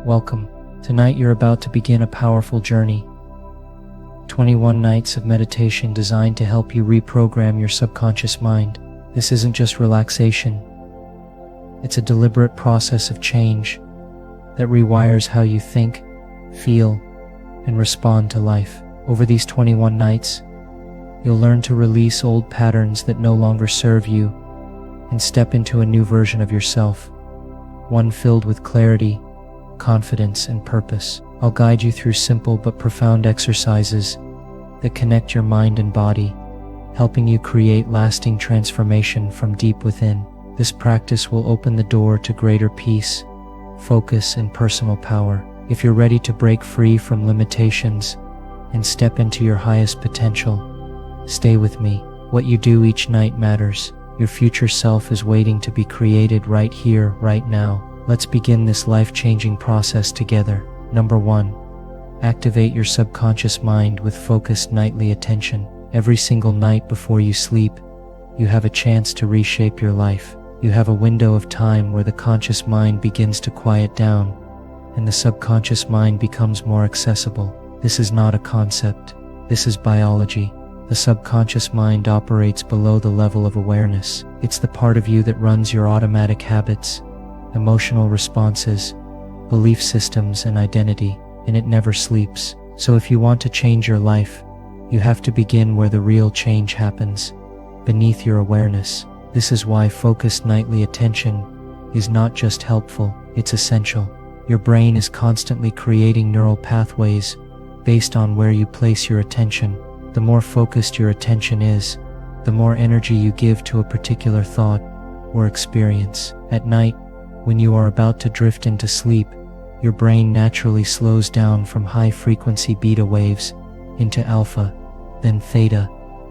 Welcome. Tonight you're about to begin a powerful journey. 21 nights of meditation designed to help you reprogram your subconscious mind. This isn't just relaxation. It's a deliberate process of change that rewires how you think, feel, and respond to life. Over these 21 nights, you'll learn to release old patterns that no longer serve you and step into a new version of yourself, one filled with clarity, confidence, and purpose. I'll guide you through simple but profound exercises that connect your mind and body, helping you create lasting transformation from deep within. This practice will open the door to greater peace, focus, and personal power. If you're ready to break free from limitations and step into your highest potential, stay with me. What you do each night matters. Your future self is waiting to be created right here, right now. Let's begin this life-changing process together. Number 1. Activate your subconscious mind with focused nightly attention. Every single night before you sleep, you have a chance to reshape your life. You have a window of time where the conscious mind begins to quiet down and the subconscious mind becomes more accessible. This is not a concept. This is biology. The subconscious mind operates below the level of awareness. It's the part of you that runs your automatic habits, emotional responses, belief systems, and identity, and it never sleeps. So if you want to change your life, you have to begin where the real change happens, beneath your awareness. This is why focused nightly attention is not just helpful, it's essential. Your brain is constantly creating neural pathways based on where you place your attention. The more focused your attention is, the more energy you give to a particular thought or experience. At night, when you are about to drift into sleep, your brain naturally slows down from high-frequency beta waves into alpha, then theta,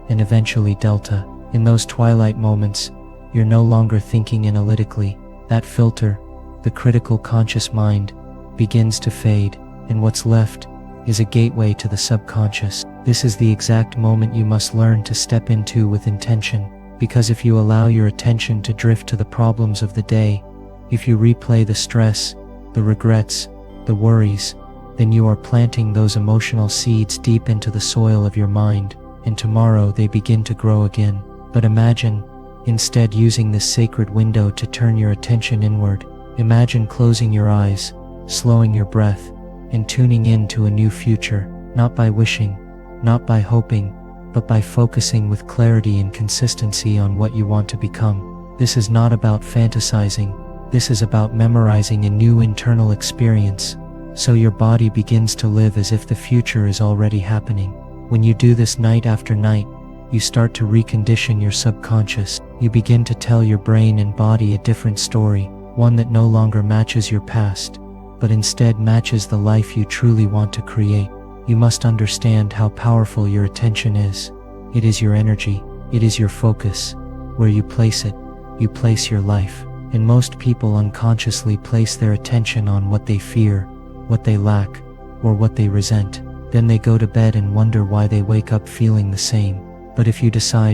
and eventually delta. In those twilight moments, you're no longer thinking analytically. That filter, the critical conscious mind, begins to fade, and what's left is a gateway to the subconscious. This is the exact moment you must learn to step into with intention, because if you allow your attention to drift to the problems of the day, if you replay the stress, the regrets, the worries, then you are planting those emotional seeds deep into the soil of your mind, and tomorrow they begin to grow again. But imagine, instead, using this sacred window to turn your attention inward. Imagine closing your eyes, slowing your breath, and tuning in to a new future, not by wishing, not by hoping, but by focusing with clarity and consistency on what you want to become. This is not about fantasizing. This is about memorizing a new internal experience, so your body begins to live as if the future is already happening. When you do this night after night, you start to recondition your subconscious. You begin to tell your brain and body a different story, one that no longer matches your past, but instead matches the life you truly want to create. You must understand how powerful your attention is. It is your energy. It is your focus. Where you place it, you place your life. And most people unconsciously place their attention on what they fear, what they lack, or what they resent. Then they go to bed and wonder why they wake up feeling the same. But if you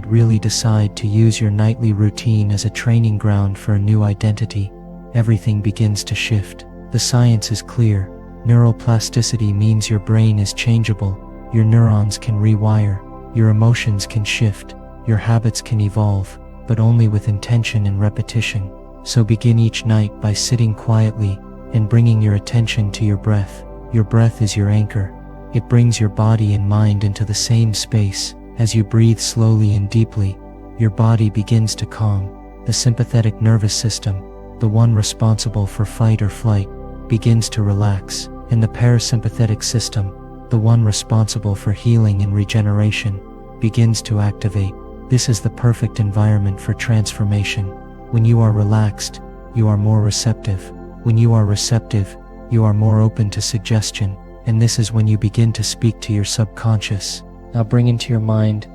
really decide to use your nightly routine as a training ground for a new identity, everything begins to shift. The science is clear. Neuroplasticity means your brain is changeable. Your neurons can rewire. Your emotions can shift. Your habits can evolve, but only with intention and repetition. So begin each night by sitting quietly and bringing your attention to your breath. Your breath is your anchor. It brings your body and mind into the same space. As you breathe slowly and deeply, your body begins to calm. The sympathetic nervous system, the one responsible for fight or flight, begins to relax, and the parasympathetic system, the one responsible for healing and regeneration, begins to activate. This is the perfect environment for transformation. When you are relaxed, you are more receptive. When you are receptive, you are more open to suggestion, and this is when you begin to speak to your subconscious. Now bring into your mind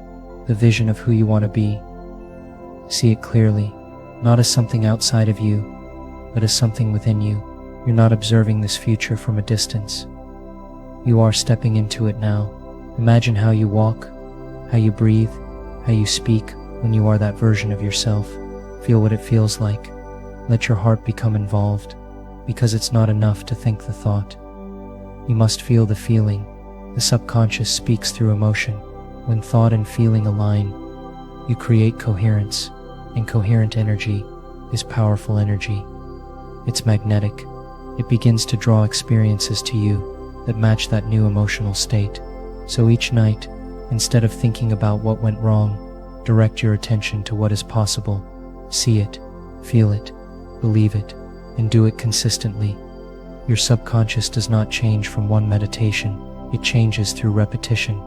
the vision of who you want to be. See it clearly, not as something outside of you, but as something within you. You're not observing this future from a distance. You are stepping into it now. Imagine how you walk, how you breathe, how you speak when you are that version of yourself. Feel what it feels like. Let your heart become involved. because it's not enough to think the thought. You must feel the feeling. The subconscious speaks through emotion. When thought and feeling align, you create coherence, and coherent energy is powerful energy. It's magnetic. It begins to draw experiences to you that match that new emotional state. So each night, instead of thinking about what went wrong, direct your attention to what is possible. See it, feel it, believe it, and do it consistently. Your subconscious does not change from one meditation. It changes through repetition.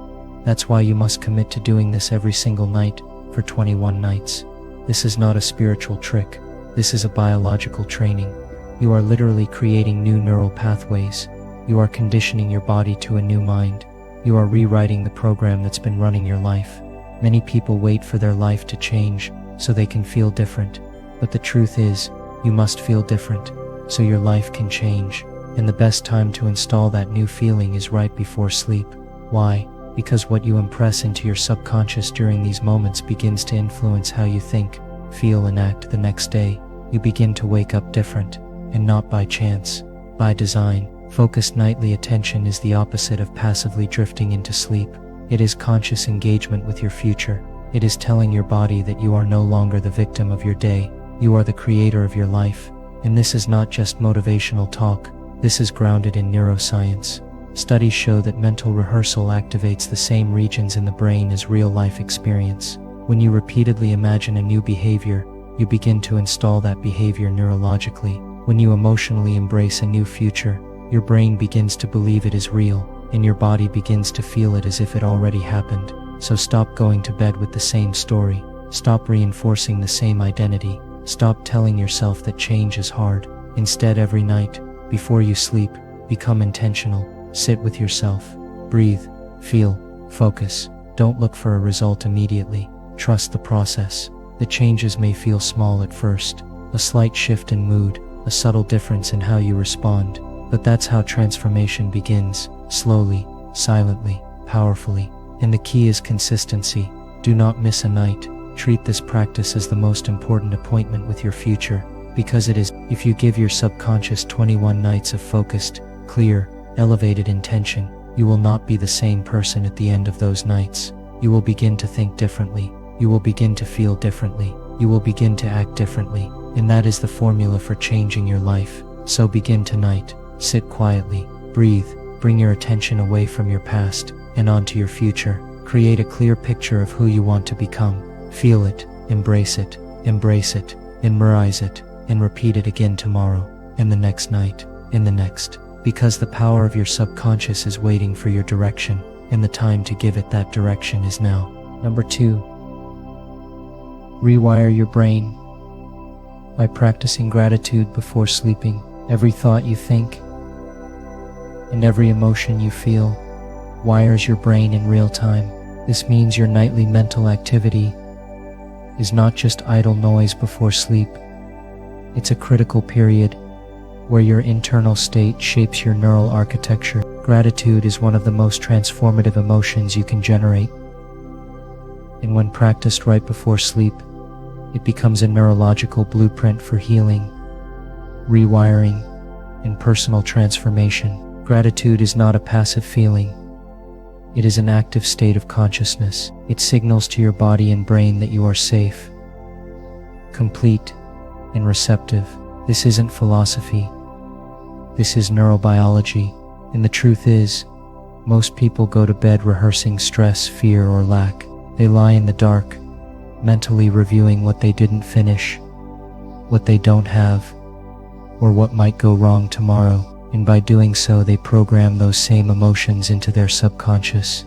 That's why you must commit to doing this every single night for 21 nights. This is not a spiritual trick. This is a biological training. You are literally creating new neural pathways. You are conditioning your body to a new mind. You are rewriting the program that's been running your life. Many people wait for their life to change so they can feel different. But the truth is, you must feel different so your life can change. And the best time to install that new feeling is right before sleep. Why? Because what you impress into your subconscious during these moments begins to influence how you think, feel, and act the next day. You begin to wake up different, and not by chance, by design. Focused nightly attention is the opposite of passively drifting into sleep. It is conscious engagement with your future. It is telling your body that you are no longer the victim of your day. You are the creator of your life. And this is not just motivational talk. This is grounded in neuroscience. Studies show that mental rehearsal activates the same regions in the brain as real-life experience. When you repeatedly imagine a new behavior, you begin to install that behavior neurologically. When you emotionally embrace a new future, your brain begins to believe it is real, and your body begins to feel it as if it already happened. So stop going to bed with the same story. Stop reinforcing the same identity. Stop telling yourself that change is hard. Instead, every night, before you sleep, become intentional. Sit with yourself. Breathe. Feel. Focus. Don't look for a result immediately. Trust the process. The changes may feel small at first. A slight shift in mood, a subtle difference in how you respond. But that's how transformation begins. Slowly, silently, powerfully. And the key is consistency. Do not miss a night. Treat this practice as the most important appointment with your future, because it is. If you give your subconscious 21 nights of focused, clear, elevated intention, you will not be the same person at the end of those nights. You will begin to think differently. You will begin to feel differently. You will begin to act differently. And that is the formula for changing your life. So begin tonight. Sit quietly. Breathe. Bring your attention away from your past and onto your future. Create a clear picture of who you want to become. Feel it. Embrace it. Embrace it. Memorize it. And repeat it again tomorrow, and the next night, and the next. Because the power of your subconscious is waiting for your direction, and the time to give it that direction is now. Number 2. Rewire your brain. By practicing gratitude before sleeping, every thought you think and every emotion you feel wires your brain in real time. This means your nightly mental activity is not just idle noise before sleep. It's a critical period where your internal state shapes your neural architecture. Gratitude is one of the most transformative emotions you can generate. And when practiced right before sleep, it becomes a neurological blueprint for healing, rewiring, and personal transformation. Gratitude is not a passive feeling. It is an active state of consciousness. It signals to your body and brain that you are safe, complete, and receptive. This isn't philosophy. This is neurobiology. And the truth is, most people go to bed rehearsing stress, fear, or lack. They lie in the dark, mentally reviewing what they didn't finish, what they don't have, or what might go wrong tomorrow. And by doing so, they program those same emotions into their subconscious,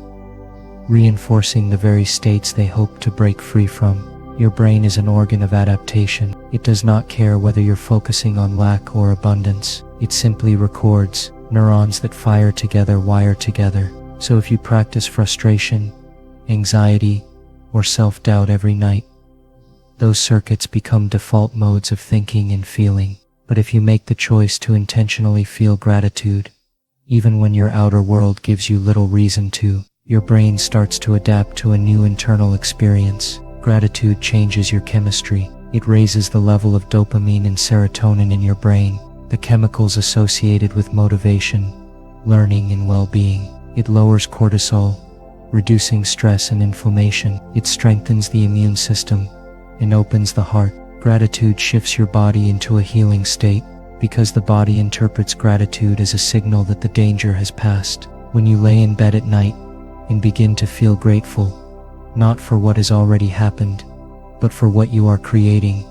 reinforcing the very states they hope to break free from. Your brain is an organ of adaptation. It does not care whether you're focusing on lack or abundance. It simply records. Neurons that fire together wire together. So if you practice frustration, anxiety, or self-doubt every night, those circuits become default modes of thinking and feeling. But if you make the choice to intentionally feel gratitude, even when your outer world gives you little reason to, your brain starts to adapt to a new internal experience. Gratitude changes your chemistry. It raises the level of dopamine and serotonin in your brain. the chemicals associated with motivation, learning, and well-being. It lowers cortisol, reducing stress and inflammation. It strengthens the immune system and opens the heart. Gratitude shifts your body into a healing state because the body interprets gratitude as a signal that the danger has passed. When you lay in bed at night and begin to feel grateful, not for what has already happened, but for what you are creating,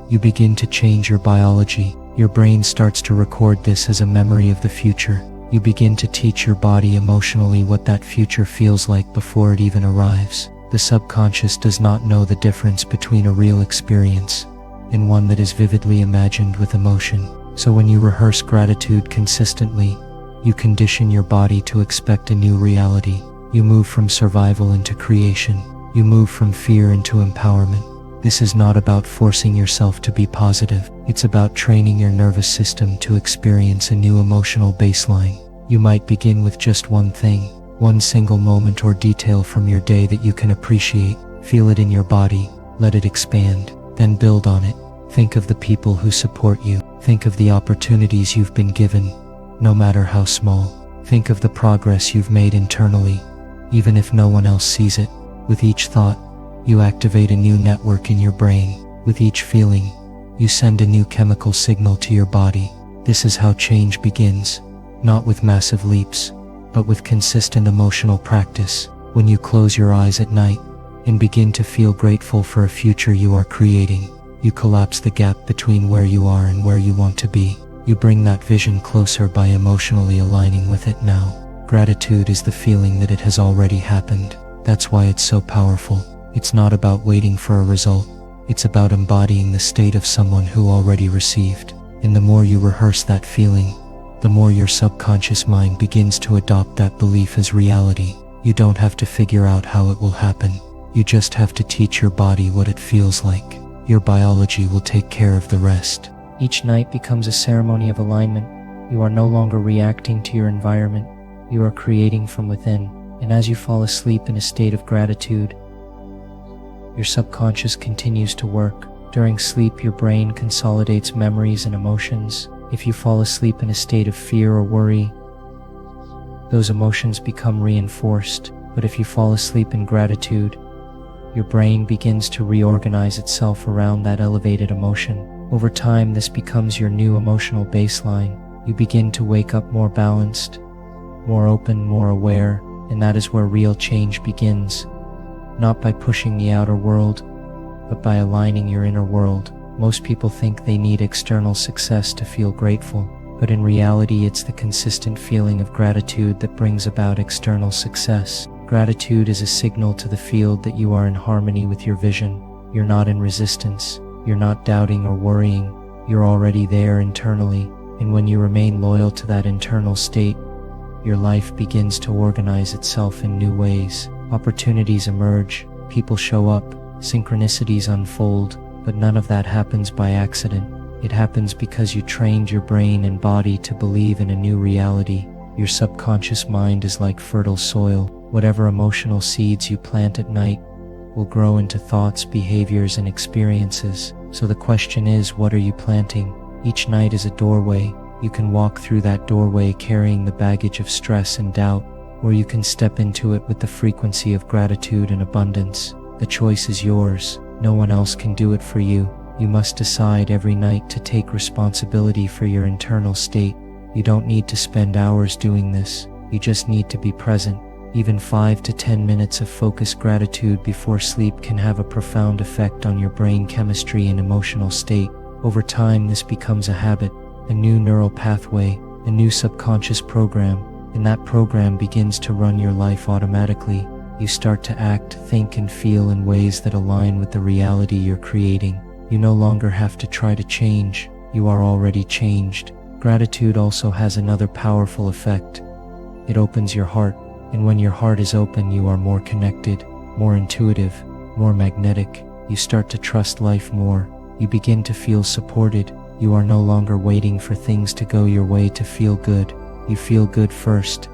you begin to change your biology. Your brain starts to record this as a memory of the future. You begin to teach your body emotionally what that future feels like before it even arrives. The subconscious does not know the difference between a real experience and one that is vividly imagined with emotion. So when you rehearse gratitude consistently, you condition your body to expect a new reality. You move from survival into creation. You move from fear into empowerment. This is not about forcing yourself to be positive. It's about training your nervous system to experience a new emotional baseline. You might begin with just one thing, one single moment or detail from your day that you can appreciate. Feel it in your body, let it expand, then build on it. Think of the people who support you. Think of the opportunities you've been given, no matter how small. Think of the progress you've made internally, even if no one else sees it. With each thought, you activate a new network in your brain. With each feeling, you send a new chemical signal to your body. This is how change begins, not with massive leaps, but with consistent emotional practice. When you close your eyes at night and begin to feel grateful for a future you are creating, you collapse the gap between where you are and where you want to be. You bring that vision closer by emotionally aligning with it now. Gratitude is the feeling that it has already happened. That's why it's so powerful. It's not about waiting for a result. It's about embodying the state of someone who already received. And the more you rehearse that feeling, the more your subconscious mind begins to adopt that belief as reality. You don't have to figure out how it will happen. You just have to teach your body what it feels like. Your biology will take care of the rest. Each night becomes a ceremony of alignment. You are no longer reacting to your environment. You are creating from within. And as you fall asleep in a state of gratitude, your subconscious continues to work. During sleep, your brain consolidates memories and emotions. If you fall asleep in a state of fear or worry, those emotions become reinforced. But if you fall asleep in gratitude, your brain begins to reorganize itself around that elevated emotion. Over time, this becomes your new emotional baseline. You begin to wake up more balanced, more open, more aware, and that is where real change begins. Not by pushing the outer world, but by aligning your inner world. Most people think they need external success to feel grateful, but in reality it's the consistent feeling of gratitude that brings about external success. Gratitude is a signal to the field that you are in harmony with your vision. You're not in resistance, you're not doubting or worrying, you're already there internally, and when you remain loyal to that internal state, your life begins to organize itself in new ways. Opportunities emerge, people show up, synchronicities unfold, but none of that happens by accident. It happens because you trained your brain and body to believe in a new reality. Your subconscious mind is like fertile soil. Whatever emotional seeds you plant at night will grow into thoughts, behaviors, and experiences. So the question is, what are you planting? Each night is a doorway. You can walk through that doorway carrying the baggage of stress and doubt, or you can step into it with the frequency of gratitude and abundance. The choice is yours. No one else can do it for you. You must decide every night to take responsibility for your internal state. You don't need to spend hours doing this. You just need to be present. Even 5 to 10 minutes of focused gratitude before sleep can have a profound effect on your brain chemistry and emotional state. Over time, this becomes a habit, a new neural pathway, a new subconscious program, and that program begins to run your life automatically. You start to act, think, and feel in ways that align with the reality you're creating. You no longer have to try to change. You are already changed. Gratitude also has another powerful effect. It opens your heart, and when your heart is open, you are more connected, more intuitive, more magnetic. You start to trust life more. You begin to feel supported. You are no longer waiting for things to go your way to feel good. You feel good first,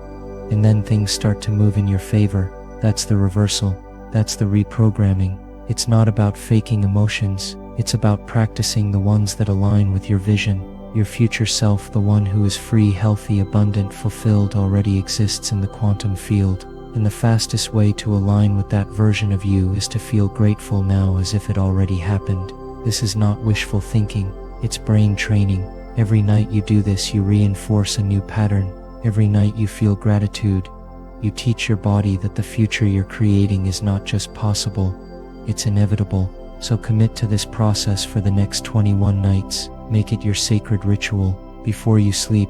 and then things start to move in your favor. That's the reversal. That's the reprogramming. It's not about faking emotions. It's about practicing the ones that align with your vision. Your future self, the one who is free, healthy, abundant, fulfilled, already exists in the quantum field. And the fastest way to align with that version of you is to feel grateful now as if it already happened. This is not wishful thinking, it's brain training. Every night you do this, you reinforce a new pattern. Every night you feel gratitude. You teach your body that the future you're creating is not just possible, it's inevitable. So commit to this process for the next 21 nights. Make it your sacred ritual. Before you sleep,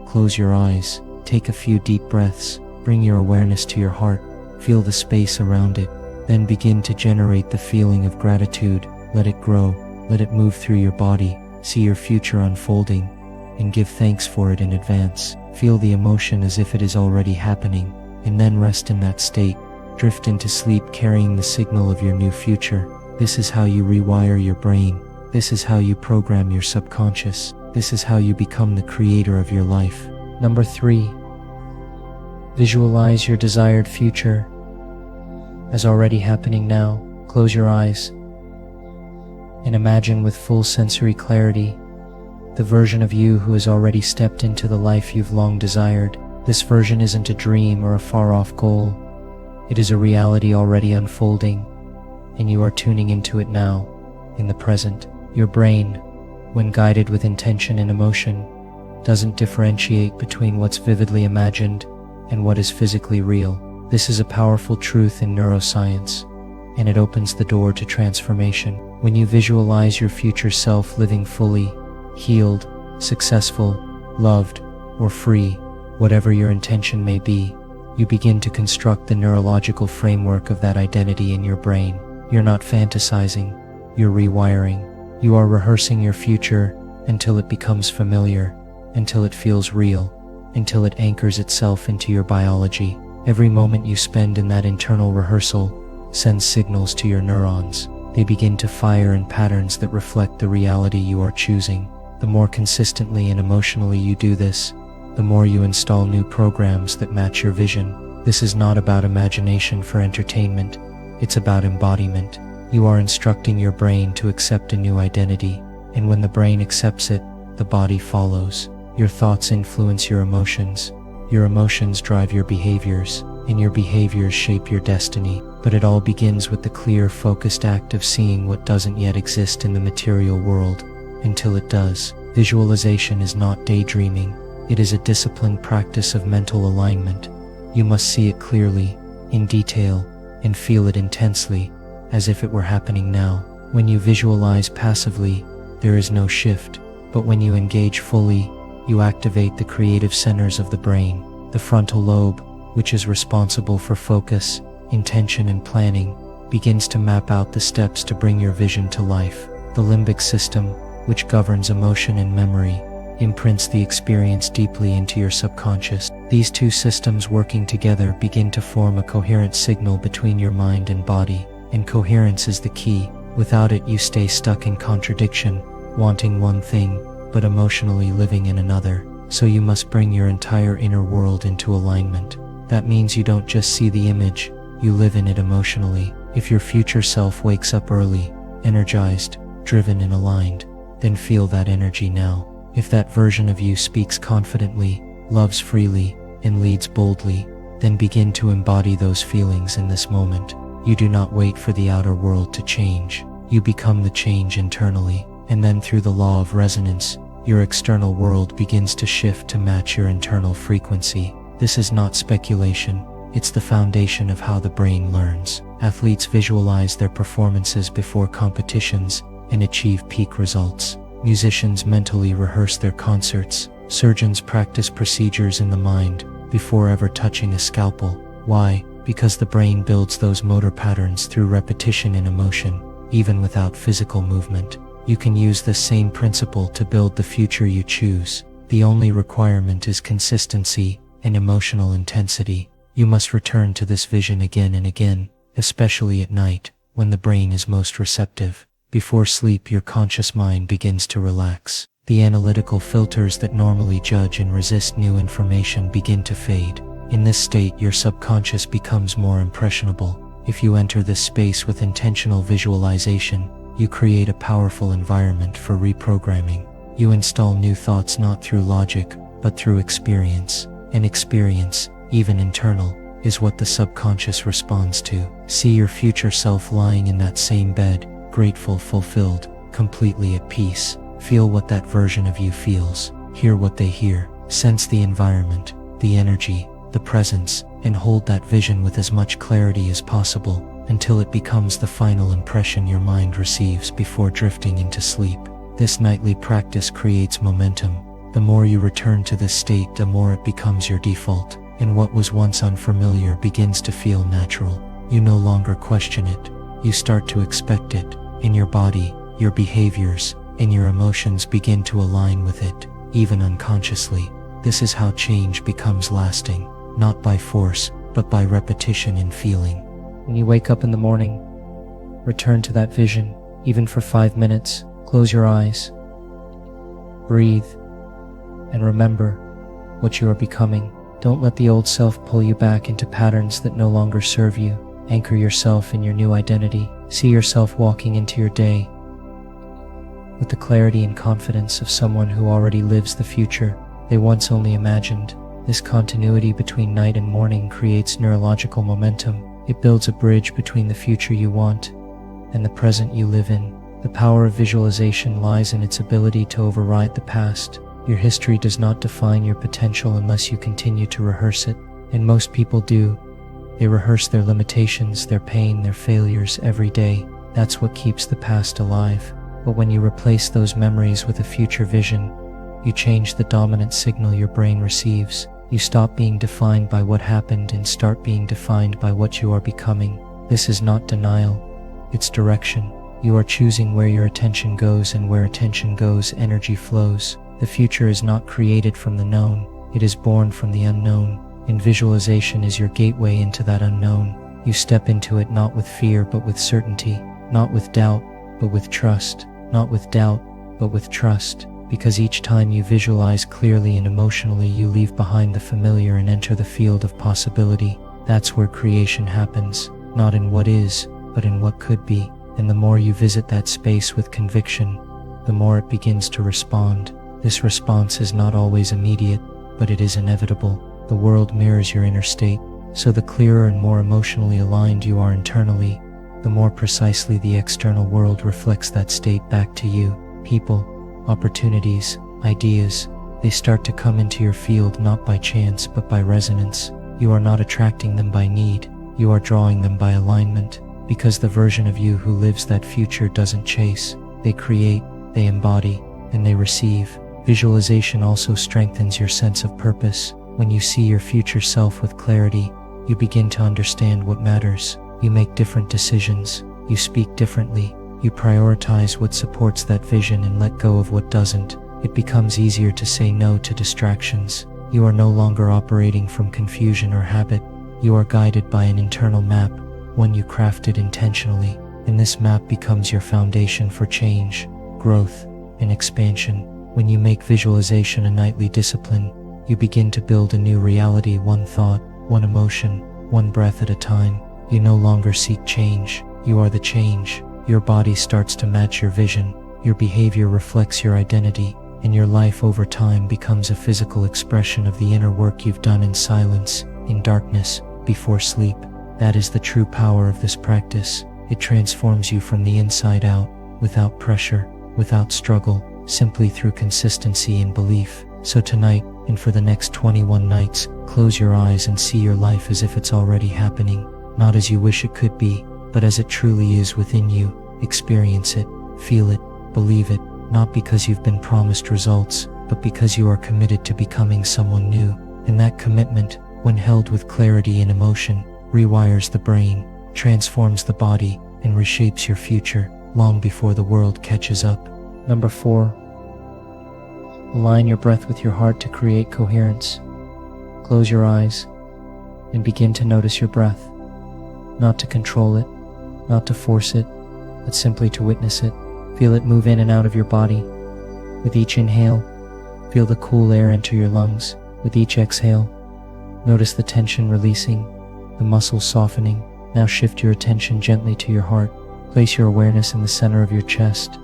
close your eyes, take a few deep breaths, bring your awareness to your heart, feel the space around it, then begin to generate the feeling of gratitude. Let it grow, let it move through your body, see your future unfolding, and give thanks for it in advance. Feel the emotion as if it is already happening, and then rest in that state. Drift into sleep carrying the signal of your new future. This is how you rewire your brain. This is how you program your subconscious. This is how you become the creator of your life. Number 3. Visualize your desired future as already happening now. Close your eyes and imagine with full sensory clarity the version of you who has already stepped into the life you've long desired. This version isn't a dream or a far-off goal. It is a reality already unfolding, and you are tuning into it now, in the present. Your brain, when guided with intention and emotion, doesn't differentiate between what's vividly imagined and what is physically real. This is a powerful truth in neuroscience, and it opens the door to transformation. When you visualize your future self living fully, healed, successful, loved, or free, whatever your intention may be, you begin to construct the neurological framework of that identity in your brain. You're not fantasizing, you're rewiring. You are rehearsing your future until it becomes familiar, until it feels real, until it anchors itself into your biology. Every moment you spend in that internal rehearsal sends signals to your neurons. They begin to fire in patterns that reflect the reality you are choosing. The more consistently and emotionally you do this, the more you install new programs that match your vision. This is not about imagination for entertainment, it's about embodiment. You are instructing your brain to accept a new identity, and when the brain accepts it, the body follows. Your thoughts influence your emotions drive your behaviors, and your behaviors shape your destiny. But it all begins with the clear, focused act of seeing what doesn't yet exist in the material world, until it does. Visualization is not daydreaming, it is a disciplined practice of mental alignment. You must see it clearly, in detail, and feel it intensely, as if it were happening now. When you visualize passively, there is no shift, but when you engage fully, you activate the creative centers of the brain. The frontal lobe, which is responsible for focus, intention, and planning, begins to map out the steps to bring your vision to life. The limbic system, which governs emotion and memory, imprints the experience deeply into your subconscious. These two systems working together begin to form a coherent signal between your mind and body, and coherence is the key. Without it, you stay stuck in contradiction, wanting one thing, but emotionally living in another. So you must bring your entire inner world into alignment. That means you don't just see the image, you live in it emotionally. If your future self wakes up early, energized, driven, and aligned, then feel that energy now. If that version of you speaks confidently, loves freely, and leads boldly, then begin to embody those feelings in this moment. You do not wait for the outer world to change. You become the change internally, and then through the law of resonance, your external world begins to shift to match your internal frequency. This is not speculation, it's the foundation of how the brain learns. Athletes visualize their performances before competitions and achieve peak results. Musicians mentally rehearse their concerts. Surgeons practice procedures in the mind before ever touching a scalpel. Why? Because the brain builds those motor patterns through repetition and emotion, even without physical movement. You can use this same principle to build the future you choose. The only requirement is consistency and emotional intensity. You must return to this vision again and again, especially at night, when the brain is most receptive. Before sleep, your conscious mind begins to relax. The analytical filters that normally judge and resist new information begin to fade. In this state, your subconscious becomes more impressionable. If you enter this space with intentional visualization, you create a powerful environment for reprogramming. You install new thoughts not through logic, but through experience. And experience, even internal, is what the subconscious responds to. See your future self lying in that same bed, grateful, fulfilled, completely at peace. Feel what that version of you feels. Hear what they hear. Sense the environment, the energy, the presence, and hold that vision with as much clarity as possible until it becomes the final impression your mind receives before drifting into sleep. This nightly practice creates momentum. The more you return to this state, the more it becomes your default, and what was once unfamiliar begins to feel natural. You no longer question it. You start to expect it, and your body, your behaviors, and your emotions begin to align with it, even unconsciously. This is how change becomes lasting, not by force, but by repetition and feeling. When you wake up in the morning, return to that vision, even for 5 minutes. Close your eyes, breathe, and remember what you are becoming. Don't let the old self pull you back into patterns that no longer serve you. Anchor yourself in your new identity. See yourself walking into your day with the clarity and confidence of someone who already lives the future they once only imagined. This continuity between night and morning creates neurological momentum. It builds a bridge between the future you want and the present you live in. The power of visualization lies in its ability to override the past. Your history does not define your potential unless you continue to rehearse it, and most people do. They rehearse their limitations, their pain, their failures every day. That's what keeps the past alive. But when you replace those memories with a future vision, you change the dominant signal your brain receives. You stop being defined by what happened and start being defined by what you are becoming. This is not denial, it's direction. You are choosing where your attention goes, and where attention goes, energy flows. The future is not created from the known, it is born from the unknown, and visualization is your gateway into that unknown. You step into it not with fear but with certainty, not with doubt but with trust, not with doubt but with trust, because each time you visualize clearly and emotionally, you leave behind the familiar and enter the field of possibility. That's where creation happens, not in what is, but in what could be. And the more you visit that space with conviction, the more it begins to respond. This response is not always immediate, but it is inevitable. The world mirrors your inner state, so the clearer and more emotionally aligned you are internally, the more precisely the external world reflects that state back to you. People, opportunities, ideas, they start to come into your field not by chance but by resonance. You are not attracting them by need, you are drawing them by alignment, because the version of you who lives that future doesn't chase, they create, they embody, and they receive. Visualization also strengthens your sense of purpose. When you see your future self with clarity, you begin to understand what matters. You make different decisions, you speak differently, you prioritize what supports that vision and let go of what doesn't. It becomes easier to say no to distractions. You are no longer operating from confusion or habit. You are guided by an internal map, one you crafted intentionally, and this map becomes your foundation for change, growth, and expansion. When you make visualization a nightly discipline, you begin to build a new reality, one thought, one emotion, one breath at a time. You no longer seek change, you are the change. Your body starts to match your vision, your behavior reflects your identity, and your life over time becomes a physical expression of the inner work you've done in silence, in darkness, before sleep. That is the true power of this practice. It transforms you from the inside out, without pressure, without struggle, simply through consistency and belief. So tonight, and for the next 21 nights, close your eyes and see your life as if it's already happening, not as you wish it could be, but as it truly is within you. Experience it, feel it, believe it, not because you've been promised results, but because you are committed to becoming someone new. And that commitment, when held with clarity and emotion, rewires the brain, transforms the body, and reshapes your future long before the world catches up. Number 4. Align your breath with your heart to create coherence. Close your eyes and begin to notice your breath, not to control it, not to force it, but simply to witness it. Feel it move in and out of your body. With each inhale, feel the cool air enter your lungs. With each exhale, notice the tension releasing, the muscles softening. Now shift your attention gently to your heart. Place your awareness in the center of your chest,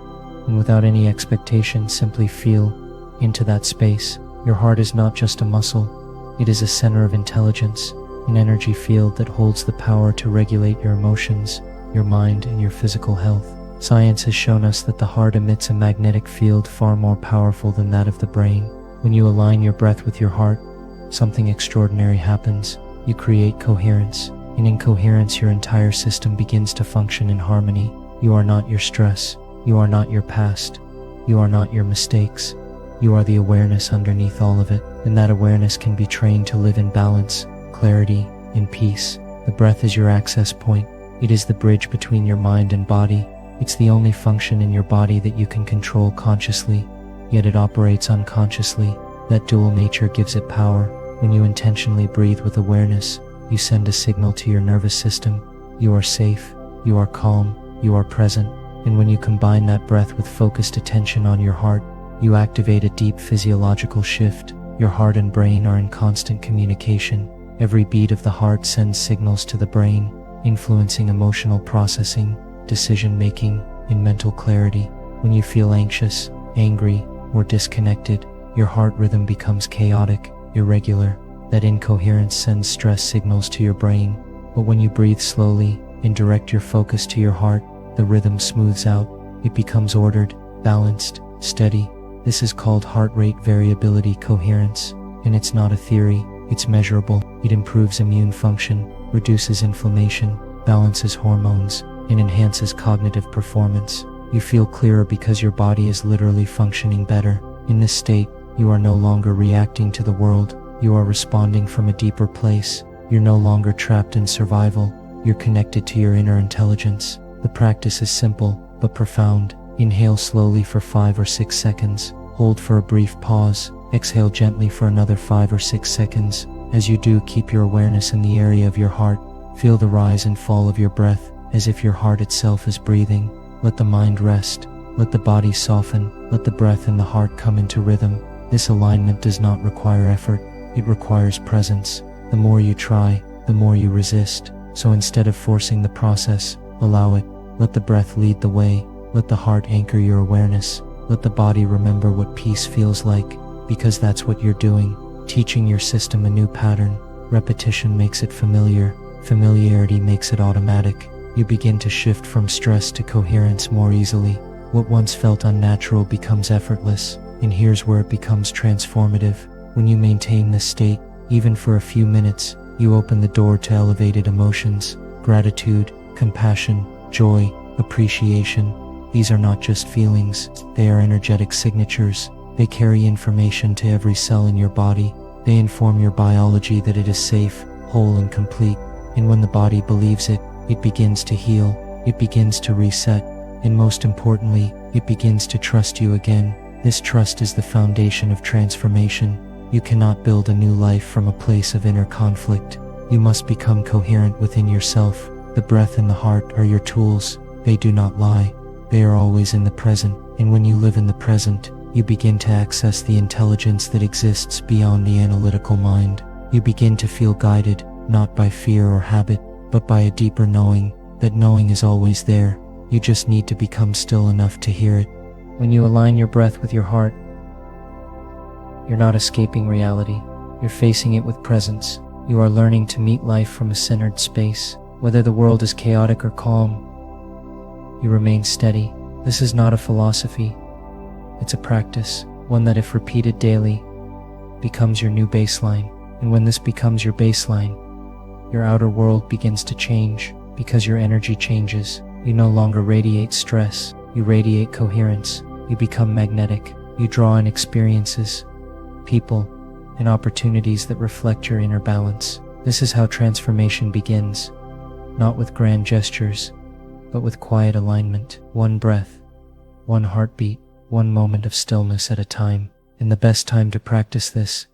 and without any expectation, simply feel into that space. Your heart is not just a muscle, it is a center of intelligence, an energy field that holds the power to regulate your emotions, your mind, and your physical health. Science has shown us that the heart emits a magnetic field far more powerful than that of the brain. When you align your breath with your heart, something extraordinary happens. You create coherence, and in coherence your entire system begins to function in harmony. You are not your stress, you are not your past, you are not your mistakes. You are the awareness underneath all of it, and that awareness can be trained to live in balance, clarity, and peace. The breath is your access point. It is the bridge between your mind and body. It's the only function in your body that you can control consciously, yet it operates unconsciously. That dual nature gives it power. When you intentionally breathe with awareness, you send a signal to your nervous system. You are safe, you are calm, you are present. And when you combine that breath with focused attention on your heart, you activate a deep physiological shift. Your heart and brain are in constant communication. Every beat of the heart sends signals to the brain, influencing emotional processing, decision-making, and mental clarity. When you feel anxious, angry, or disconnected, your heart rhythm becomes chaotic, irregular. That incoherence sends stress signals to your brain. But when you breathe slowly and direct your focus to your heart, the rhythm smooths out. It becomes ordered, balanced, steady. This is called heart rate variability coherence, and it's not a theory, it's measurable. It improves immune function, reduces inflammation, balances hormones, and enhances cognitive performance. You feel clearer because your body is literally functioning better. In this state, you are no longer reacting to the world, you are responding from a deeper place. You're no longer trapped in survival, you're connected to your inner intelligence. The practice is simple, but profound. Inhale slowly for 5 or 6 seconds, hold for a brief pause, exhale gently for another 5 or 6 seconds. As you do, keep your awareness in the area of your heart. Feel the rise and fall of your breath, as if your heart itself is breathing. Let the mind rest, let the body soften, let the breath and the heart come into rhythm. This alignment does not require effort, it requires presence. The more you try, the more you resist. So instead of forcing the process, allow it. Let the breath lead the way. Let the heart anchor your awareness. Let the body remember what peace feels like, because that's what you're doing, teaching your system a new pattern. Repetition makes it familiar. Familiarity makes it automatic. You begin to shift from stress to coherence more easily. What once felt unnatural becomes effortless, and here's where it becomes transformative. When you maintain this state, even for a few minutes, you open the door to elevated emotions, gratitude, compassion, joy, appreciation. These are not just feelings, they are energetic signatures. They carry information to every cell in your body. They inform your biology that it is safe, whole, and complete. And when the body believes it, it begins to heal, it begins to reset, and most importantly, it begins to trust you again. This trust is the foundation of transformation. You cannot build a new life from a place of inner conflict. You must become coherent within yourself. The breath and the heart are your tools. They do not lie. They are always in the present. And when you live in the present, you begin to access the intelligence that exists beyond the analytical mind. You begin to feel guided, not by fear or habit, but by a deeper knowing. That knowing is always there. You just need to become still enough to hear it. When you align your breath with your heart, you're not escaping reality. You're facing it with presence. You are learning to meet life from a centered space. Whether the world is chaotic or calm, you remain steady. This is not a philosophy. It's a practice, one that if repeated daily, becomes your new baseline. And when this becomes your baseline, your outer world begins to change, because your energy changes. You no longer radiate stress, you radiate coherence. You become magnetic. You draw in experiences, people, and opportunities that reflect your inner balance. This is how transformation begins, not with grand gestures, but with quiet alignment. One breath, one heartbeat, one moment of stillness at a time. And the best time to practice this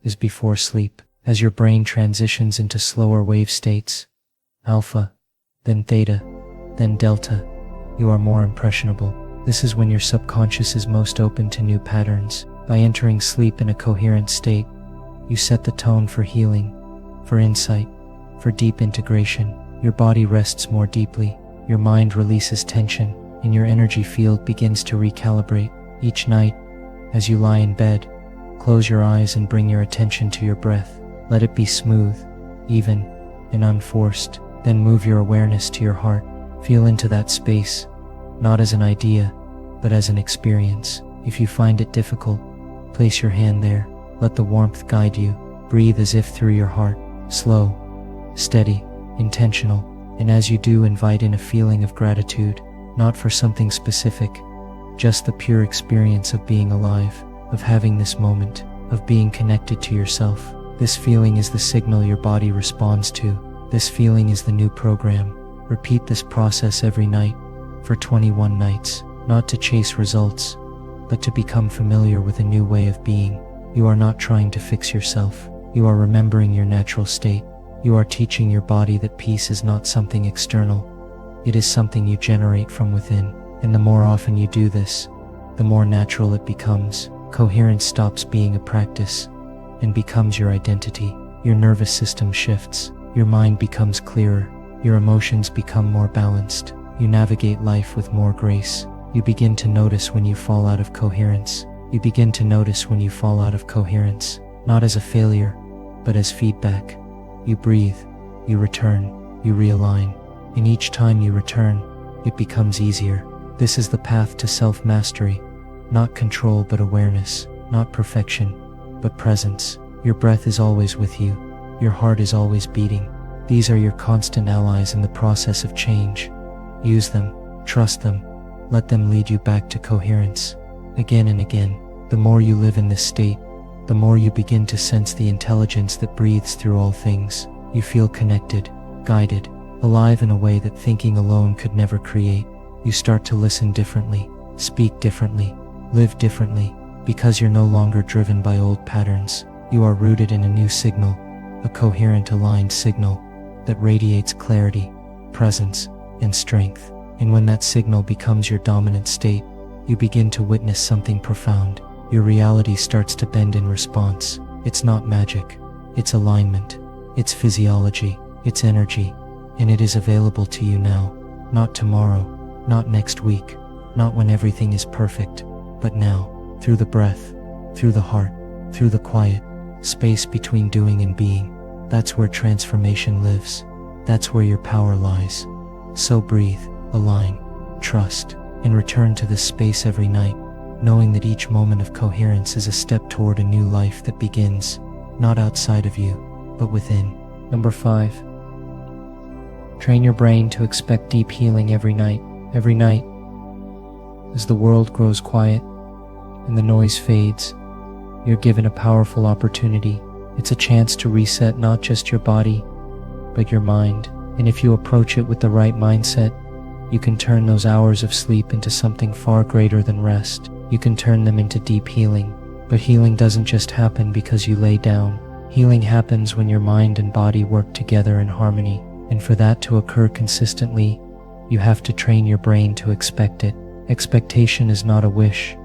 is before sleep, as your brain transitions into slower wave states, alpha, then theta, then delta. You are more impressionable. This is when your subconscious is most open to new patterns. By entering sleep in a coherent state, you set the tone for healing, for insight, for deep integration. Your body rests more deeply, your mind releases tension, and your energy field begins to recalibrate. Each night, as you lie in bed, close your eyes and bring your attention to your breath. Let it be smooth, even, and unforced. Then move your awareness to your heart. Feel into that space, not as an idea, but as an experience. If you find it difficult, place your hand there. Let the warmth guide you. Breathe as if through your heart. Slow, steady, intentional. And as you do, invite in a feeling of gratitude, not for something specific, just the pure experience of being alive, of having this moment, of being connected to yourself. This feeling is the signal your body responds to. This feeling is the new program. Repeat this process every night for 21 nights, not to chase results, but to become familiar with a new way of being. You are not trying to fix yourself. You are remembering your natural state. You are teaching your body that peace is not something external. It is something you generate from within. And the more often you do this, the more natural it becomes. Coherence stops being a practice and becomes your identity. Your nervous system shifts. Your mind becomes clearer. Your emotions become more balanced. You navigate life with more grace. You begin to notice when you fall out of coherence. You begin to notice when you fall out of coherence, not as a failure, but as feedback. You breathe, you return, you realign. And each time you return, it becomes easier. This is the path to self-mastery, not control but awareness, not perfection, but presence. Your breath is always with you. Your heart is always beating. These are your constant allies in the process of change. Use them, trust them, let them lead you back to coherence. Again and again, the more you live in this state, the more you begin to sense the intelligence that breathes through all things. You feel connected, guided, alive in a way that thinking alone could never create. You start to listen differently, speak differently, live differently, because you're no longer driven by old patterns. You are rooted in a new signal, a coherent, aligned signal that radiates clarity, presence, and strength. And when that signal becomes your dominant state, you begin to witness something profound. Your reality starts to bend in response. It's not magic, it's alignment, it's physiology, it's energy, and it is available to you now, not tomorrow, not next week, not when everything is perfect, but now, through the breath, through the heart, through the quiet space between doing and being. That's where transformation lives. That's where your power lies. So breathe, align, trust, and return to this space every night, knowing that each moment of coherence is a step toward a new life that begins, not outside of you, but within. Number 5. Train your brain to expect deep healing every night. Every night, as the world grows quiet and the noise fades, you're given a powerful opportunity. It's a chance to reset not just your body, but your mind. And if you approach it with the right mindset, you can turn those hours of sleep into something far greater than rest. You can turn them into deep healing. But healing doesn't just happen because you lay down. Healing happens when your mind and body work together in harmony. And for that to occur consistently, you have to train your brain to expect it. Expectation is not a wish.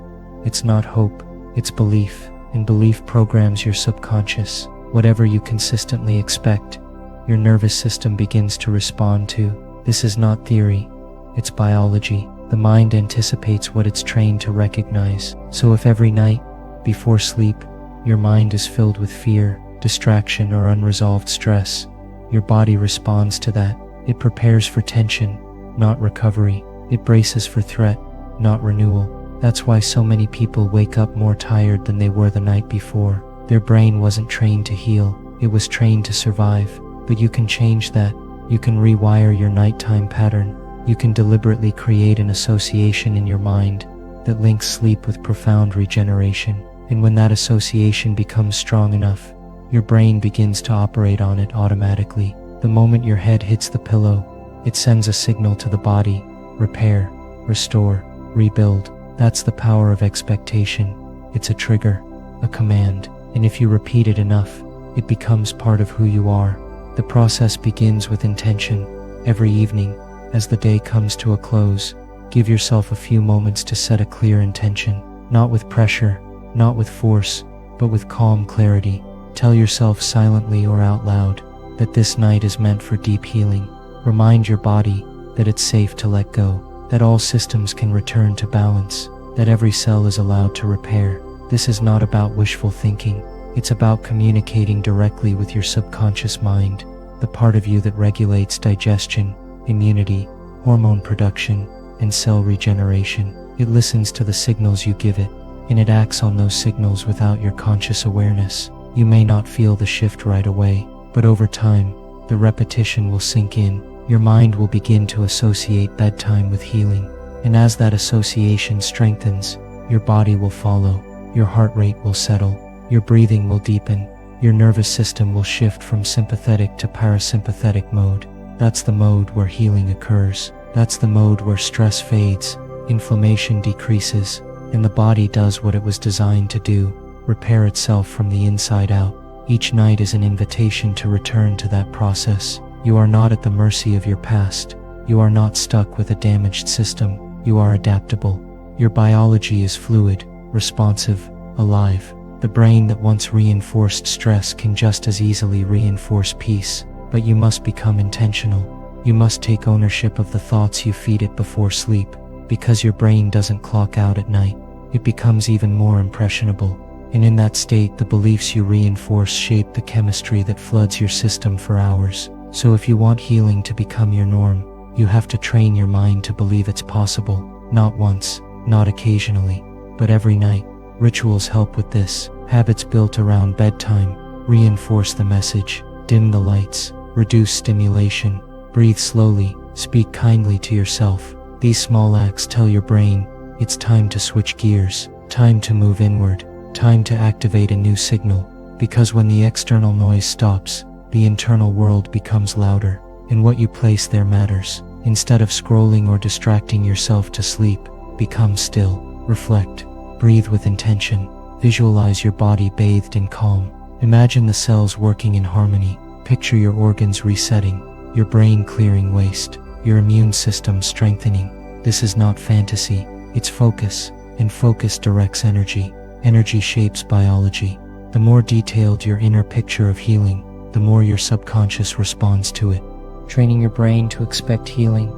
It's not hope. It's belief. And belief programs your subconscious. Whatever you consistently expect, your nervous system begins to respond to. This is not theory. It's biology. The mind anticipates what it's trained to recognize. So if every night, before sleep, your mind is filled with fear, distraction, or unresolved stress, your body responds to that. It prepares for tension, not recovery. It braces for threat, not renewal. That's why so many people wake up more tired than they were the night before. Their brain wasn't trained to heal. It was trained to survive. But you can change that. You can rewire your nighttime pattern. You can deliberately create an association in your mind that links sleep with profound regeneration. And when that association becomes strong enough, your brain begins to operate on it automatically. The moment your head hits the pillow, it sends a signal to the body: repair, restore, rebuild. That's the power of expectation. It's a trigger, a command, and if you repeat it enough, it becomes part of who you are. The process begins with intention. Every evening, as the day comes to a close, give yourself a few moments to set a clear intention, not with pressure, not with force, but with calm clarity. Tell yourself silently or out loud that this night is meant for deep healing. Remind your body that it's safe to let go. that all systems can return to balance, that every cell is allowed to repair. This is not about wishful thinking. It's about communicating directly with your subconscious mind, the part of you that regulates digestion, immunity, hormone production, and cell regeneration. It listens to the signals you give it, and it acts on those signals without your conscious awareness. You may not feel the shift right away, but over time, the repetition will sink in. Your mind will begin to associate bedtime with healing, and as that association strengthens, your body will follow, your heart rate will settle, your breathing will deepen, your nervous system will shift from sympathetic to parasympathetic mode. That's the mode where healing occurs. That's the mode where stress fades, inflammation decreases, and the body does what it was designed to do, repair itself from the inside out. Each night is an invitation to return to that process. You are not at the mercy of your past. You are not stuck with a damaged system. You are adaptable. Your biology is fluid, responsive, alive. The brain that once reinforced stress can just as easily reinforce peace, but you must become intentional. You must take ownership of the thoughts you feed it before sleep, because your brain doesn't clock out at night. It becomes even more impressionable, and in that state the beliefs you reinforce shape the chemistry that floods your system for hours. So if you want healing to become your norm, you have to train your mind to believe it's possible, not once, not occasionally, but every night. Rituals help with this. Habits built around bedtime reinforce the message, dim the lights, reduce stimulation, breathe slowly, speak kindly to yourself. These small acts tell your brain, it's time to switch gears, time to move inward, time to activate a new signal, because when the external noise stops, the internal world becomes louder, and what you place there matters. Instead of scrolling or distracting yourself to sleep, become still, reflect, breathe with intention, visualize your body bathed in calm. Imagine the cells working in harmony, picture your organs resetting, your brain clearing waste, your immune system strengthening. This is not fantasy, it's focus, and focus directs energy. Energy shapes biology. The more detailed your inner picture of healing, the more your subconscious responds to it. Training your brain to expect healing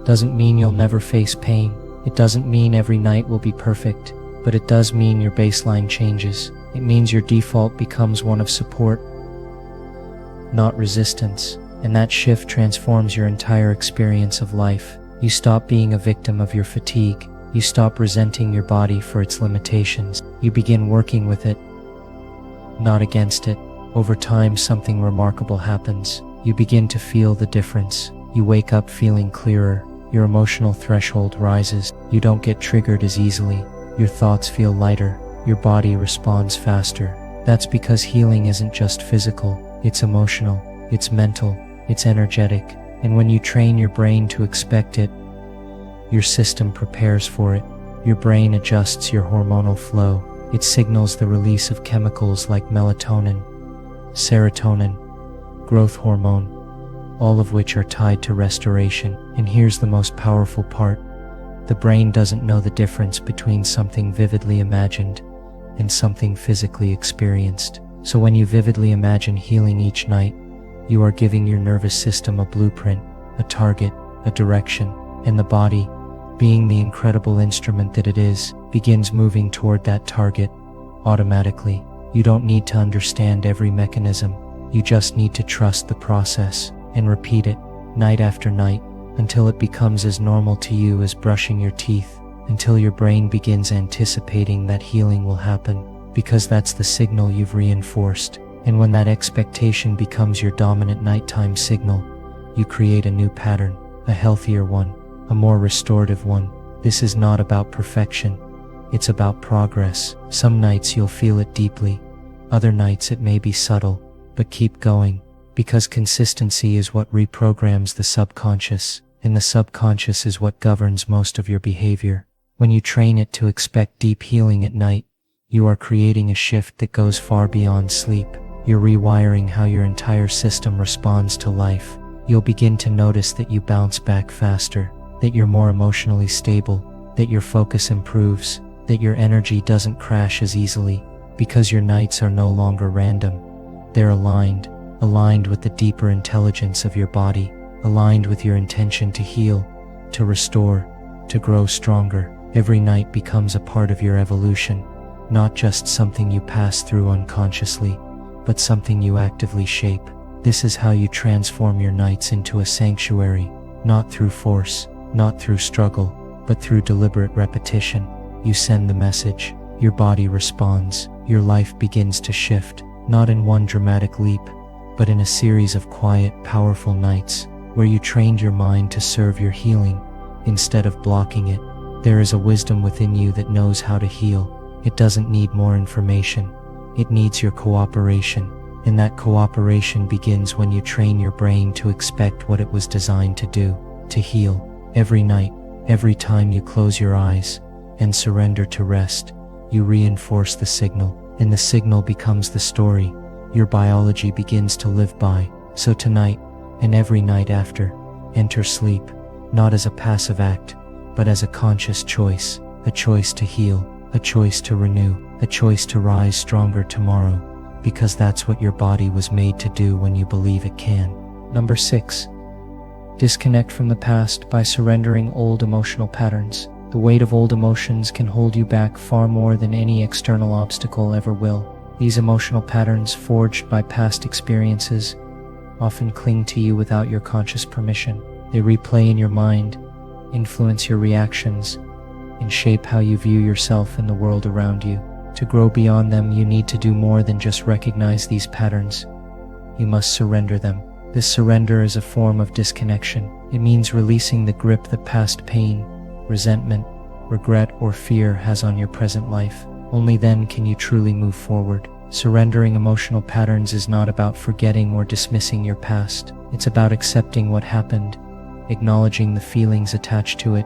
doesn't mean you'll never face pain. It doesn't mean every night will be perfect, but it does mean your baseline changes. It means your default becomes one of support, not resistance, and that shift transforms your entire experience of life. You stop being a victim of your fatigue. You stop resenting your body for its limitations. You begin working with it, not against it. Over time, something remarkable happens. You begin to feel the difference. You wake up feeling clearer. Your emotional threshold rises. You don't get triggered as easily. Your thoughts feel lighter. Your body responds faster. That's because healing isn't just physical. It's emotional. It's mental. It's energetic. And when you train your brain to expect it, your system prepares for it. Your brain adjusts your hormonal flow. It signals the release of chemicals like melatonin, serotonin, growth hormone, all of which are tied to restoration. And here's the most powerful part. The brain doesn't know the difference between something vividly imagined and something physically experienced. So when you vividly imagine healing each night, you are giving your nervous system a blueprint, a target, a direction, and the body, being the incredible instrument that it is, begins moving toward that target automatically. You don't need to understand every mechanism. You just need to trust the process and repeat it night after night until it becomes as normal to you as brushing your teeth, until your brain begins anticipating that healing will happen, because that's the signal you've reinforced. And when that expectation becomes your dominant nighttime signal, you create a new pattern, a healthier one, a more restorative one. This is not about perfection. It's about progress. Some nights you'll feel it deeply. Other nights it may be subtle, but keep going, because consistency is what reprograms the subconscious, and the subconscious is what governs most of your behavior. When you train it to expect deep healing at night, you are creating a shift that goes far beyond sleep. You're rewiring how your entire system responds to life. You'll begin to notice that you bounce back faster, that you're more emotionally stable, that your focus improves, that your energy doesn't crash as easily, because your nights are no longer random. They're aligned with the deeper intelligence of your body, aligned with your intention to heal, to restore, to grow stronger. Every night becomes a part of your evolution, not just something you pass through unconsciously, but something you actively shape. This is how you transform your nights into a sanctuary, not through force, not through struggle, but through deliberate repetition. You send the message, your body responds, your life begins to shift, not in one dramatic leap, but in a series of quiet, powerful nights, where you trained your mind to serve your healing, instead of blocking it. There is a wisdom within you that knows how to heal. It doesn't need more information. It needs your cooperation. And that cooperation begins when you train your brain to expect what it was designed to do, to heal. Every night, every time you close your eyes and surrender to rest, you reinforce the signal, and the signal becomes the story your biology begins to live by. So tonight, and every night after, enter sleep, not as a passive act, but as a conscious choice, a choice to heal, a choice to renew, a choice to rise stronger tomorrow, because that's what your body was made to do when you believe it can. Number 6. Disconnect from the past by surrendering old emotional patterns. The weight of old emotions can hold you back far more than any external obstacle ever will. These emotional patterns, forged by past experiences, often cling to you without your conscious permission. They replay in your mind, influence your reactions, and shape how you view yourself and the world around you. To grow beyond them, you need to do more than just recognize these patterns. You must surrender them. This surrender is a form of disconnection. It means releasing the grip that past pain, resentment, regret, or fear has on your present life. Only then can you truly move forward. Surrendering emotional patterns is not about forgetting or dismissing your past. It's about accepting what happened, acknowledging the feelings attached to it,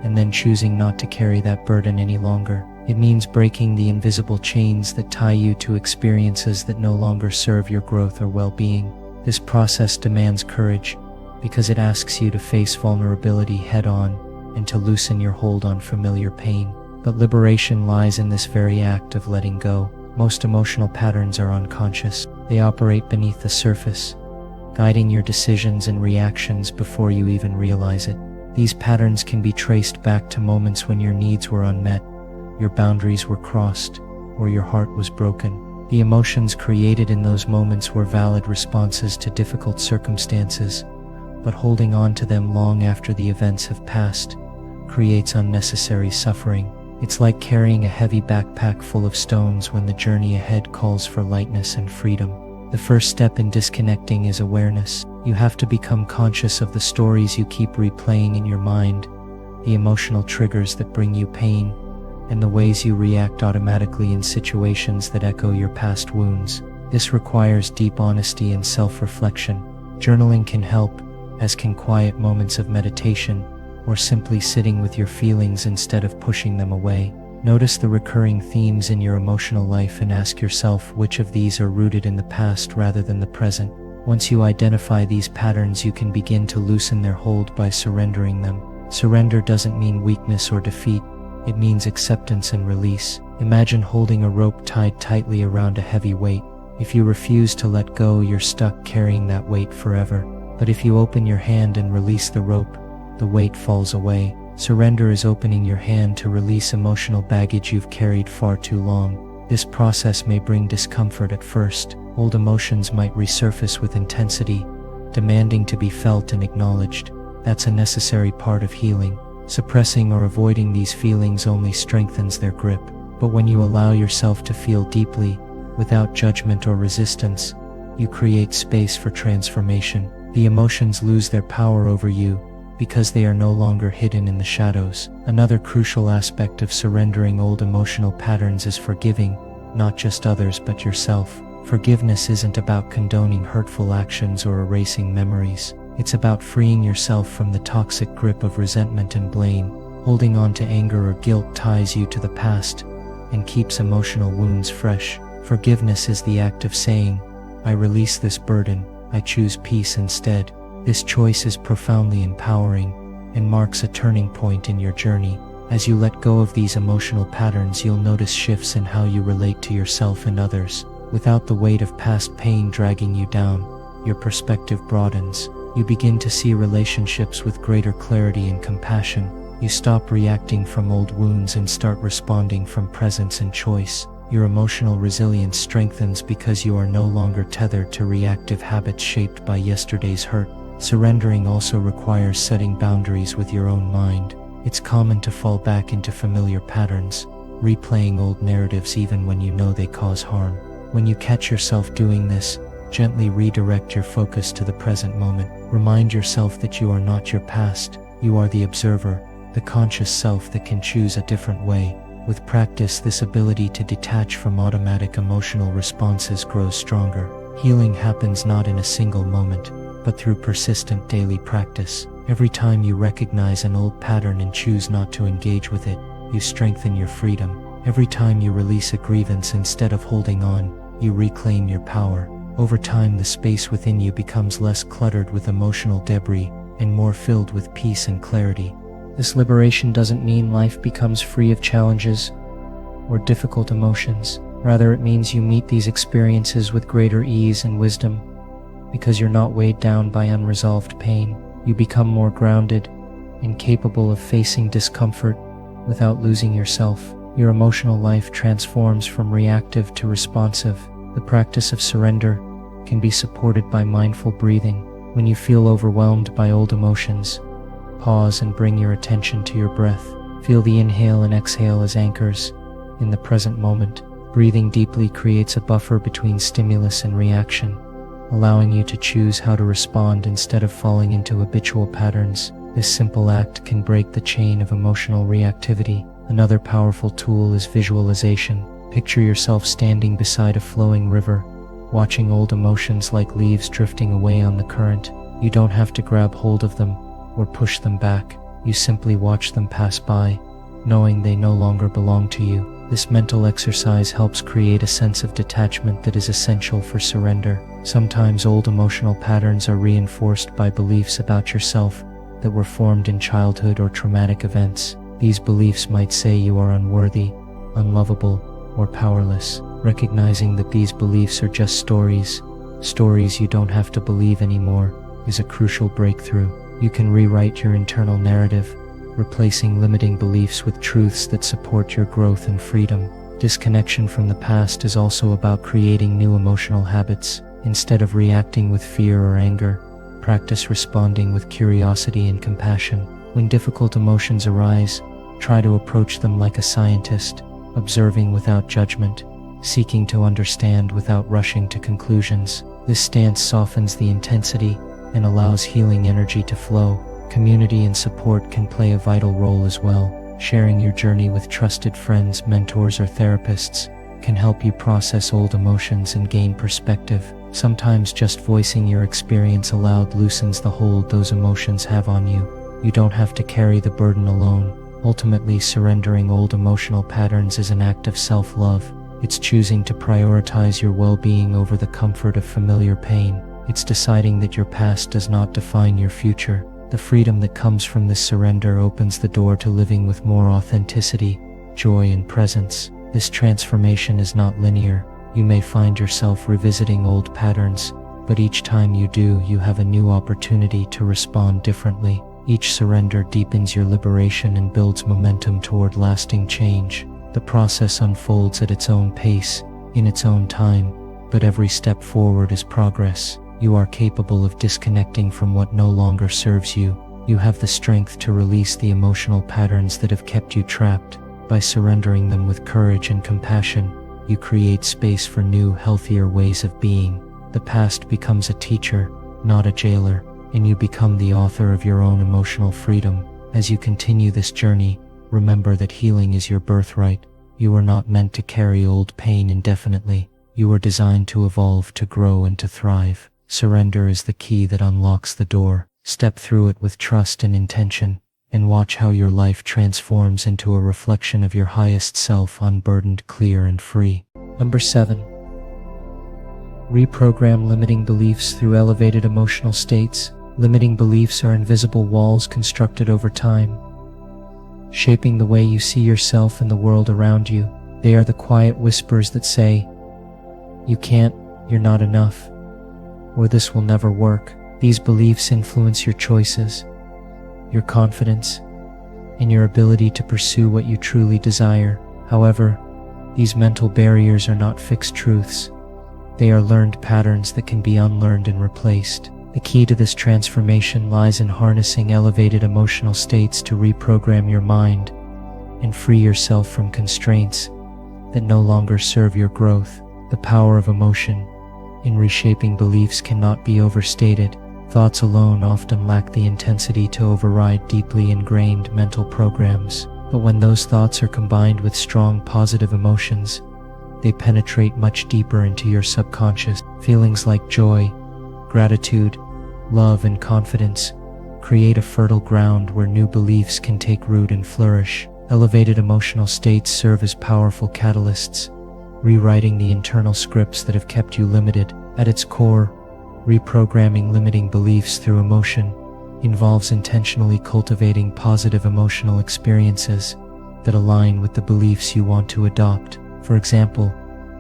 and then choosing not to carry that burden any longer. It means breaking the invisible chains that tie you to experiences that no longer serve your growth or well-being. This process demands courage, because it asks you to face vulnerability head-on and to loosen your hold on familiar pain. But liberation lies in this very act of letting go. Most emotional patterns are unconscious. They operate beneath the surface, guiding your decisions and reactions before you even realize it. These patterns can be traced back to moments when your needs were unmet, your boundaries were crossed, or your heart was broken. The emotions created in those moments were valid responses to difficult circumstances, but holding on to them long after the events have passed creates unnecessary suffering. It's like carrying a heavy backpack full of stones when the journey ahead calls for lightness and freedom. The first step in disconnecting is awareness. You have to become conscious of the stories you keep replaying in your mind, the emotional triggers that bring you pain, and the ways you react automatically in situations that echo your past wounds. This requires deep honesty and self-reflection. Journaling can help, as can quiet moments of meditation, or simply sitting with your feelings instead of pushing them away. Notice the recurring themes in your emotional life and ask yourself which of these are rooted in the past rather than the present. Once you identify these patterns, you can begin to loosen their hold by surrendering them. Surrender doesn't mean weakness or defeat. It means acceptance and release. Imagine holding a rope tied tightly around a heavy weight. If you refuse to let go, you're stuck carrying that weight forever. But if you open your hand and release the rope, the weight falls away. Surrender is opening your hand to release emotional baggage you've carried far too long. This process may bring discomfort at first. Old emotions might resurface with intensity, demanding to be felt and acknowledged. That's a necessary part of healing. Suppressing or avoiding these feelings only strengthens their grip. But when you allow yourself to feel deeply, without judgment or resistance, you create space for transformation. The emotions lose their power over you, because they are no longer hidden in the shadows. Another crucial aspect of surrendering old emotional patterns is forgiving, not just others but yourself. Forgiveness isn't about condoning hurtful actions or erasing memories. It's about freeing yourself from the toxic grip of resentment and blame. Holding on to anger or guilt ties you to the past and keeps emotional wounds fresh. Forgiveness is the act of saying, "I release this burden, I choose peace instead." This choice is profoundly empowering and marks a turning point in your journey. As you let go of these emotional patterns, you'll notice shifts in how you relate to yourself and others. Without the weight of past pain dragging you down, your perspective broadens. You begin to see relationships with greater clarity and compassion. You stop reacting from old wounds and start responding from presence and choice. Your emotional resilience strengthens because you are no longer tethered to reactive habits shaped by yesterday's hurt. Surrendering also requires setting boundaries with your own mind. It's common to fall back into familiar patterns, replaying old narratives even when you know they cause harm. When you catch yourself doing this, gently redirect your focus to the present moment. Remind yourself that you are not your past, you are the observer, the conscious self that can choose a different way. With practice, this ability to detach from automatic emotional responses grows stronger. Healing happens not in a single moment, but through persistent daily practice. Every time you recognize an old pattern and choose not to engage with it, you strengthen your freedom. Every time you release a grievance instead of holding on, you reclaim your power. Over time, the space within you becomes less cluttered with emotional debris and more filled with peace and clarity. This liberation doesn't mean life becomes free of challenges or difficult emotions. Rather, it means you meet these experiences with greater ease and wisdom. Because you're not weighed down by unresolved pain, you become more grounded and capable of facing discomfort without losing yourself. Your emotional life transforms from reactive to responsive. The practice of surrender can be supported by mindful breathing. When you feel overwhelmed by old emotions, pause and bring your attention to your breath. Feel the inhale and exhale as anchors in the present moment. Breathing deeply creates a buffer between stimulus and reaction, allowing you to choose how to respond instead of falling into habitual patterns. This simple act can break the chain of emotional reactivity. Another powerful tool is visualization. Picture yourself standing beside a flowing river, watching old emotions like leaves drifting away on the current. You don't have to grab hold of them or push them back. You simply watch them pass by, knowing they no longer belong to you. This mental exercise helps create a sense of detachment that is essential for surrender. Sometimes old emotional patterns are reinforced by beliefs about yourself that were formed in childhood or traumatic events. These beliefs might say you are unworthy, unlovable, or powerless. Recognizing that these beliefs are just stories you don't have to believe anymore, is a crucial breakthrough. You can rewrite your internal narrative, replacing limiting beliefs with truths that support your growth and freedom. Disconnection from the past is also about creating new emotional habits. Instead of reacting with fear or anger, practice responding with curiosity and compassion. When difficult emotions arise, try to approach them like a scientist, observing without judgment, seeking to understand without rushing to conclusions. This stance softens the intensity and allows healing energy to flow. Community and support can play a vital role as well. Sharing your journey with trusted friends, mentors, or therapists can help you process old emotions and gain perspective. Sometimes just voicing your experience aloud loosens the hold those emotions have on you. You don't have to carry the burden alone. Ultimately, surrendering old emotional patterns is an act of self-love. It's choosing to prioritize your well-being over the comfort of familiar pain. It's deciding that your past does not define your future. The freedom that comes from this surrender opens the door to living with more authenticity, joy, and presence. This transformation is not linear. You may find yourself revisiting old patterns, but each time you do, you have a new opportunity to respond differently. Each surrender deepens your liberation and builds momentum toward lasting change. The process unfolds at its own pace, in its own time, but every step forward is progress. You are capable of disconnecting from what no longer serves you. You have the strength to release the emotional patterns that have kept you trapped. By surrendering them with courage and compassion, you create space for new, healthier ways of being. The past becomes a teacher, not a jailer, and you become the author of your own emotional freedom. As you continue this journey, remember that healing is your birthright. You are not meant to carry old pain indefinitely. You are designed to evolve, to grow, and to thrive. Surrender is the key that unlocks the door. Step through it with trust and intention, and watch how your life transforms into a reflection of your highest self, unburdened, clear, and free. Number 7. Reprogram limiting beliefs through elevated emotional states. Limiting beliefs are invisible walls constructed over time, shaping the way you see yourself and the world around you. They are the quiet whispers that say, "You can't, you're not enough," or "This will never work." These beliefs influence your choices, your confidence, and your ability to pursue what you truly desire. However, these mental barriers are not fixed truths. They are learned patterns that can be unlearned and replaced. The key to this transformation lies in harnessing elevated emotional states to reprogram your mind and free yourself from constraints that no longer serve your growth. The power of emotion in reshaping beliefs cannot be overstated. Thoughts alone often lack the intensity to override deeply ingrained mental programs, but when those thoughts are combined with strong positive emotions, they penetrate much deeper into your subconscious. Feelings like joy, gratitude, love, and confidence create a fertile ground where new beliefs can take root and flourish. Elevated emotional states serve as powerful catalysts, rewriting the internal scripts that have kept you limited. At its core, reprogramming limiting beliefs through emotion involves intentionally cultivating positive emotional experiences that align with the beliefs you want to adopt. For example,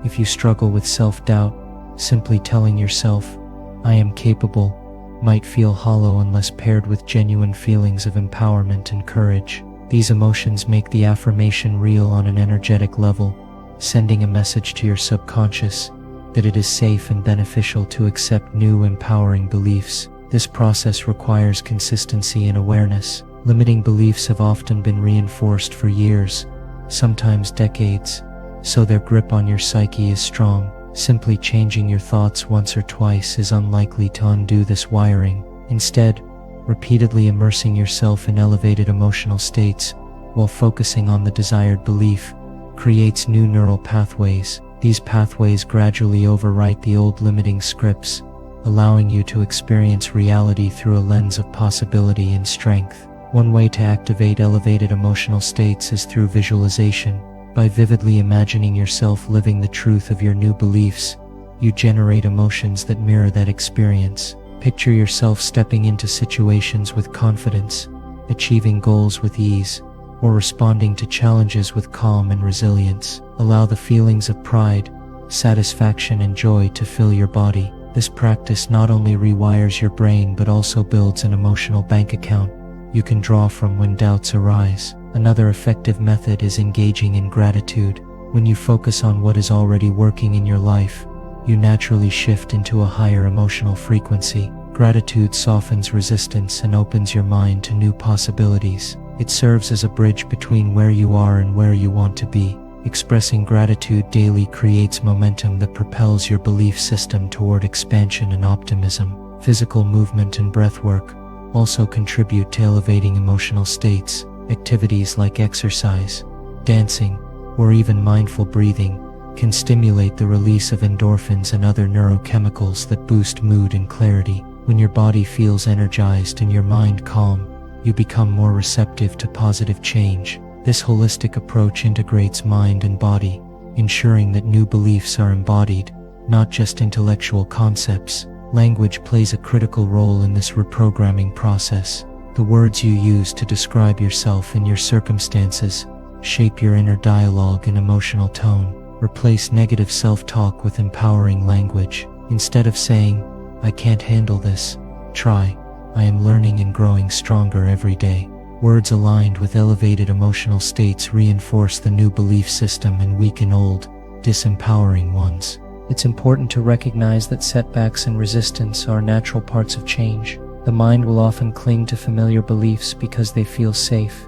if you struggle with self-doubt, simply telling yourself, "I am capable," might feel hollow unless paired with genuine feelings of empowerment and courage. These emotions make the affirmation real on an energetic level, sending a message to your subconscious that it is safe and beneficial to accept new empowering beliefs. This process requires consistency and awareness. Limiting beliefs have often been reinforced for years, sometimes decades, so their grip on your psyche is strong. Simply changing your thoughts once or twice is unlikely to undo this wiring. Instead, repeatedly immersing yourself in elevated emotional states while focusing on the desired belief creates new neural pathways. These pathways gradually overwrite the old limiting scripts, allowing you to experience reality through a lens of possibility and strength. One way to activate elevated emotional states is through visualization. By vividly imagining yourself living the truth of your new beliefs, you generate emotions that mirror that experience. Picture yourself stepping into situations with confidence, achieving goals with ease, or responding to challenges with calm and resilience. Allow the feelings of pride, satisfaction, and joy to fill your body. This practice not only rewires your brain but also builds an emotional bank account you can draw from when doubts arise. Another effective method is engaging in gratitude. When you focus on what is already working in your life, you naturally shift into a higher emotional frequency. Gratitude softens resistance and opens your mind to new possibilities. It serves as a bridge between where you are and where you want to be. Expressing gratitude daily creates momentum that propels your belief system toward expansion and optimism. Physical movement and breathwork also contribute to elevating emotional states. Activities like exercise, dancing, or even mindful breathing can stimulate the release of endorphins and other neurochemicals that boost mood and clarity. When your body feels energized and your mind calm, you become more receptive to positive change. This holistic approach integrates mind and body, ensuring that new beliefs are embodied, not just intellectual concepts. Language plays a critical role in this reprogramming process. The words you use to describe yourself and your circumstances shape your inner dialogue and emotional tone. Replace negative self-talk with empowering language. Instead of saying, "I can't handle this," try, "I am learning and growing stronger every day." Words aligned with elevated emotional states reinforce the new belief system and weaken old, disempowering ones. It's important to recognize that setbacks and resistance are natural parts of change. The mind will often cling to familiar beliefs because they feel safe,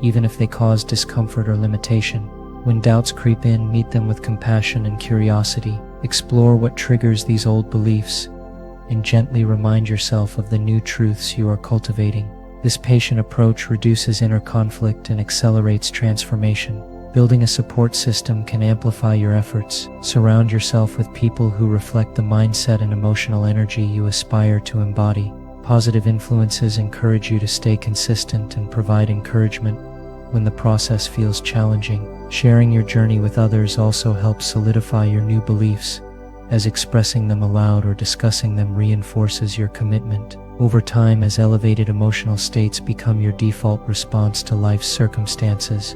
even if they cause discomfort or limitation. When doubts creep in, meet them with compassion and curiosity. Explore what triggers these old beliefs, and gently remind yourself of the new truths you are cultivating. This patient approach reduces inner conflict and accelerates transformation. Building a support system can amplify your efforts. Surround yourself with people who reflect the mindset and emotional energy you aspire to embody. Positive influences encourage you to stay consistent and provide encouragement when the process feels challenging. Sharing your journey with others also helps solidify your new beliefs, as expressing them aloud or discussing them reinforces your commitment. Over time, as elevated emotional states become your default response to life's circumstances,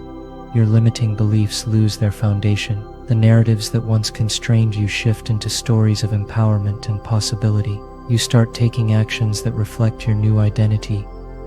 your limiting beliefs lose their foundation. The narratives that once constrained you shift into stories of empowerment and possibility. You start taking actions that reflect your new identity,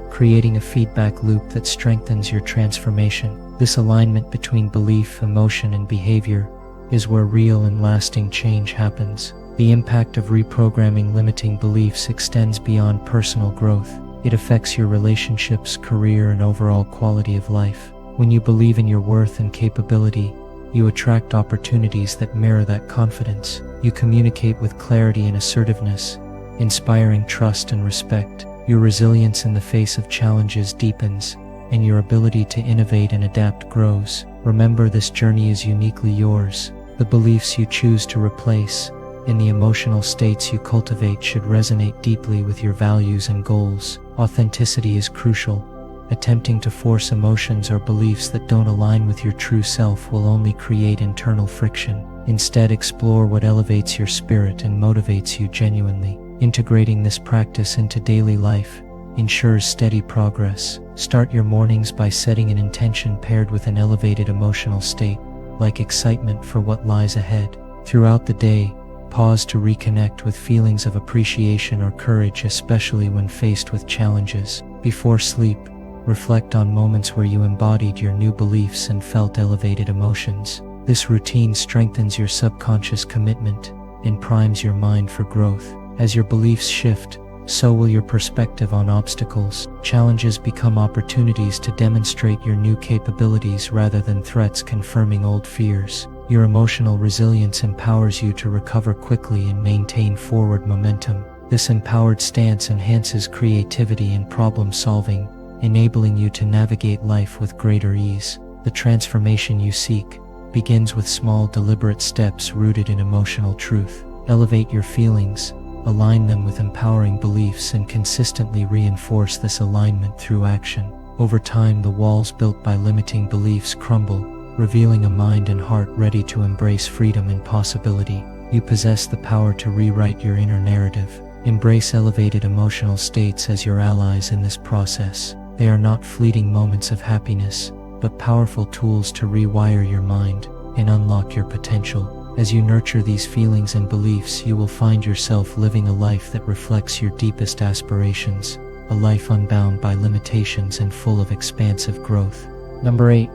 creating a feedback loop that strengthens your transformation. This alignment between belief, emotion, and behavior is where real and lasting change happens. The impact of reprogramming limiting beliefs extends beyond personal growth. It affects your relationships, career, and overall quality of life. When you believe in your worth and capability, you attract opportunities that mirror that confidence. You communicate with clarity and assertiveness, inspiring trust and respect. Your resilience in the face of challenges deepens, and your ability to innovate and adapt grows. Remember, this journey is uniquely yours. The beliefs you choose to replace and the emotional states you cultivate should resonate deeply with your values and goals. Authenticity is crucial. Attempting to force emotions or beliefs that don't align with your true self will only create internal friction. Instead, explore what elevates your spirit and motivates you genuinely. Integrating this practice into daily life ensures steady progress. Start your mornings by setting an intention paired with an elevated emotional state, like excitement for what lies ahead. Throughout the day, pause to reconnect with feelings of appreciation or courage, especially when faced with challenges. Before sleep, reflect on moments where you embodied your new beliefs and felt elevated emotions. This routine strengthens your subconscious commitment and primes your mind for growth. As your beliefs shift, so will your perspective on obstacles. Challenges become opportunities to demonstrate your new capabilities rather than threats confirming old fears. Your emotional resilience empowers you to recover quickly and maintain forward momentum. This empowered stance enhances creativity and problem solving, enabling you to navigate life with greater ease. The transformation you seek begins with small, deliberate steps rooted in emotional truth. Elevate your feelings, align them with empowering beliefs, and consistently reinforce this alignment through action. Over time, the walls built by limiting beliefs crumble, revealing a mind and heart ready to embrace freedom and possibility. You possess the power to rewrite your inner narrative. Embrace elevated emotional states as your allies in this process. They are not fleeting moments of happiness, but powerful tools to rewire your mind and unlock your potential. As you nurture these feelings and beliefs, you will find yourself living a life that reflects your deepest aspirations, a life unbound by limitations and full of expansive growth. Number 8.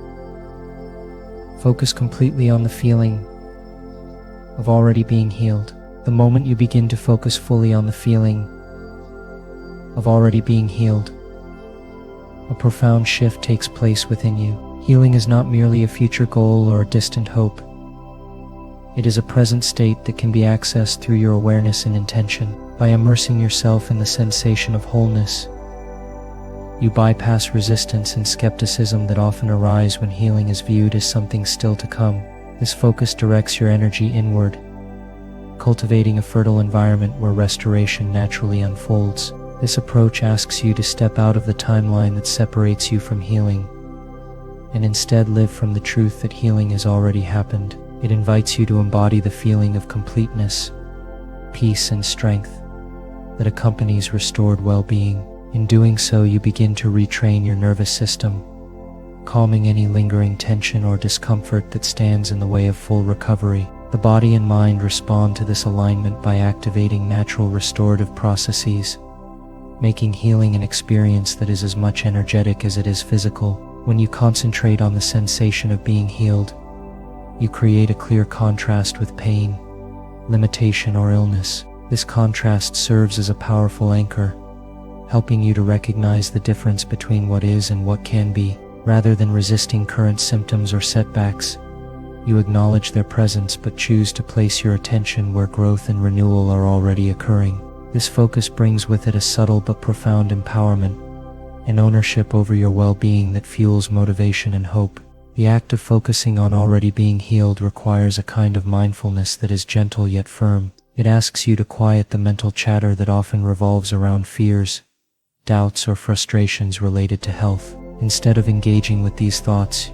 Focus completely on the feeling of already being healed. The moment you begin to focus fully on the feeling of already being healed, a profound shift takes place within you. Healing is not merely a future goal or a distant hope. It is a present state that can be accessed through your awareness and intention. By immersing yourself in the sensation of wholeness, you bypass resistance and skepticism that often arise when healing is viewed as something still to come. This focus directs your energy inward, cultivating a fertile environment where restoration naturally unfolds. This approach asks you to step out of the timeline that separates you from healing, and instead live from the truth that healing has already happened. It invites you to embody the feeling of completeness, peace, and strength that accompanies restored well-being. In doing so, you begin to retrain your nervous system, calming any lingering tension or discomfort that stands in the way of full recovery. The body and mind respond to this alignment by activating natural restorative processes, making healing an experience that is as much energetic as it is physical. When you concentrate on the sensation of being healed, you create a clear contrast with pain, limitation, or illness. This contrast serves as a powerful anchor, helping you to recognize the difference between what is and what can be. Rather than resisting current symptoms or setbacks, you acknowledge their presence but choose to place your attention where growth and renewal are already occurring. This focus brings with it a subtle but profound empowerment, an ownership over your well-being that fuels motivation and hope. The act of focusing on already being healed requires a kind of mindfulness that is gentle yet firm. It asks you to quiet the mental chatter that often revolves around fears, doubts, or frustrations related to health. Instead of engaging with these thoughts,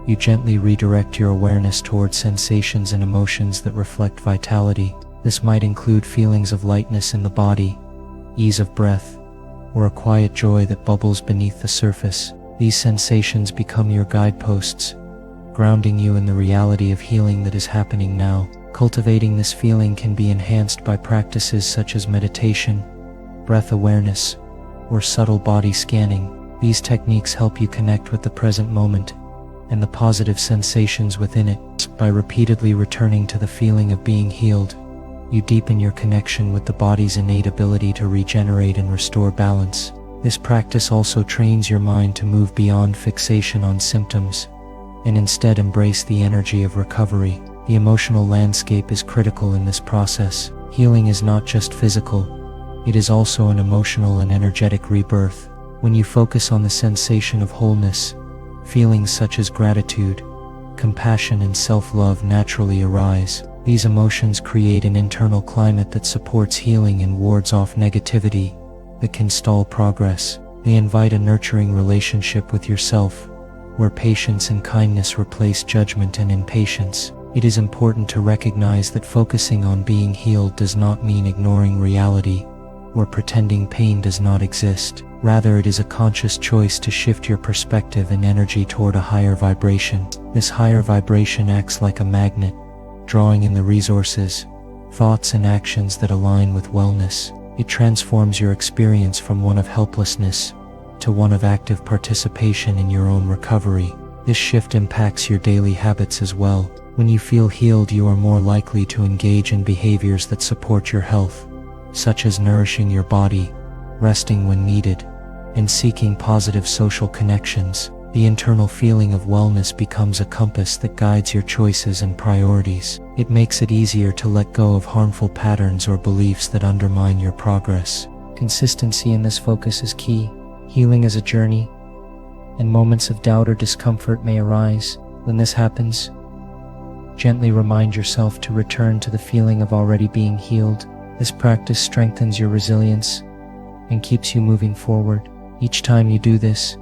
you gently redirect your awareness towards sensations and emotions that reflect vitality. This might include feelings of lightness in the body, ease of breath, or a quiet joy that bubbles beneath the surface. These sensations become your guideposts, grounding you in the reality of healing that is happening now. Cultivating this feeling can be enhanced by practices such as meditation, breath awareness, or subtle body scanning. These techniques help you connect with the present moment and the positive sensations within it. By repeatedly returning to the feeling of being healed, you deepen your connection with the body's innate ability to regenerate and restore balance. This practice also trains your mind to move beyond fixation on symptoms and instead embrace the energy of recovery. The emotional landscape is critical in this process. Healing is not just physical, it is also an emotional and energetic rebirth. When you focus on the sensation of wholeness, feelings such as gratitude, compassion, and self-love naturally arise. These emotions create an internal climate that supports healing and wards off negativity that can stall progress. They invite a nurturing relationship with yourself, where patience and kindness replace judgment and impatience. It is important to recognize that focusing on being healed does not mean ignoring reality or pretending pain does not exist. Rather, it is a conscious choice to shift your perspective and energy toward a higher vibration. This higher vibration acts like a magnet, drawing in the resources, thoughts, and actions that align with wellness. It transforms your experience from one of helplessness to one of active participation in your own recovery. This shift impacts your daily habits as well. When you feel healed, you are more likely to engage in behaviors that support your health, such as nourishing your body, resting when needed, and seeking positive social connections. The internal feeling of wellness becomes a compass that guides your choices and priorities. It makes it easier to let go of harmful patterns or beliefs that undermine your progress. Consistency in this focus is key. Healing is a journey, and moments of doubt or discomfort may arise. When this happens, gently remind yourself to return to the feeling of already being healed. This practice strengthens your resilience and keeps you moving forward. Each time you do this,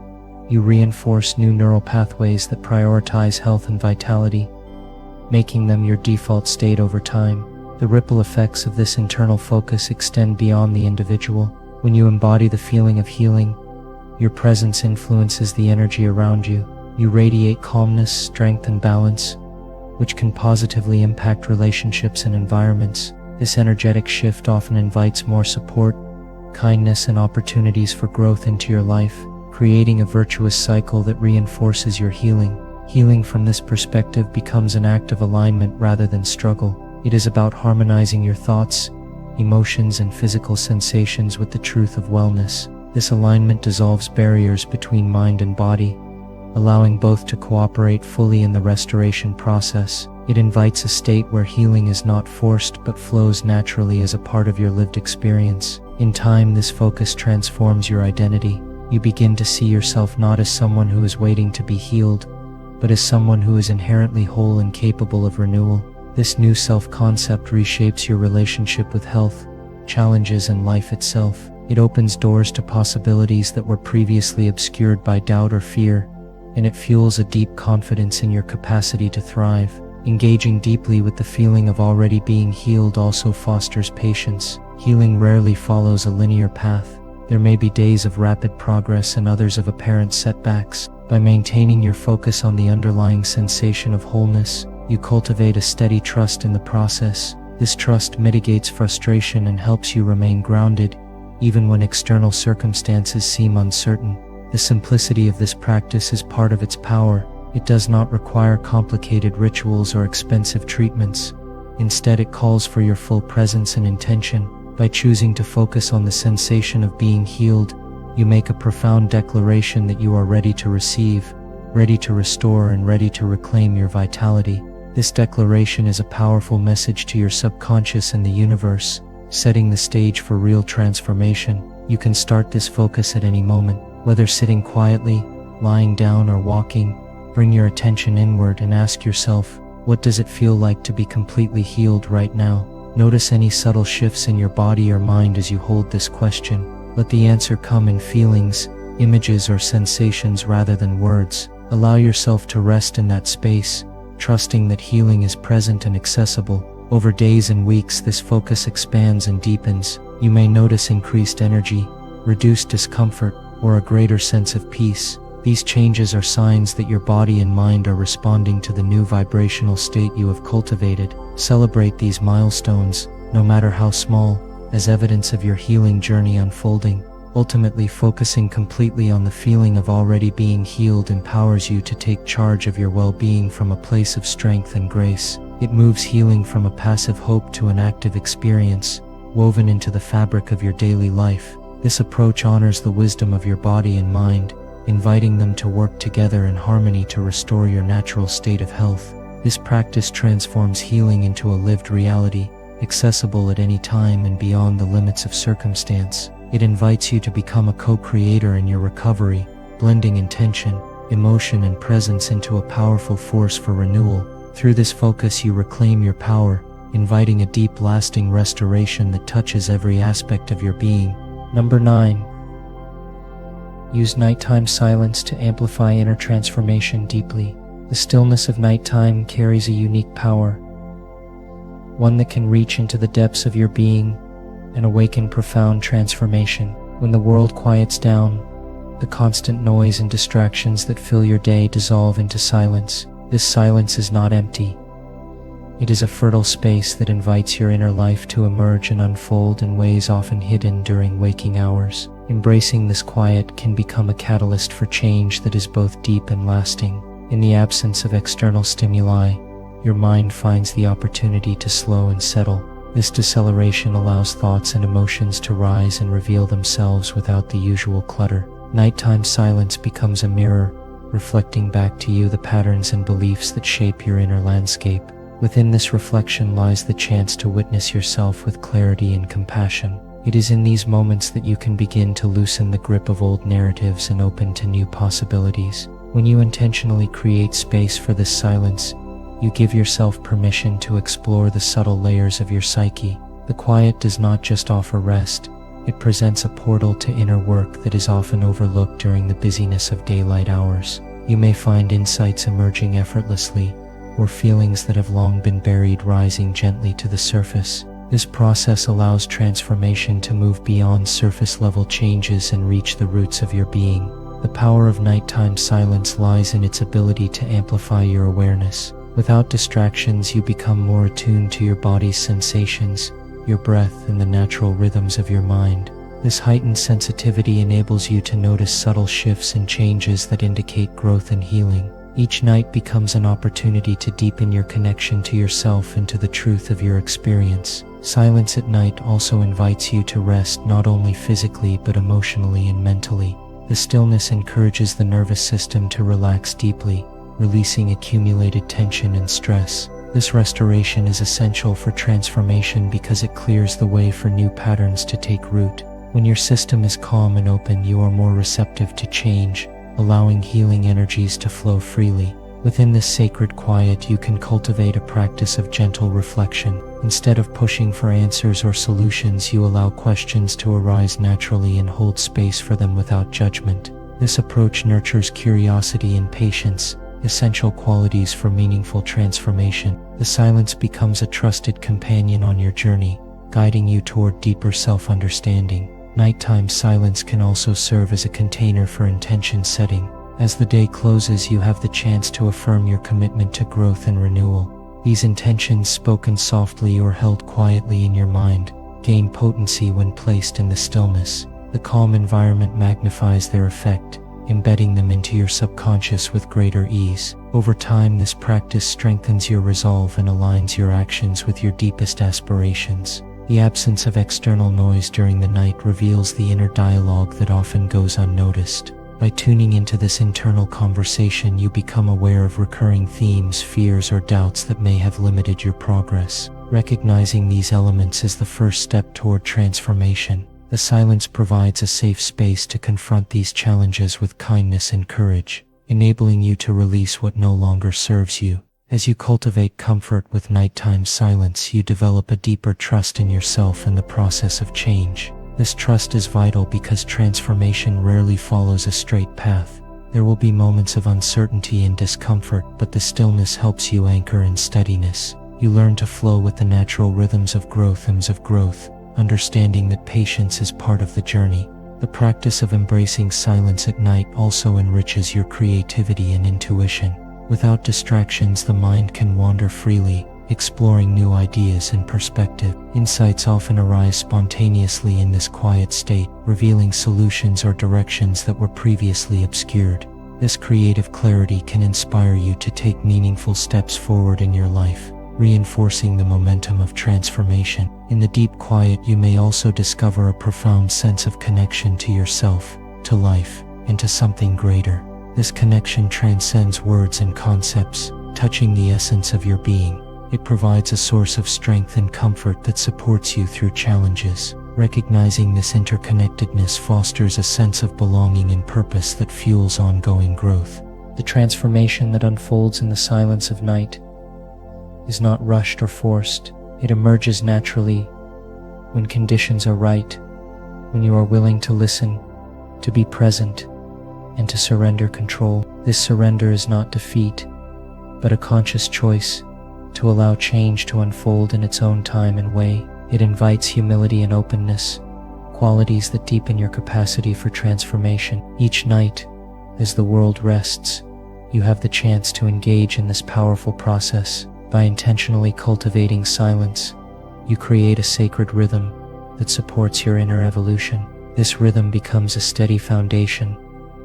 you reinforce new neural pathways that prioritize health and vitality, making them your default state over time. The ripple effects of this internal focus extend beyond the individual. When you embody the feeling of healing, your presence influences the energy around you. You radiate calmness, strength, and balance, which can positively impact relationships and environments. This energetic shift often invites more support, kindness, and opportunities for growth into your life, creating a virtuous cycle that reinforces your healing. Healing from this perspective becomes an act of alignment rather than struggle. It is about harmonizing your thoughts, emotions, and physical sensations with the truth of wellness. This alignment dissolves barriers between mind and body, allowing both to cooperate fully in the restoration process. It invites a state where healing is not forced but flows naturally as a part of your lived experience. In time, this focus transforms your identity. You begin to see yourself not as someone who is waiting to be healed, but as someone who is inherently whole and capable of renewal. This new self-concept reshapes your relationship with health, challenges, and life itself. It opens doors to possibilities that were previously obscured by doubt or fear, and it fuels a deep confidence in your capacity to thrive. Engaging deeply with the feeling of already being healed also fosters patience. Healing rarely follows a linear path. There may be days of rapid progress and others of apparent setbacks. By maintaining your focus on the underlying sensation of wholeness, you cultivate a steady trust in the process. This trust mitigates frustration and helps you remain grounded, even when external circumstances seem uncertain. The simplicity of this practice is part of its power. It does not require complicated rituals or expensive treatments. Instead, it calls for your full presence and intention. By choosing to focus on the sensation of being healed, you make a profound declaration that you are ready to receive, ready to restore, and ready to reclaim your vitality. This declaration is a powerful message to your subconscious and the universe, setting the stage for real transformation. You can start this focus at any moment, whether sitting quietly, lying down, or walking. Bring your attention inward and ask yourself, what does it feel like to be completely healed right now? Notice any subtle shifts in your body or mind as you hold this question. Let the answer come in feelings, images, or sensations rather than words. Allow yourself to rest in that space, trusting that healing is present and accessible. Over days and weeks, this focus expands and deepens. You may notice increased energy, reduced discomfort, or a greater sense of peace. These changes are signs that your body and mind are responding to the new vibrational state you have cultivated. Celebrate these milestones, no matter how small, as evidence of your healing journey unfolding. Ultimately, focusing completely on the feeling of already being healed empowers you to take charge of your well-being from a place of strength and grace. It moves healing from a passive hope to an active experience, woven into the fabric of your daily life. This approach honors the wisdom of your body and mind, inviting them to work together in harmony to restore your natural state of health. This practice transforms healing into a lived reality, accessible at any time and beyond the limits of circumstance. It invites you to become a co-creator in your recovery, blending intention, emotion, and presence into a powerful force for renewal. Through this focus, you reclaim your power, inviting a deep, lasting restoration that touches every aspect of your being. Number 9. Use nighttime silence to amplify inner transformation deeply. The stillness of nighttime carries a unique power, one that can reach into the depths of your being and awaken profound transformation. When the world quiets down, the constant noise and distractions that fill your day dissolve into silence. This silence is not empty. It is a fertile space that invites your inner life to emerge and unfold in ways often hidden during waking hours. Embracing this quiet can become a catalyst for change that is both deep and lasting. In the absence of external stimuli, your mind finds the opportunity to slow and settle. This deceleration allows thoughts and emotions to rise and reveal themselves without the usual clutter. Nighttime silence becomes a mirror, reflecting back to you the patterns and beliefs that shape your inner landscape. Within this reflection lies the chance to witness yourself with clarity and compassion. It is in these moments that you can begin to loosen the grip of old narratives and open to new possibilities. When you intentionally create space for this silence, you give yourself permission to explore the subtle layers of your psyche. The quiet does not just offer rest, it presents a portal to inner work that is often overlooked during the busyness of daylight hours. You may find insights emerging effortlessly, or feelings that have long been buried rising gently to the surface. This process allows transformation to move beyond surface-level changes and reach the roots of your being. The power of nighttime silence lies in its ability to amplify your awareness. Without distractions, you become more attuned to your body's sensations, your breath, and the natural rhythms of your mind. This heightened sensitivity enables you to notice subtle shifts and changes that indicate growth and healing. Each night becomes an opportunity to deepen your connection to yourself and to the truth of your experience. Silence at night also invites you to rest not only physically but emotionally and mentally. The stillness encourages the nervous system to relax deeply, releasing accumulated tension and stress. This restoration is essential for transformation because it clears the way for new patterns to take root. When your system is calm and open, you are more receptive to change, allowing healing energies to flow freely. Within this sacred quiet, you can cultivate a practice of gentle reflection. Instead of pushing for answers or solutions, you allow questions to arise naturally and hold space for them without judgment. This approach nurtures curiosity and patience, essential qualities for meaningful transformation. The silence becomes a trusted companion on your journey, guiding you toward deeper self-understanding. Nighttime silence can also serve as a container for intention setting. As the day closes, you have the chance to affirm your commitment to growth and renewal. These intentions, spoken softly or held quietly in your mind, gain potency when placed in the stillness. The calm environment magnifies their effect, embedding them into your subconscious with greater ease. Over time, this practice strengthens your resolve and aligns your actions with your deepest aspirations. The absence of external noise during the night reveals the inner dialogue that often goes unnoticed. By tuning into this internal conversation, you become aware of recurring themes, fears, or doubts that may have limited your progress. Recognizing these elements is the first step toward transformation. The silence provides a safe space to confront these challenges with kindness and courage, enabling you to release what no longer serves you. As you cultivate comfort with nighttime silence, you develop a deeper trust in yourself and the process of change. This trust is vital because transformation rarely follows a straight path. There will be moments of uncertainty and discomfort, but the stillness helps you anchor in steadiness. You learn to flow with the natural rhythms of growth, understanding that patience is part of the journey. The practice of embracing silence at night also enriches your creativity and intuition. Without distractions, the mind can wander freely, exploring new ideas and perspective. Insights often arise spontaneously in this quiet state, revealing solutions or directions that were previously obscured. This creative clarity can inspire you to take meaningful steps forward in your life, reinforcing the momentum of transformation. In the deep quiet, you may also discover a profound sense of connection to yourself, to life, and to something greater. This connection transcends words and concepts, touching the essence of your being. It provides a source of strength and comfort that supports you through challenges. Recognizing this interconnectedness fosters a sense of belonging and purpose that fuels ongoing growth. The transformation that unfolds in the silence of night is not rushed or forced. It emerges naturally when conditions are right, when you are willing to listen, to be present, and to surrender control. This surrender is not defeat, but a conscious choice to allow change to unfold in its own time and way. It invites humility and openness, qualities that deepen your capacity for transformation. Each night, as the world rests, you have the chance to engage in this powerful process. By intentionally cultivating silence, you create a sacred rhythm that supports your inner evolution. This rhythm becomes a steady foundation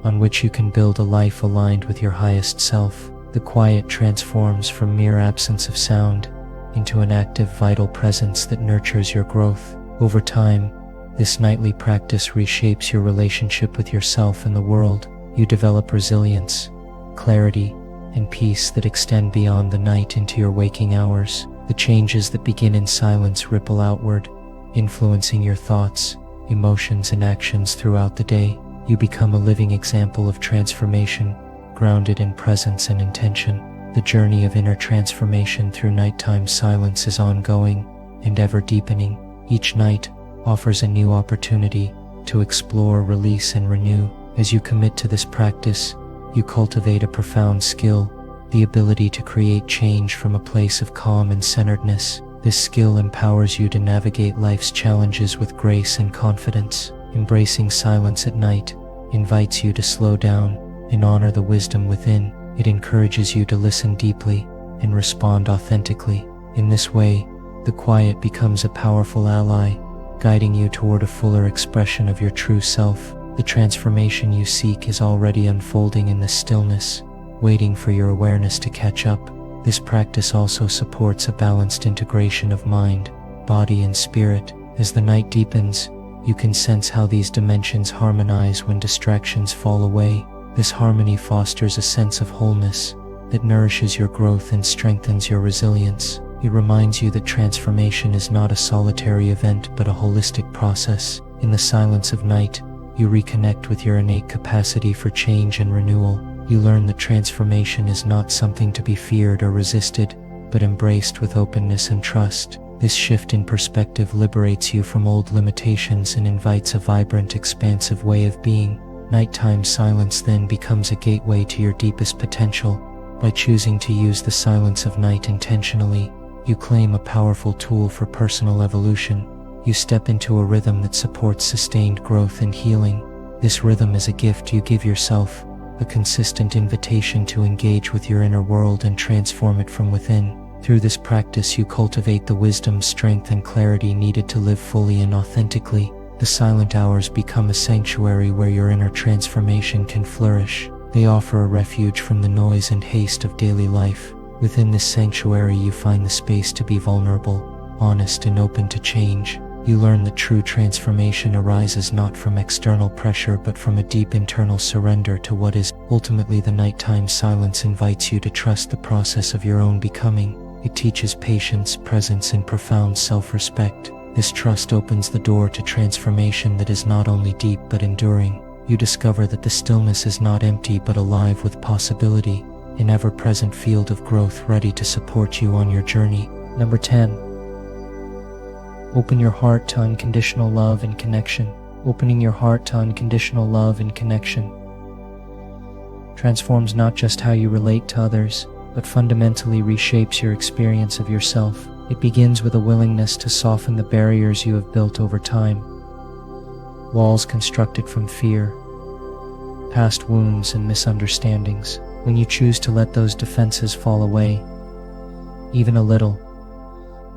on which you can build a life aligned with your highest self. The quiet transforms from mere absence of sound into an active, vital presence that nurtures your growth. Over time, this nightly practice reshapes your relationship with yourself and the world. You develop resilience, clarity, and peace that extend beyond the night into your waking hours. The changes that begin in silence ripple outward, influencing your thoughts, emotions, and actions throughout the day. You become a living example of transformation, grounded in presence and intention. The journey of inner transformation through nighttime silence is ongoing and ever deepening. Each night offers a new opportunity to explore, release, and renew. As you commit to this practice, you cultivate a profound skill, the ability to create change from a place of calm and centeredness. This skill empowers you to navigate life's challenges with grace and confidence. Embracing silence at night invites you to slow down and honor the wisdom within. It encourages you to listen deeply and respond authentically. In this way, the quiet becomes a powerful ally, guiding you toward a fuller expression of your true self. The transformation you seek is already unfolding in the stillness, waiting for your awareness to catch up. This practice also supports a balanced integration of mind, body, and spirit. As the night deepens, you can sense how these dimensions harmonize when distractions fall away. This harmony fosters a sense of wholeness that nourishes your growth and strengthens your resilience. It reminds you that transformation is not a solitary event but a holistic process. In the silence of night, you reconnect with your innate capacity for change and renewal. You learn that transformation is not something to be feared or resisted, but embraced with openness and trust. This shift in perspective liberates you from old limitations and invites a vibrant, expansive way of being. Nighttime silence then becomes a gateway to your deepest potential. By choosing to use the silence of night intentionally, you claim a powerful tool for personal evolution. You step into a rhythm that supports sustained growth and healing. This rhythm is a gift you give yourself, a consistent invitation to engage with your inner world and transform it from within. Through this practice, you cultivate the wisdom, strength, and clarity needed to live fully and authentically. The silent hours become a sanctuary where your inner transformation can flourish. They offer a refuge from the noise and haste of daily life. Within this sanctuary, you find the space to be vulnerable, honest, and open to change. You learn that true transformation arises not from external pressure but from a deep internal surrender to what is. Ultimately, the nighttime silence invites you to trust the process of your own becoming. It teaches patience, presence, and profound self-respect. This trust opens the door to transformation that is not only deep but enduring. You discover that the stillness is not empty but alive with possibility, an ever-present field of growth ready to support you on your journey. Number 10. Open your heart to unconditional love and connection. Opening your heart to unconditional love and connection transforms not just how you relate to others, but fundamentally reshapes your experience of yourself. It begins with a willingness to soften the barriers you have built over time. walls constructed from fear, past wounds and misunderstandings. When you choose to let those defenses fall away, even a little,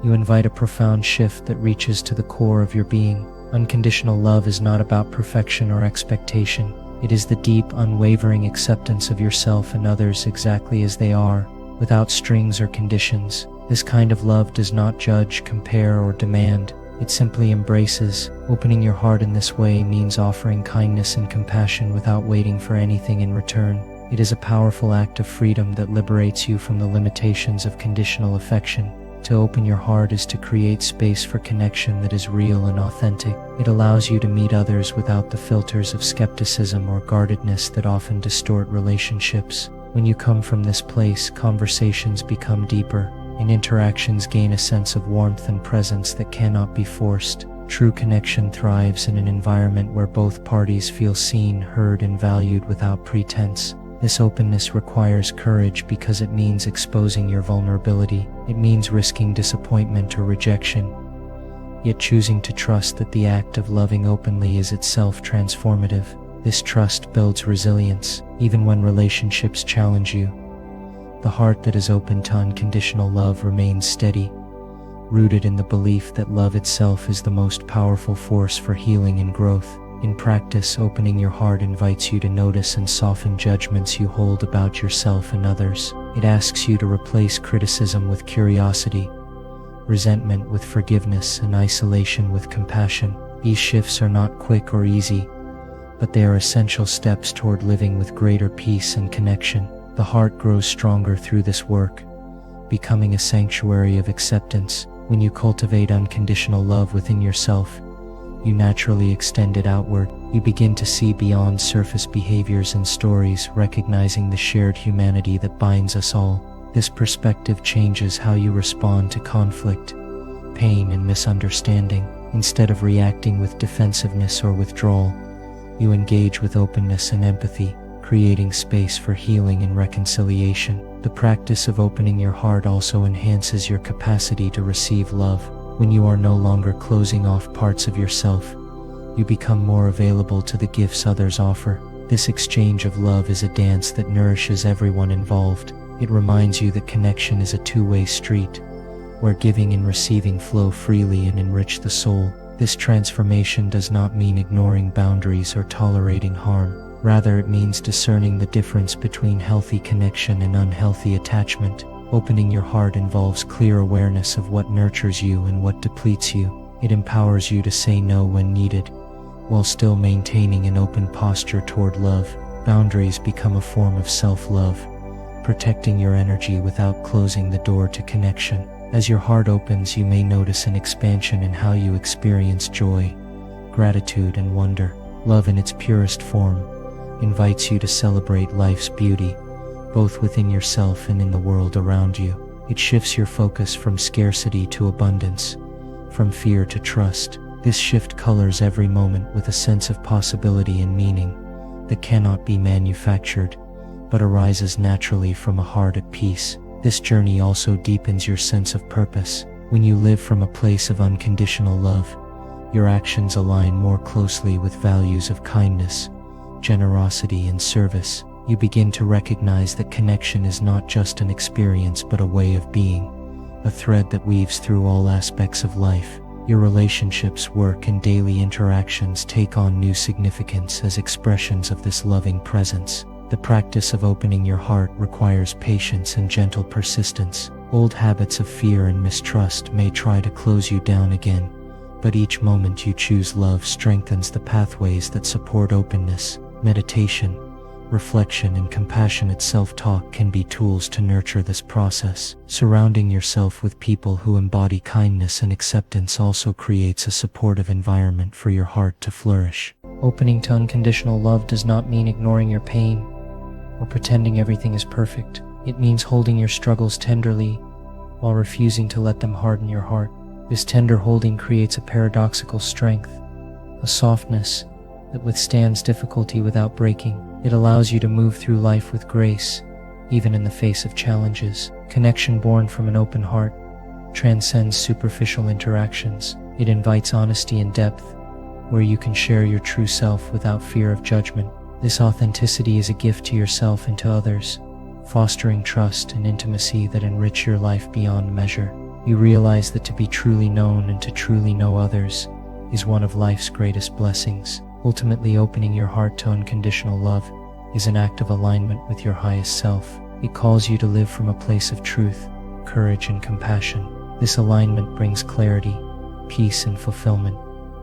you invite a profound shift that reaches to the core of your being. Unconditional love is not about perfection or expectation. It is the deep, unwavering acceptance of yourself and others exactly as they are, without strings or conditions. This kind of love does not judge, compare, or demand. It simply embraces. Opening your heart in this way means offering kindness and compassion without waiting for anything in return. It is a powerful act of freedom that liberates you from the limitations of conditional affection. To open your heart is to create space for connection that is real and authentic. It allows you to meet others without the filters of skepticism or guardedness that often distort relationships. When you come from this place, conversations become deeper, and interactions gain a sense of warmth and presence that cannot be forced. True connection thrives in an environment where both parties feel seen, heard, and valued without pretense. This openness requires courage because it means exposing your vulnerability. It means risking disappointment or rejection, yet choosing to trust that the act of loving openly is itself transformative. This trust builds resilience, even when relationships challenge you. The heart that is open to unconditional love remains steady, rooted in the belief that love itself is the most powerful force for healing and growth. In practice, opening your heart invites you to notice and soften judgments you hold about yourself and others. It asks you to replace criticism with curiosity, resentment with forgiveness, and isolation with compassion. These shifts are not quick or easy, but they are essential steps toward living with greater peace and connection. The heart grows stronger through this work, becoming a sanctuary of acceptance. When you cultivate unconditional love within yourself, you naturally extend it outward. You begin to see beyond surface behaviors and stories, recognizing the shared humanity that binds us all. This perspective changes how you respond to conflict, pain, and misunderstanding. Instead of reacting with defensiveness or withdrawal, you engage with openness and empathy, creating space for healing and reconciliation. The practice of opening your heart also enhances your capacity to receive love. When you are no longer closing off parts of yourself, you become more available to the gifts others offer. This exchange of love is a dance that nourishes everyone involved. It reminds you that connection is a two-way street, where giving and receiving flow freely and enrich the soul. This transformation does not mean ignoring boundaries or tolerating harm. Rather, it means discerning the difference between healthy connection and unhealthy attachment. Opening your heart involves clear awareness of what nurtures you and what depletes you. It empowers you to say no when needed, while still maintaining an open posture toward love. Boundaries become a form of self-love, protecting your energy without closing the door to connection. As your heart opens, you may notice an expansion in how you experience joy, gratitude, and wonder. Love in its purest form invites you to celebrate life's beauty, both within yourself and in the world around you. It shifts your focus from scarcity to abundance, from fear to trust. This shift colors every moment with a sense of possibility and meaning that cannot be manufactured, but arises naturally from a heart at peace. This journey also deepens your sense of purpose. When you live from a place of unconditional love, your actions align more closely with values of kindness, generosity, and service. You begin to recognize that connection is not just an experience but a way of being, a thread that weaves through all aspects of life. Your relationships, work, and daily interactions take on new significance as expressions of this loving presence. The practice of opening your heart requires patience and gentle persistence. Old habits of fear and mistrust may try to close you down again, but each moment you choose love strengthens the pathways that support openness. Meditation, reflection, and compassionate self-talk can be tools to nurture this process. Surrounding yourself with people who embody kindness and acceptance also creates a supportive environment for your heart to flourish. Opening to unconditional love does not mean ignoring your pain or pretending everything is perfect. It means holding your struggles tenderly while refusing to let them harden your heart. This tender holding creates a paradoxical strength, a softness that withstands difficulty without breaking. It allows you to move through life with grace, even in the face of challenges. Connection born from an open heart transcends superficial interactions. It invites honesty and depth, where you can share your true self without fear of judgment. This authenticity is a gift to yourself and to others, fostering trust and intimacy that enrich your life beyond measure. You realize that to be truly known and to truly know others is one of life's greatest blessings. Ultimately, opening your heart to unconditional love is an act of alignment with your highest self. It calls you to live from a place of truth, courage, and compassion. This alignment brings clarity, peace, and fulfillment,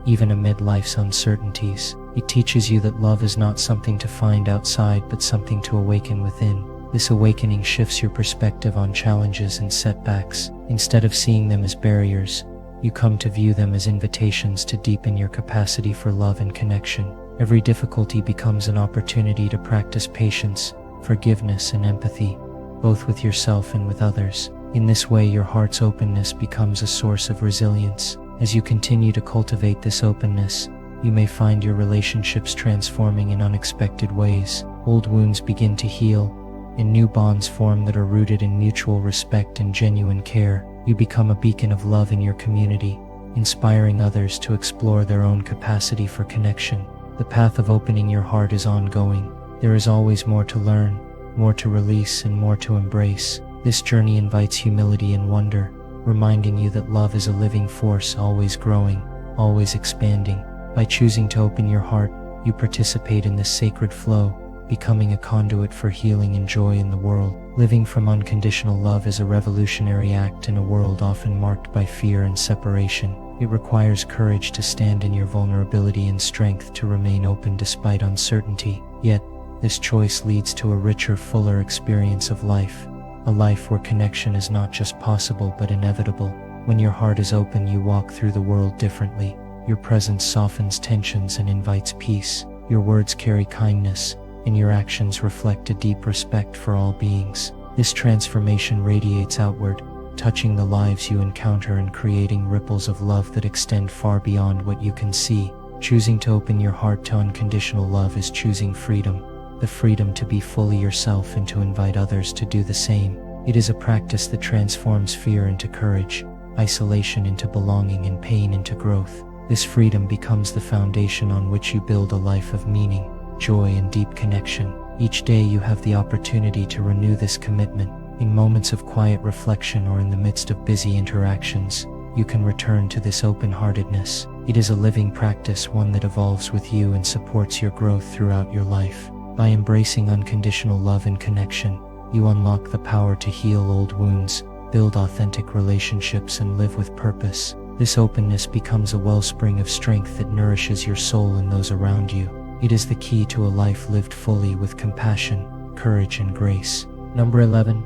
even amid life's uncertainties. It teaches you that love is not something to find outside, but something to awaken within. This awakening shifts your perspective on challenges and setbacks. Instead of seeing them as barriers, you come to view them as invitations to deepen your capacity for love and connection. Every difficulty becomes an opportunity to practice patience, forgiveness, and empathy, both with yourself and with others. In this way, your heart's openness becomes a source of resilience. As you continue to cultivate this openness, you may find your relationships transforming in unexpected ways. Old wounds begin to heal, and new bonds form that are rooted in mutual respect and genuine care. You become a beacon of love in your community, inspiring others to explore their own capacity for connection. The path of opening your heart is ongoing. There is always more to learn, more to release, and more to embrace. This journey invites humility and wonder, reminding you that love is a living force, always growing, always expanding. By choosing to open your heart, you participate in this sacred flow, becoming a conduit for healing and joy in the world. Living from unconditional love is a revolutionary act in a world often marked by fear and separation. It requires courage to stand in your vulnerability and strength to remain open despite uncertainty. Yet, this choice leads to a richer, fuller experience of life. A life where connection is not just possible but inevitable. When your heart is open, you walk through the world differently. Your presence softens tensions and invites peace. Your words carry kindness, and your actions reflect a deep respect for all beings. This transformation radiates outward, touching the lives you encounter and creating ripples of love that extend far beyond what you can see. Choosing to open your heart to unconditional love is choosing freedom. The freedom to be fully yourself and to invite others to do the same. It is a practice that transforms fear into courage, isolation into belonging, and pain into growth. This freedom becomes the foundation on which you build a life of meaning, joy, and deep connection. Each day you have the opportunity to renew this commitment. In moments of quiet reflection or in the midst of busy interactions, you can return to this open-heartedness. It is a living practice, one that evolves with you and supports your growth throughout your life. By embracing unconditional love and connection, you unlock the power to heal old wounds, build authentic relationships, and live with purpose. This openness becomes a wellspring of strength that nourishes your soul and those around you. It is the key to a life lived fully with compassion, courage, and grace. Number 11.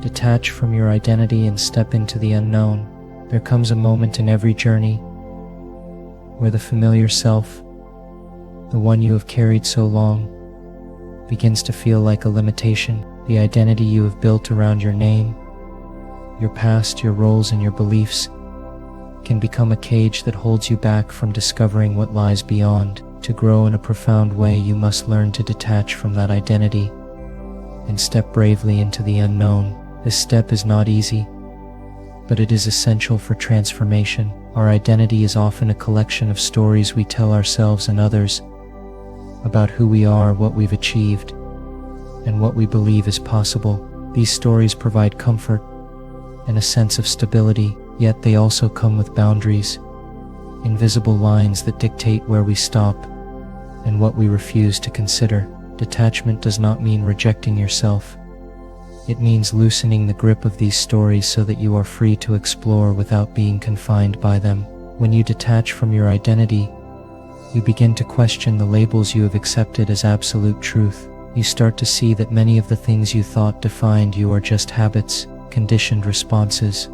Detach from your identity and step into the unknown. There comes a moment in every journey where the familiar self, the one you have carried so long, begins to feel like a limitation. The identity you have built around your name, your past, your roles, and your beliefs can become a cage that holds you back from discovering what lies beyond. To grow in a profound way, you must learn to detach from that identity and step bravely into the unknown. This step is not easy, but it is essential for transformation. Our identity is often a collection of stories we tell ourselves and others about who we are, what we've achieved, and what we believe is possible. These stories provide comfort and a sense of stability, yet they also come with boundaries, invisible lines that dictate where we stop and what we refuse to consider. Detachment does not mean rejecting yourself. It means loosening the grip of these stories so that you are free to explore without being confined by them. When you detach from your identity, you begin to question the labels you have accepted as absolute truth. You start to see that many of the things you thought defined you are just habits, conditioned responses,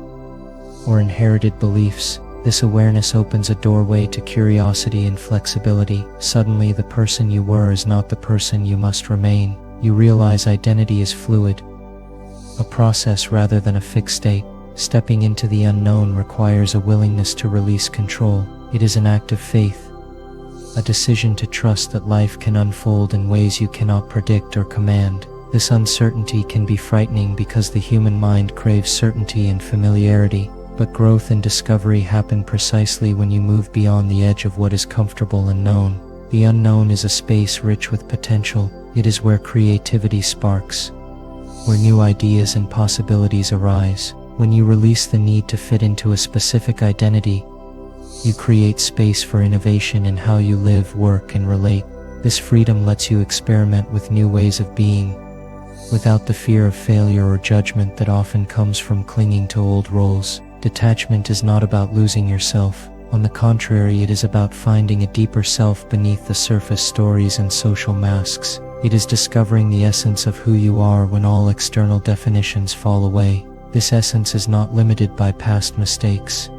or inherited beliefs. This awareness opens a doorway to curiosity and flexibility. Suddenly, the person you were is not the person you must remain. You realize identity is fluid, a process rather than a fixed state. Stepping into the unknown requires a willingness to release control. It is an act of faith, a decision to trust that life can unfold in ways you cannot predict or command. This uncertainty can be frightening because the human mind craves certainty and familiarity. But growth and discovery happen precisely when you move beyond the edge of what is comfortable and known. The unknown is a space rich with potential. It is where creativity sparks, where new ideas and possibilities arise. When you release the need to fit into a specific identity, you create space for innovation in how you live, work, and relate. This freedom lets you experiment with new ways of being, without the fear of failure or judgment that often comes from clinging to old roles. Detachment is not about losing yourself. On the contrary, it is about finding a deeper self beneath the surface stories and social masks. It is discovering the essence of who you are when all external definitions fall away. This essence is not limited by past mistakes,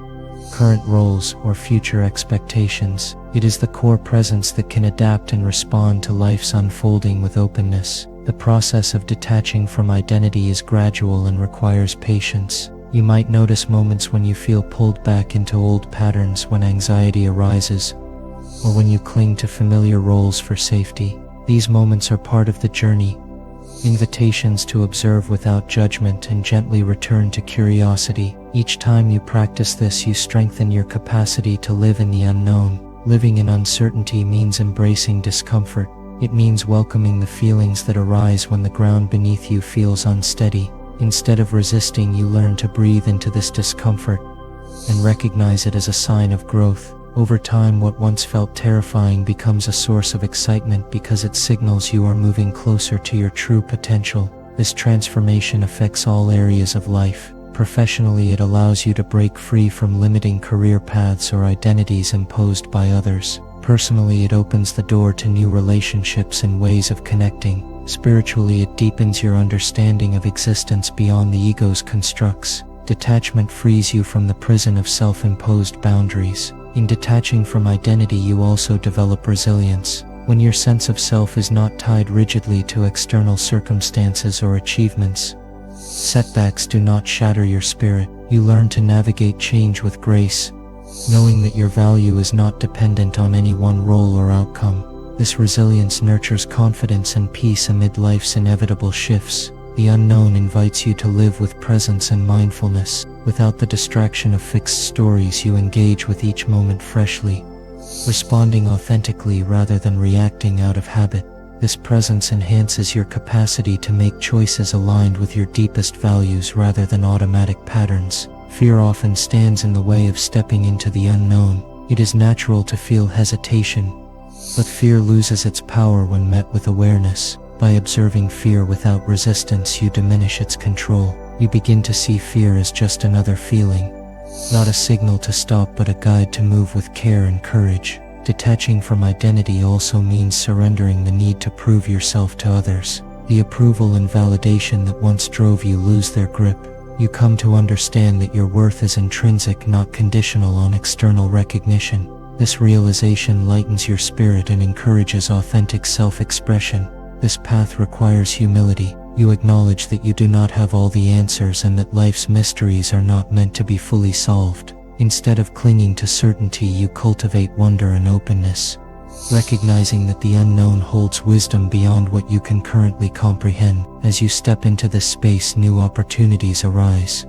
current roles, or future expectations. It is the core presence that can adapt and respond to life's unfolding with openness. The process of detaching from identity is gradual and requires patience. You might notice moments when you feel pulled back into old patterns, when anxiety arises, or when you cling to familiar roles for safety. These moments are part of the journey, invitations to observe without judgment and gently return to curiosity. Each time you practice this, you strengthen your capacity to live in the unknown. Living in uncertainty means embracing discomfort. It means welcoming the feelings that arise when the ground beneath you feels unsteady. Instead of resisting, you learn to breathe into this discomfort and recognize it as a sign of growth. Over time, what once felt terrifying becomes a source of excitement because it signals you are moving closer to your true potential. This transformation affects all areas of life. Professionally, it allows you to break free from limiting career paths or identities imposed by others. Personally, it opens the door to new relationships and ways of connecting. Spiritually, it deepens your understanding of existence beyond the ego's constructs. Detachment frees you from the prison of self-imposed boundaries. In detaching from identity, you also develop resilience. When your sense of self is not tied rigidly to external circumstances or achievements, setbacks do not shatter your spirit. You learn to navigate change with grace, knowing that your value is not dependent on any one role or outcome. This resilience nurtures confidence and peace amid life's inevitable shifts. The unknown invites you to live with presence and mindfulness. Without the distraction of fixed stories, you engage with each moment freshly, responding authentically rather than reacting out of habit. This presence enhances your capacity to make choices aligned with your deepest values rather than automatic patterns. Fear often stands in the way of stepping into the unknown. It is natural to feel hesitation, but fear loses its power when met with awareness. By observing fear without resistance, you diminish its control. You begin to see fear as just another feeling, not a signal to stop but a guide to move with care and courage. Detaching from identity also means surrendering the need to prove yourself to others. The approval and validation that once drove you lose their grip. You come to understand that your worth is intrinsic, not conditional on external recognition. This realization lightens your spirit and encourages authentic self-expression. This path requires humility. You acknowledge that you do not have all the answers and that life's mysteries are not meant to be fully solved. Instead of clinging to certainty, you cultivate wonder and openness, recognizing that the unknown holds wisdom beyond what you can currently comprehend. As you step into this space, new opportunities arise.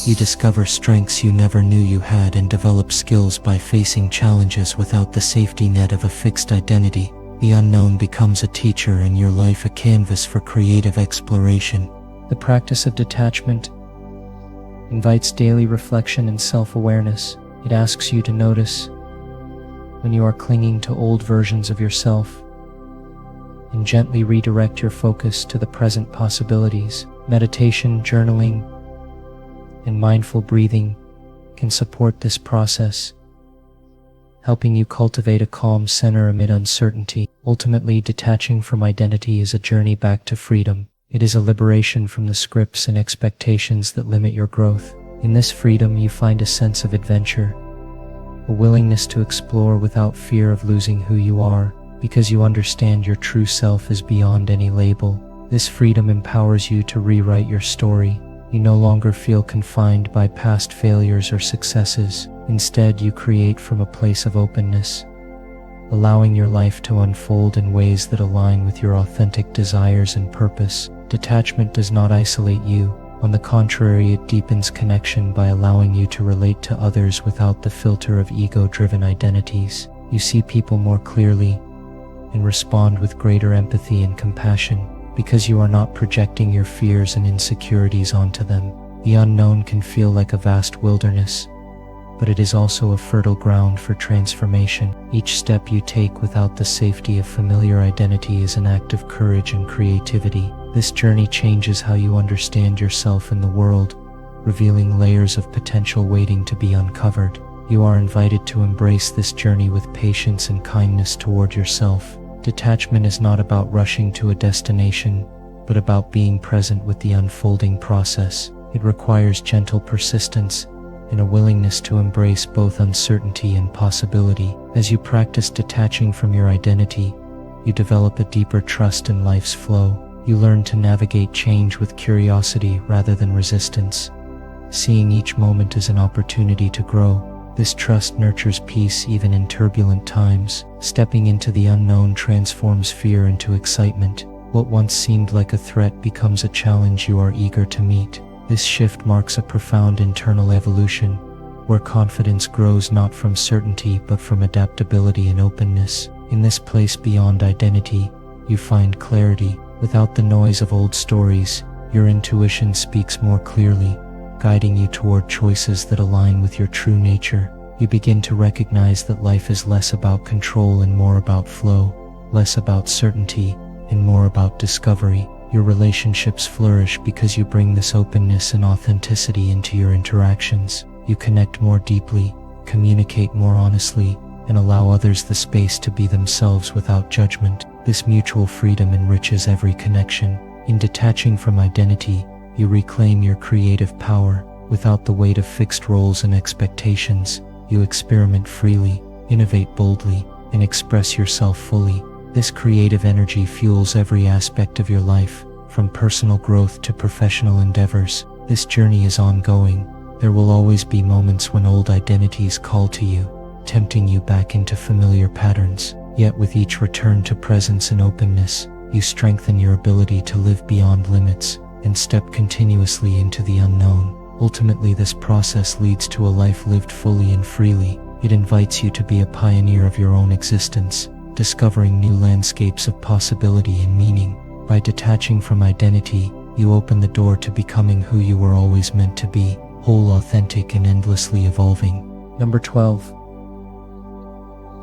You discover strengths you never knew you had and develop skills by facing challenges without the safety net of a fixed identity. The unknown becomes a teacher and your life a canvas for creative exploration. The practice of detachment invites daily reflection and self-awareness. It asks you to notice when you are clinging to old versions of yourself and gently redirect your focus to the present possibilities. Meditation, journaling, and mindful breathing can support this process, helping you cultivate a calm center amid uncertainty. Ultimately, detaching from identity is a journey back to freedom. It is a liberation from the scripts and expectations that limit your growth. In this freedom, you find a sense of adventure, a willingness to explore without fear of losing who you are, because you understand your true self is beyond any label. This freedom empowers you to rewrite your story. You no longer feel confined by past failures or successes. Instead, you create from a place of openness, allowing your life to unfold in ways that align with your authentic desires and purpose. Detachment does not isolate you. On the contrary, it deepens connection by allowing you to relate to others without the filter of ego-driven identities. You see people more clearly and respond with greater empathy and compassion because you are not projecting your fears and insecurities onto them. The unknown can feel like a vast wilderness, but it is also a fertile ground for transformation. Each step you take without the safety of familiar identity is an act of courage and creativity. This journey changes how you understand yourself in the world, revealing layers of potential waiting to be uncovered. You are invited to embrace this journey with patience and kindness toward yourself. Detachment is not about rushing to a destination, but about being present with the unfolding process. It requires gentle persistence and a willingness to embrace both uncertainty and possibility. As you practice detaching from your identity, you develop a deeper trust in life's flow. You learn to navigate change with curiosity rather than resistance, seeing each moment as an opportunity to grow. This trust nurtures peace even in turbulent times. Stepping into the unknown transforms fear into excitement. What once seemed like a threat becomes a challenge you are eager to meet. This shift marks a profound internal evolution, where confidence grows not from certainty but from adaptability and openness. In this place beyond identity, you find clarity. Without the noise of old stories, your intuition speaks more clearly, guiding you toward choices that align with your true nature. You begin to recognize that life is less about control and more about flow, less about certainty and more about discovery. Your relationships flourish because you bring this openness and authenticity into your interactions. You connect more deeply, communicate more honestly, and allow others the space to be themselves without judgment. This mutual freedom enriches every connection. In detaching from identity, you reclaim your creative power. Without the weight of fixed roles and expectations, you experiment freely, innovate boldly, and express yourself fully. This creative energy fuels every aspect of your life, from personal growth to professional endeavors. This journey is ongoing. There will always be moments when old identities call to you, tempting you back into familiar patterns. Yet with each return to presence and openness, you strengthen your ability to live beyond limits and step continuously into the unknown. Ultimately, this process leads to a life lived fully and freely. It invites you to be a pioneer of your own existence, discovering new landscapes of possibility and meaning. By detaching from identity, you open the door to becoming who you were always meant to be, whole, authentic, and endlessly evolving. Number 12.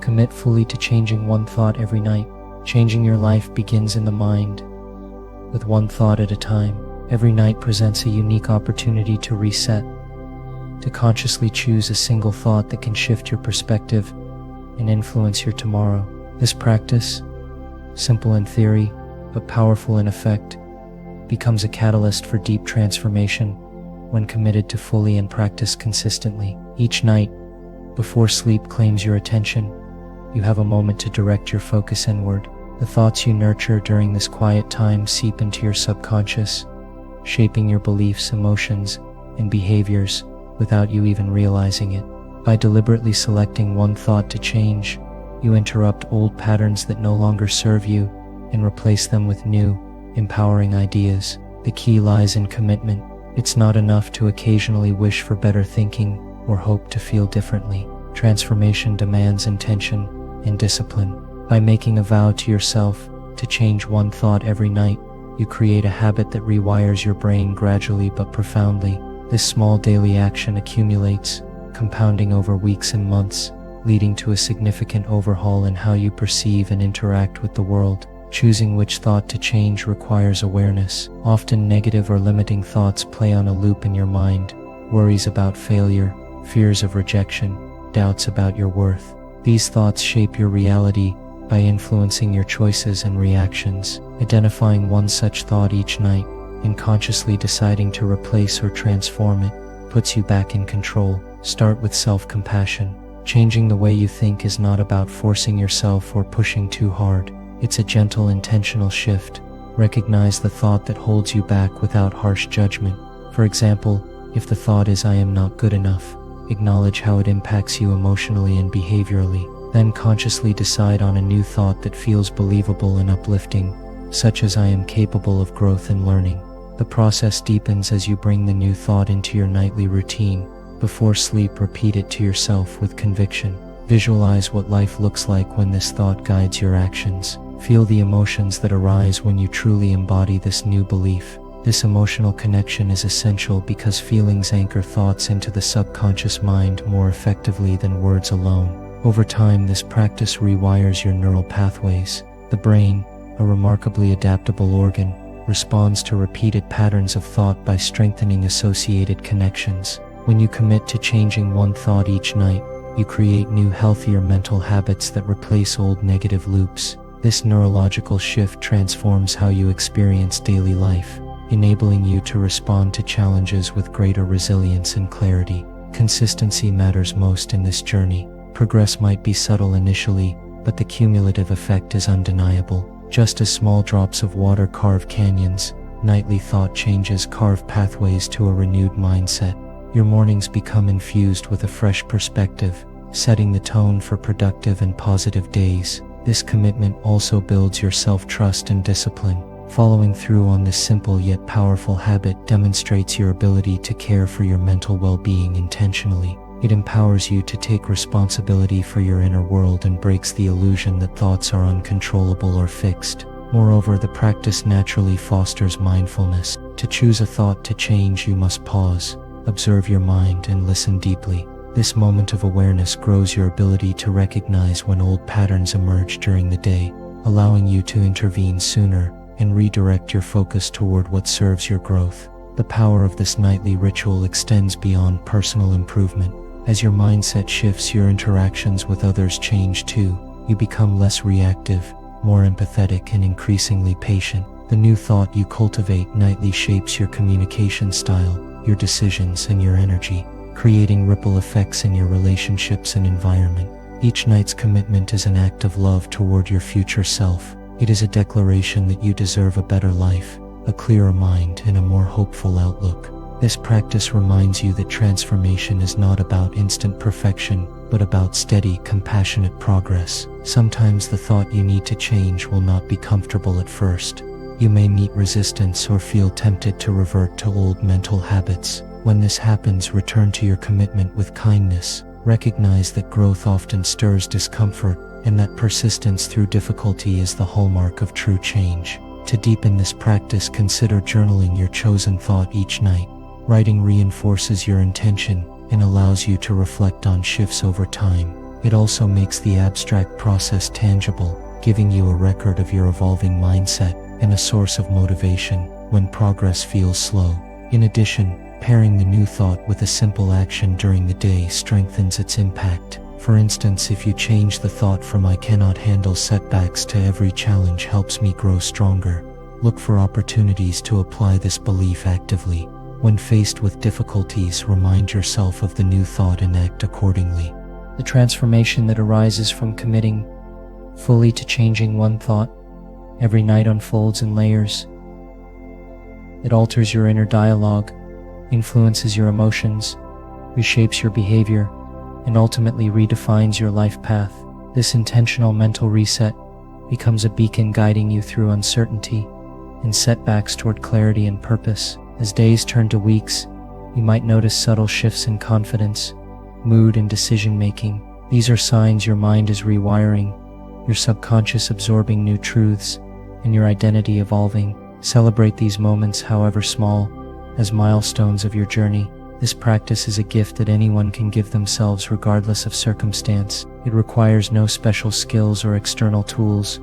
Commit fully to changing one thought every night. Changing your life begins in the mind, with one thought at a time. Every night presents a unique opportunity to reset, to consciously choose a single thought that can shift your perspective and influence your tomorrow. This practice, simple in theory but powerful in effect, becomes a catalyst for deep transformation when committed to fully and practiced consistently. Each night, before sleep claims your attention, you have a moment to direct your focus inward. The thoughts you nurture during this quiet time seep into your subconscious, shaping your beliefs, emotions, and behaviors without you even realizing it. By deliberately selecting one thought to change, you interrupt old patterns that no longer serve you and replace them with new, empowering ideas. The key lies in commitment. It's not enough to occasionally wish for better thinking or hope to feel differently. Transformation demands intention and discipline. By making a vow to yourself to change one thought every night, you create a habit that rewires your brain gradually but profoundly. This small daily action accumulates, compounding over weeks and months, leading to a significant overhaul in how you perceive and interact with the world. Choosing which thought to change requires awareness. Often negative or limiting thoughts play on a loop in your mind. Worries about failure, fears of rejection, doubts about your worth. These thoughts shape your reality by influencing your choices and reactions. Identifying one such thought each night and consciously deciding to replace or transform it puts you back in control. Start with self-compassion. Changing the way you think is not about forcing yourself or pushing too hard. It's a gentle, intentional shift. Recognize the thought that holds you back without harsh judgment. For example, if the thought is "I am not good enough," acknowledge how it impacts you emotionally and behaviorally. Then consciously decide on a new thought that feels believable and uplifting, such as "I am capable of growth and learning." The process deepens as you bring the new thought into your nightly routine. Before sleep, repeat it to yourself with conviction. Visualize what life looks like when this thought guides your actions. Feel the emotions that arise when you truly embody this new belief. This emotional connection is essential because feelings anchor thoughts into the subconscious mind more effectively than words alone. Over time, this practice rewires your neural pathways. The brain, a remarkably adaptable organ, responds to repeated patterns of thought by strengthening associated connections. When you commit to changing one thought each night, you create new, healthier mental habits that replace old negative loops. This neurological shift transforms how you experience daily life, enabling you to respond to challenges with greater resilience and clarity. Consistency matters most in this journey. Progress might be subtle initially, but the cumulative effect is undeniable. Just as small drops of water carve canyons, nightly thought changes carve pathways to a renewed mindset. Your mornings become infused with a fresh perspective, setting the tone for productive and positive days. This commitment also builds your self-trust and discipline. Following through on this simple yet powerful habit demonstrates your ability to care for your mental well-being intentionally. It empowers you to take responsibility for your inner world and breaks the illusion that thoughts are uncontrollable or fixed. Moreover, the practice naturally fosters mindfulness. To choose a thought to change, you must pause, observe your mind, and listen deeply. This moment of awareness grows your ability to recognize when old patterns emerge during the day, allowing you to intervene sooner and redirect your focus toward what serves your growth. The power of this nightly ritual extends beyond personal improvement. As your mindset shifts, your interactions with others change too. You become less reactive, more empathetic, and increasingly patient. The new thought you cultivate nightly shapes your communication style, your decisions, and your energy, creating ripple effects in your relationships and environment. Each night's commitment is an act of love toward your future self. It is a declaration that you deserve a better life, a clearer mind, and a more hopeful outlook. This practice reminds you that transformation is not about instant perfection, but about steady, compassionate progress. Sometimes the thought you need to change will not be comfortable at first. You may meet resistance or feel tempted to revert to old mental habits. When this happens, return to your commitment with kindness. Recognize that growth often stirs discomfort, and that persistence through difficulty is the hallmark of true change. To deepen this practice, consider journaling your chosen thought each night. Writing reinforces your intention and allows you to reflect on shifts over time. It also makes the abstract process tangible, giving you a record of your evolving mindset and a source of motivation when progress feels slow. In addition, pairing the new thought with a simple action during the day strengthens its impact. For instance, if you change the thought from "I cannot handle setbacks" to "Every challenge helps me grow stronger," look for opportunities to apply this belief actively. When faced with difficulties, remind yourself of the new thought and act accordingly. The transformation that arises from committing fully to changing one thought every night unfolds in layers. It alters your inner dialogue, influences your emotions, reshapes your behavior, and ultimately redefines your life path. This intentional mental reset becomes a beacon guiding you through uncertainty and setbacks toward clarity and purpose. As days turn to weeks, you might notice subtle shifts in confidence, mood, and decision-making. These are signs your mind is rewiring, your subconscious absorbing new truths, and your identity evolving. Celebrate these moments, however small, as milestones of your journey. This practice is a gift that anyone can give themselves regardless of circumstance. It requires no special skills or external tools,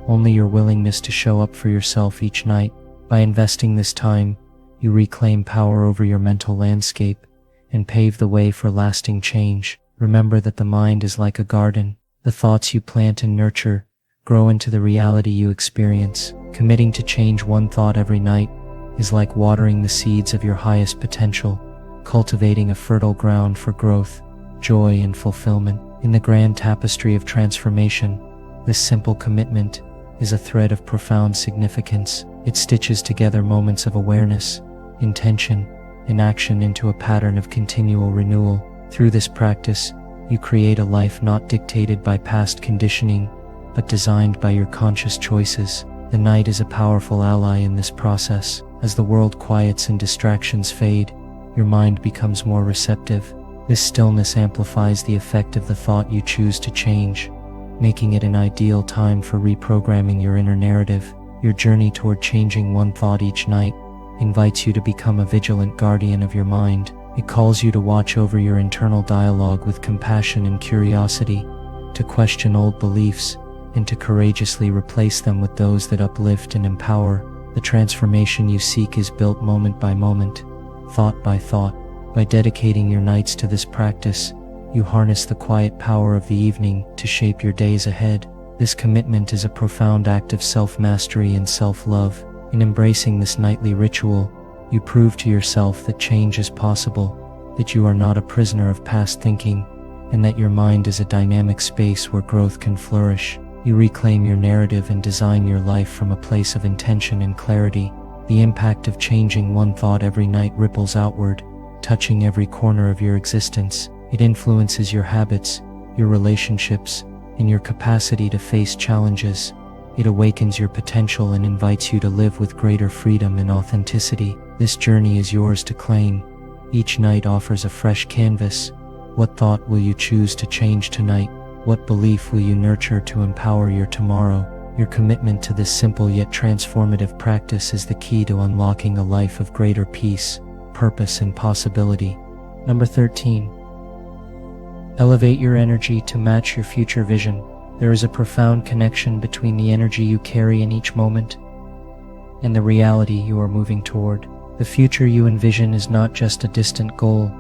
only your willingness to show up for yourself each night. By investing this time, you reclaim power over your mental landscape and pave the way for lasting change. Remember that the mind is like a garden. The thoughts you plant and nurture grow into the reality you experience. Committing to change one thought every night is like watering the seeds of your highest potential, cultivating a fertile ground for growth, joy, and fulfillment. In the grand tapestry of transformation, this simple commitment is a thread of profound significance. It stitches together moments of awareness, intention, and action into a pattern of continual renewal. Through this practice, you create a life not dictated by past conditioning, but designed by your conscious choices. The night is a powerful ally in this process. As the world quiets and distractions fade, your mind becomes more receptive. This stillness amplifies the effect of the thought you choose to change, making it an ideal time for reprogramming your inner narrative. Your journey toward changing one thought each night invites you to become a vigilant guardian of your mind. It calls you to watch over your internal dialogue with compassion and curiosity, to question old beliefs, and to courageously replace them with those that uplift and empower. The transformation you seek is built moment by moment, thought by thought. By dedicating your nights to this practice, you harness the quiet power of the evening to shape your days ahead. This commitment is a profound act of self-mastery and self-love. In embracing this nightly ritual, you prove to yourself that change is possible, that you are not a prisoner of past thinking, and that your mind is a dynamic space where growth can flourish. You reclaim your narrative and design your life from a place of intention and clarity. The impact of changing one thought every night ripples outward, touching every corner of your existence. It influences your habits, your relationships, and your capacity to face challenges. It awakens your potential and invites you to live with greater freedom and authenticity. This journey is yours to claim. Each night offers a fresh canvas. What thought will you choose to change tonight? What belief will you nurture to empower your tomorrow? Your commitment to this simple yet transformative practice is the key to unlocking a life of greater peace, purpose, and possibility. Number 13. Elevate your energy to match your future vision. There is a profound connection between the energy you carry in each moment and the reality you are moving toward. The future you envision is not just a distant goal.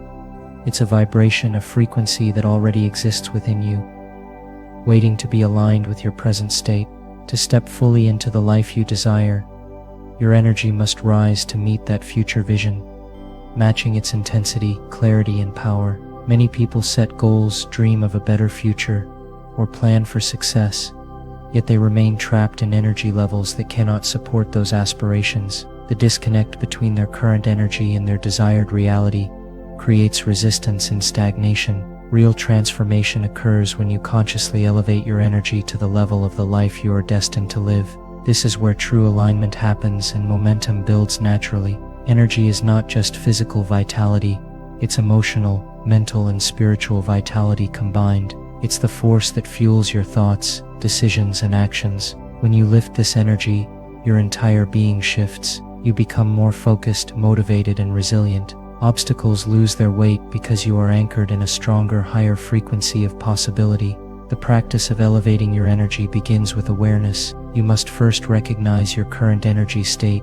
It's a vibration, a frequency that already exists within you, waiting to be aligned with your present state. To step fully into the life you desire, your energy must rise to meet that future vision, matching its intensity, clarity, and power. Many people set goals, dream of a better future, or plan for success, yet they remain trapped in energy levels that cannot support those aspirations. The disconnect between their current energy and their desired reality creates resistance and stagnation. Real transformation occurs when you consciously elevate your energy to the level of the life you are destined to live. This is where true alignment happens and momentum builds naturally. Energy is not just physical vitality, it's emotional, mental, and spiritual vitality combined. It's the force that fuels your thoughts, decisions, and actions. When you lift this energy, your entire being shifts. You become more focused, motivated, and resilient. Obstacles lose their weight because you are anchored in a stronger, higher frequency of possibility. The practice of elevating your energy begins with awareness. You must first recognize your current energy state,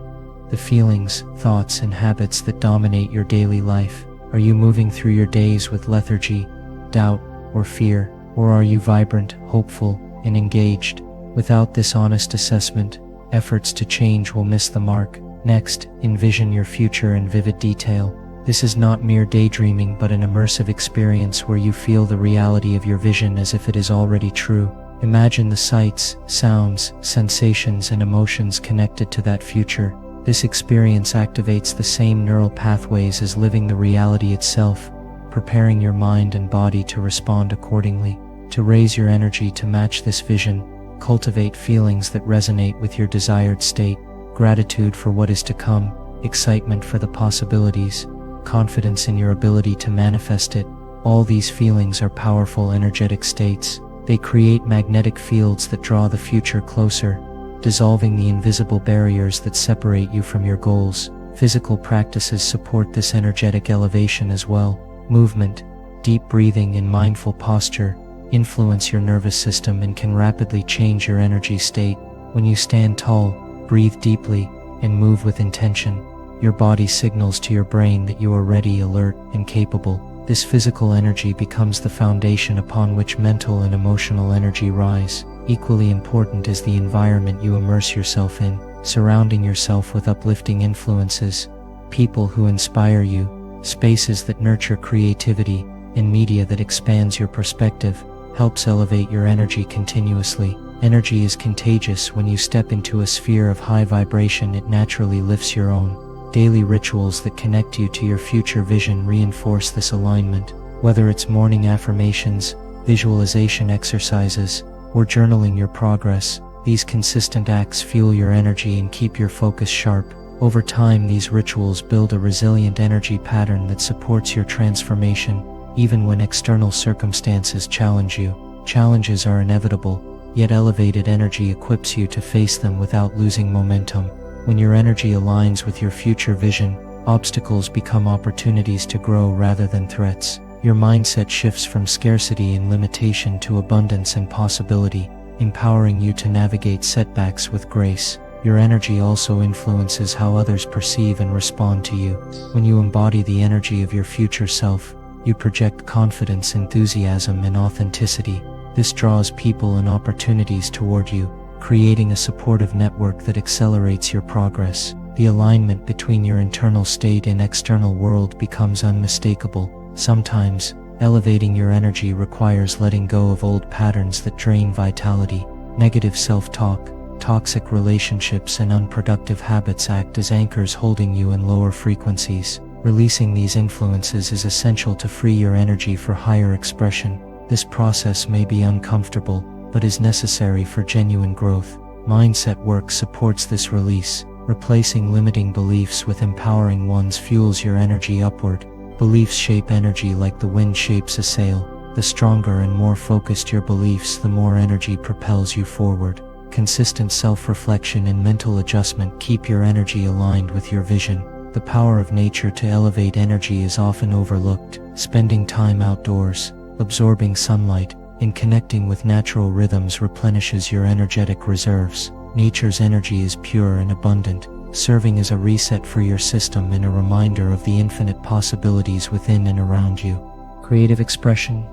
the feelings, thoughts, and habits that dominate your daily life. Are you moving through your days with lethargy, doubt, or fear? Or are you vibrant, hopeful, and engaged? Without this honest assessment, efforts to change will miss the mark. Next, envision your future in vivid detail. This is not mere daydreaming but an immersive experience where you feel the reality of your vision as if it is already true. Imagine the sights, sounds, sensations, and emotions connected to that future. This experience activates the same neural pathways as living the reality itself, preparing your mind and body to respond accordingly. To raise your energy to match this vision, cultivate feelings that resonate with your desired state: gratitude for what is to come, excitement for the possibilities, confidence in your ability to manifest it. All these feelings are powerful energetic states. They create magnetic fields that draw the future closer, dissolving the invisible barriers that separate you from your goals. Physical practices support this energetic elevation as well. Movement, deep breathing, and mindful posture influence your nervous system and can rapidly change your energy state. When you stand tall, breathe deeply, and move with intention, your body signals to your brain that you are ready, alert, and capable. This physical energy becomes the foundation upon which mental and emotional energy rise. Equally important is the environment you immerse yourself in. Surrounding yourself with uplifting influences, people who inspire you, spaces that nurture creativity, and media that expands your perspective helps elevate your energy continuously. Energy is contagious. When you step into a sphere of high vibration, it naturally lifts your own. Daily rituals that connect you to your future vision reinforce this alignment. Whether it's morning affirmations, visualization exercises, or journaling your progress, These consistent acts fuel your energy and keep your focus sharp. Over time, these rituals build a resilient energy pattern that supports your transformation, even when external circumstances challenge you. Challenges are inevitable, yet elevated energy equips you to face them without losing momentum. When your energy aligns with your future vision, obstacles become opportunities to grow rather than threats. Your mindset shifts from scarcity and limitation to abundance and possibility, empowering you to navigate setbacks with grace. Your energy also influences how others perceive and respond to you. When you embody the energy of your future self, you project confidence, enthusiasm, and authenticity. This draws people and opportunities toward you, creating a supportive network that accelerates your progress. The alignment between your internal state and external world becomes unmistakable. Sometimes, elevating your energy requires letting go of old patterns that drain vitality. Negative self-talk, toxic relationships, and unproductive habits act as anchors holding you in lower frequencies. Releasing these influences is essential to free your energy for higher expression. This process may be uncomfortable, but is necessary for genuine growth. Mindset work supports this release. Replacing limiting beliefs with empowering ones fuels your energy upward. Beliefs shape energy like the wind shapes a sail. The stronger and more focused your beliefs, the more energy propels you forward. Consistent self-reflection and mental adjustment keep your energy aligned with your vision. The power of nature to elevate energy is often overlooked. Spending time outdoors, absorbing sunlight, and connecting with natural rhythms replenishes your energetic reserves. Nature's energy is pure and abundant, serving as a reset for your system and a reminder of the infinite possibilities within and around you. Creative expression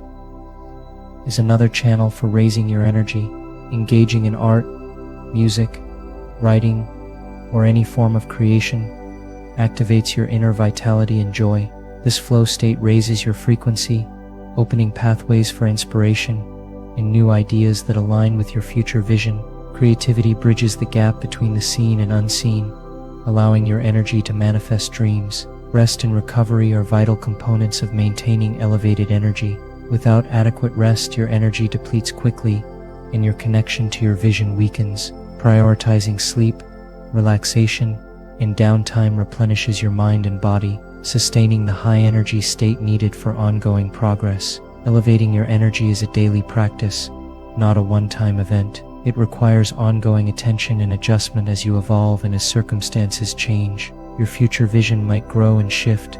is another channel for raising your energy. Engaging in art, music, writing, or any form of creation activates your inner vitality and joy. This flow state raises your frequency, opening pathways for inspiration and new ideas that align with your future vision. Creativity bridges the gap between the seen and unseen, allowing your energy to manifest dreams. Rest and recovery are vital components of maintaining elevated energy. Without adequate rest, your energy depletes quickly, and your connection to your vision weakens. Prioritizing sleep, relaxation, and downtime replenishes your mind and body, sustaining the high energy state needed for ongoing progress. Elevating your energy is a daily practice, not a one-time event. It requires ongoing attention and adjustment as you evolve and as circumstances change. Your future vision might grow and shift,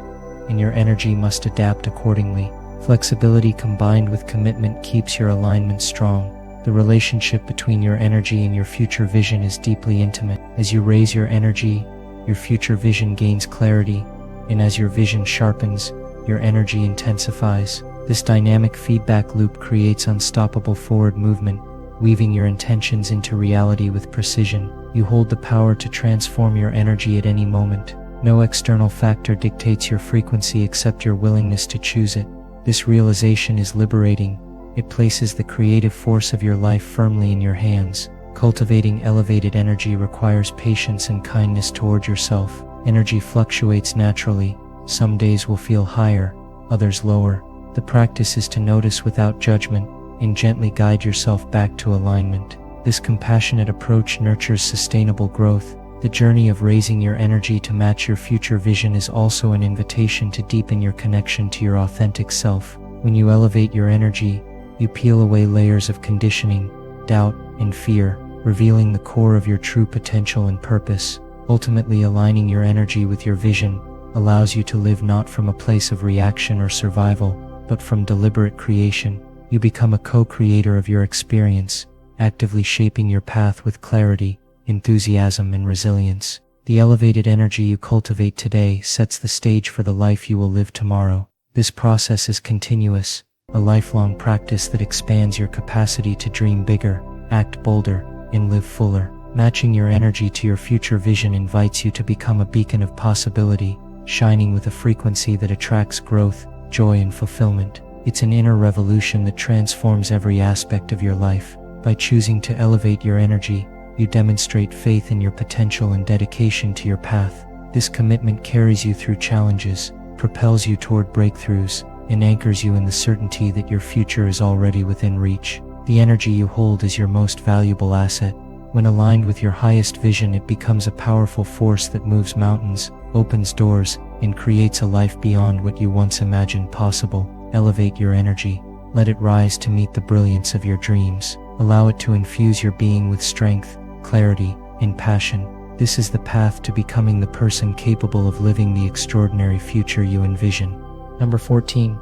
and your energy must adapt accordingly. Flexibility combined with commitment keeps your alignment strong. The relationship between your energy and your future vision is deeply intimate. As you raise your energy, your future vision gains clarity, and as your vision sharpens, your energy intensifies. This dynamic feedback loop creates unstoppable forward movement, weaving your intentions into reality with precision. You hold the power to transform your energy at any moment. No external factor dictates your frequency except your willingness to choose it. This realization is liberating. It places the creative force of your life firmly in your hands. Cultivating elevated energy requires patience and kindness toward yourself. Energy fluctuates naturally. Some days will feel higher, others lower. The practice is to notice without judgment and gently guide yourself back to alignment. This compassionate approach nurtures sustainable growth. The journey of raising your energy to match your future vision is also an invitation to deepen your connection to your authentic self. When you elevate your energy, you peel away layers of conditioning, doubt, and fear, revealing the core of your true potential and purpose. Ultimately, aligning your energy with your vision allows you to live not from a place of reaction or survival, but from deliberate creation. You become a co-creator of your experience, actively shaping your path with clarity, enthusiasm, and resilience. The elevated energy you cultivate today sets the stage for the life you will live tomorrow. This process is continuous, a lifelong practice that expands your capacity to dream bigger, act bolder, and live fuller. Matching your energy to your future vision invites you to become a beacon of possibility, shining with a frequency that attracts growth, joy, and fulfillment. It's an inner revolution that transforms every aspect of your life. By choosing to elevate your energy, you demonstrate faith in your potential and dedication to your path. This commitment carries you through challenges, propels you toward breakthroughs, and anchors you in the certainty that your future is already within reach. The energy you hold is your most valuable asset, When aligned with your highest vision, it becomes a powerful force that moves mountains, opens doors, and creates a life beyond what you once imagined possible. Elevate your energy. Let it rise to meet the brilliance of your dreams. Allow it to infuse your being with strength, clarity, and passion. This is the path to becoming the person capable of living the extraordinary future you envision. Number 14.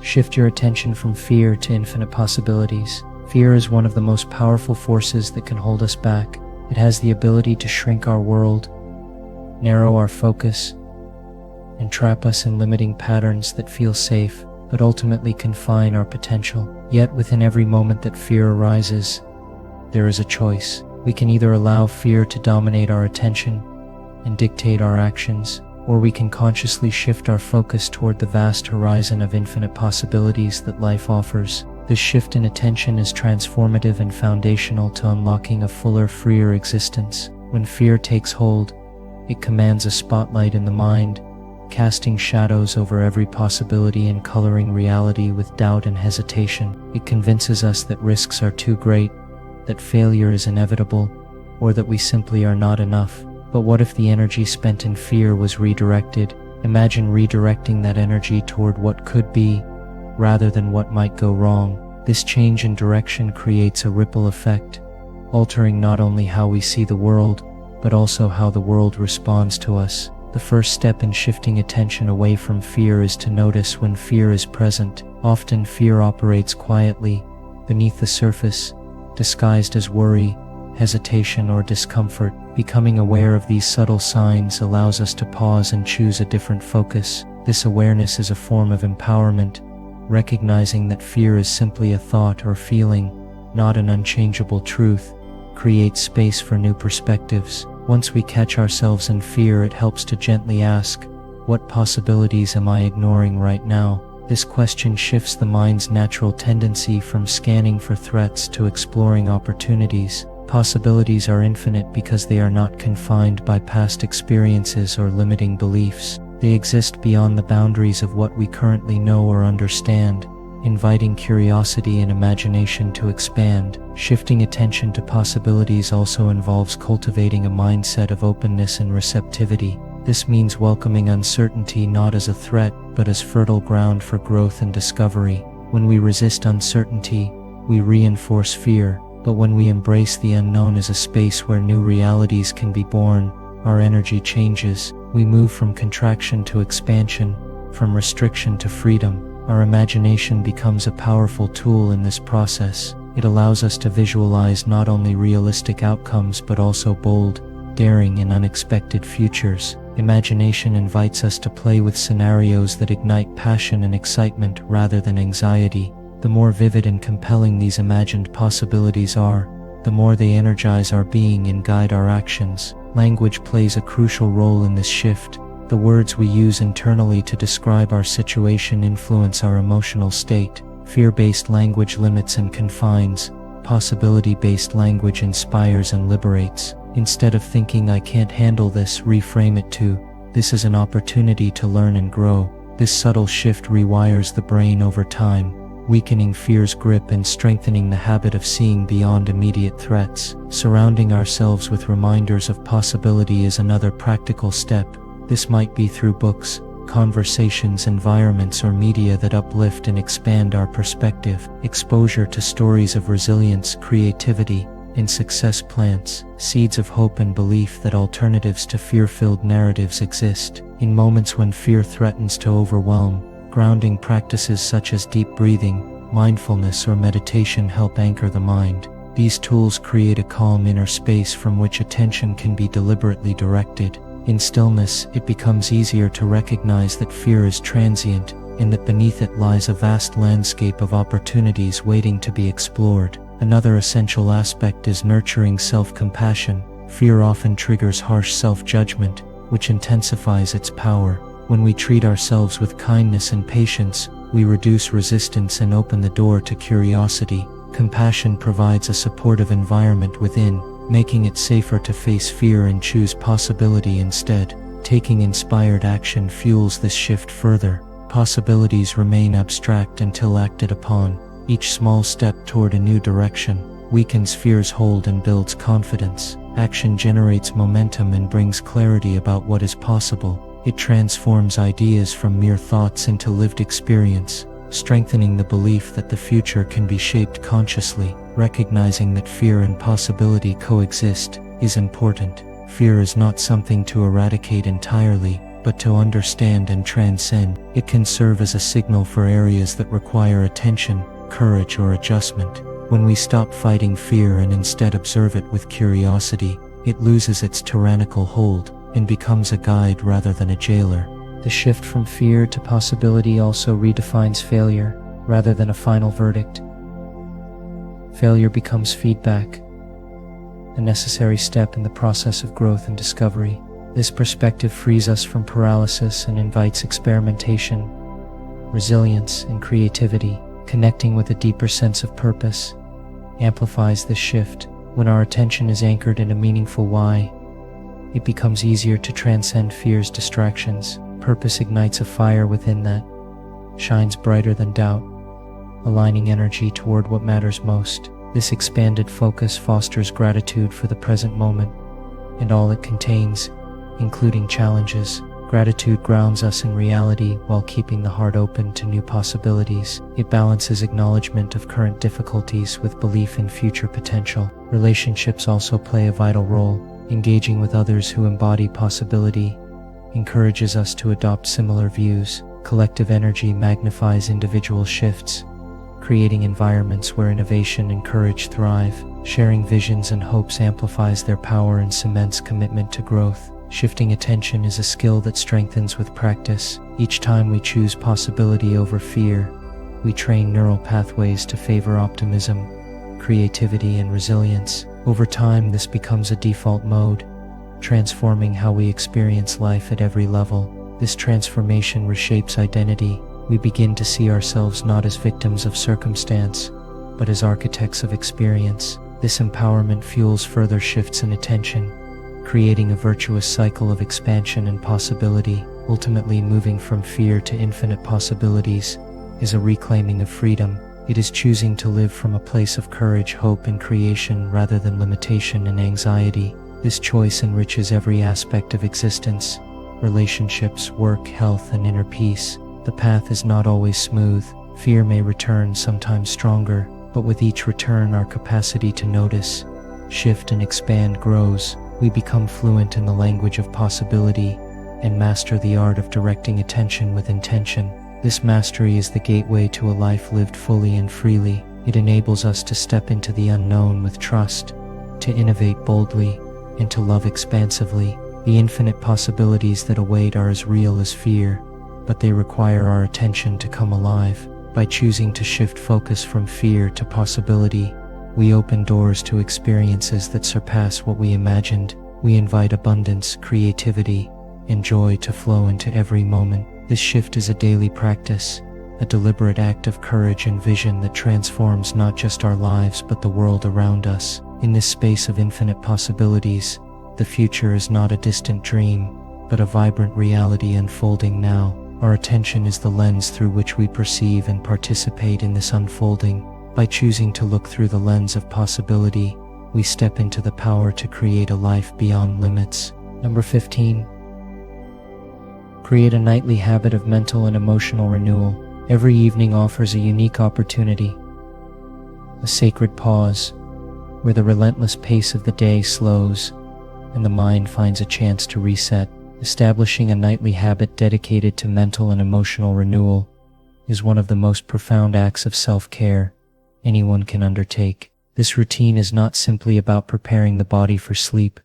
Shift your attention from fear to infinite possibilities. Fear is one of the most powerful forces that can hold us back. It has the ability to shrink our world, narrow our focus, and trap us in limiting patterns that feel safe, but ultimately confine our potential. Yet within every moment that fear arises, there is a choice. We can either allow fear to dominate our attention and dictate our actions, or we can consciously shift our focus toward the vast horizon of infinite possibilities that life offers. This shift in attention is transformative and foundational to unlocking a fuller, freer existence. When fear takes hold, it commands a spotlight in the mind, casting shadows over every possibility and coloring reality with doubt and hesitation. It convinces us that risks are too great, that failure is inevitable, or that we simply are not enough. But what if the energy spent in fear was redirected? Imagine redirecting that energy toward what could be, rather than what might go wrong. This change in direction creates a ripple effect, altering not only how we see the world, but also how the world responds to us. The first step in shifting attention away from fear is to notice when fear is present. Often fear operates quietly, beneath the surface, disguised as worry, hesitation, or discomfort. Becoming aware of these subtle signs allows us to pause and choose a different focus. This awareness is a form of empowerment, recognizing that fear is simply a thought or feeling, not an unchangeable truth, creates space for new perspectives. Once we catch ourselves in fear, it helps to gently ask, what possibilities am I ignoring right now? This question shifts the mind's natural tendency from scanning for threats to exploring opportunities. Possibilities are infinite because they are not confined by past experiences or limiting beliefs. They exist beyond the boundaries of what we currently know or understand, inviting curiosity and imagination to expand. Shifting attention to possibilities also involves cultivating a mindset of openness and receptivity. This means welcoming uncertainty not as a threat, but as fertile ground for growth and discovery. When we resist uncertainty, we reinforce fear, but when we embrace the unknown as a space where new realities can be born, our energy changes. We move from contraction to expansion, from restriction to freedom. Our imagination becomes a powerful tool in this process. It allows us to visualize not only realistic outcomes but also bold, daring, and unexpected futures. Imagination invites us to play with scenarios that ignite passion and excitement rather than anxiety. The more vivid and compelling these imagined possibilities are, the more they energize our being and guide our actions. Language plays a crucial role in this shift. The words we use internally to describe our situation influence our emotional state. Fear-based language limits and confines. Possibility-based language inspires and liberates. Instead of thinking "I can't handle this," reframe it to "This is an opportunity to learn and grow." This subtle shift rewires the brain over time, weakening fear's grip and strengthening the habit of seeing beyond immediate threats. Surrounding ourselves with reminders of possibility is another practical step. This might be through books, conversations, environments, or media that uplift and expand our perspective. Exposure to stories of resilience, creativity, and success plants seeds of hope and belief that alternatives to fear-filled narratives exist. In moments when fear threatens to overwhelm, grounding practices such as deep breathing, mindfulness, or meditation help anchor the mind. These tools create a calm inner space from which attention can be deliberately directed. In stillness, it becomes easier to recognize that fear is transient, and that beneath it lies a vast landscape of opportunities waiting to be explored. Another essential aspect is nurturing self-compassion. Fear often triggers harsh self-judgment, which intensifies its power. When we treat ourselves with kindness and patience, we reduce resistance and open the door to curiosity. Compassion provides a supportive environment within, making it safer to face fear and choose possibility instead. Taking inspired action fuels this shift further. Possibilities remain abstract until acted upon, each small step toward a new direction. weakens fear's hold and builds confidence. Action generates momentum and brings clarity about what is possible. It transforms ideas from mere thoughts into lived experience, strengthening the belief that the future can be shaped consciously. Recognizing that fear and possibility coexist is important. Fear is not something to eradicate entirely, but to understand and transcend. It can serve as a signal for areas that require attention, courage, or adjustment. When we stop fighting fear and instead observe it with curiosity, it loses its tyrannical hold and becomes a guide rather than a jailer. The shift from fear to possibility also redefines failure rather than a final verdict. Failure becomes feedback, a necessary step in the process of growth and discovery. This perspective frees us from paralysis and invites experimentation, resilience, and creativity. Connecting with a deeper sense of purpose amplifies this shift. When our attention is anchored in a meaningful why, it becomes easier to transcend fear's distractions. Purpose ignites a fire within that shines brighter than doubt, aligning energy toward what matters most. This expanded focus fosters gratitude for the present moment and all it contains, including challenges. Gratitude grounds us in reality while keeping the heart open to new possibilities. It balances acknowledgement of current difficulties with belief in future potential. Relationships also play a vital role. Engaging with others who embody possibility encourages us to adopt similar views. Collective energy magnifies individual shifts, creating environments where innovation and courage thrive. Sharing visions and hopes amplifies their power and cements commitment to growth. Shifting attention is a skill that strengthens with practice. Each time we choose possibility over fear, we train neural pathways to favor optimism, creativity, and resilience. Over time, this becomes a default mode, transforming how we experience life at every level. This transformation reshapes identity. We begin to see ourselves not as victims of circumstance, but as architects of experience. This empowerment fuels further shifts in attention, creating a virtuous cycle of expansion and possibility. Ultimately, moving from fear to infinite possibilities is a reclaiming of freedom. It is choosing to live from a place of courage, hope, and creation rather than limitation and anxiety. This choice enriches every aspect of existence: relationships, work, health, and inner peace. The path is not always smooth. Fear may return, sometimes stronger, but with each return our capacity to notice, shift, and expand grows. We become fluent in the language of possibility and master the art of directing attention with intention. This mastery is the gateway to a life lived fully and freely. It enables us to step into the unknown with trust, to innovate boldly, and to love expansively. The infinite possibilities that await are as real as fear, but they require our attention to come alive. By choosing to shift focus from fear to possibility, we open doors to experiences that surpass what we imagined. We invite abundance, creativity, and joy to flow into every moment. This shift is a daily practice, a deliberate act of courage and vision that transforms not just our lives but the world around us. In this space of infinite possibilities, the future is not a distant dream, but a vibrant reality unfolding now. Our attention is the lens through which we perceive and participate in this unfolding. By choosing to look through the lens of possibility, we step into the power to create a life beyond limits. Number 15. Create a nightly habit of mental and emotional renewal. Every evening offers a unique opportunity, a sacred pause, where the relentless pace of the day slows and the mind finds a chance to reset. Establishing a nightly habit dedicated to mental and emotional renewal is one of the most profound acts of self-care anyone can undertake. This routine is not simply about preparing the body for sleep,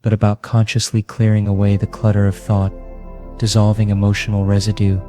but about consciously clearing away the clutter of thought, dissolving emotional residue,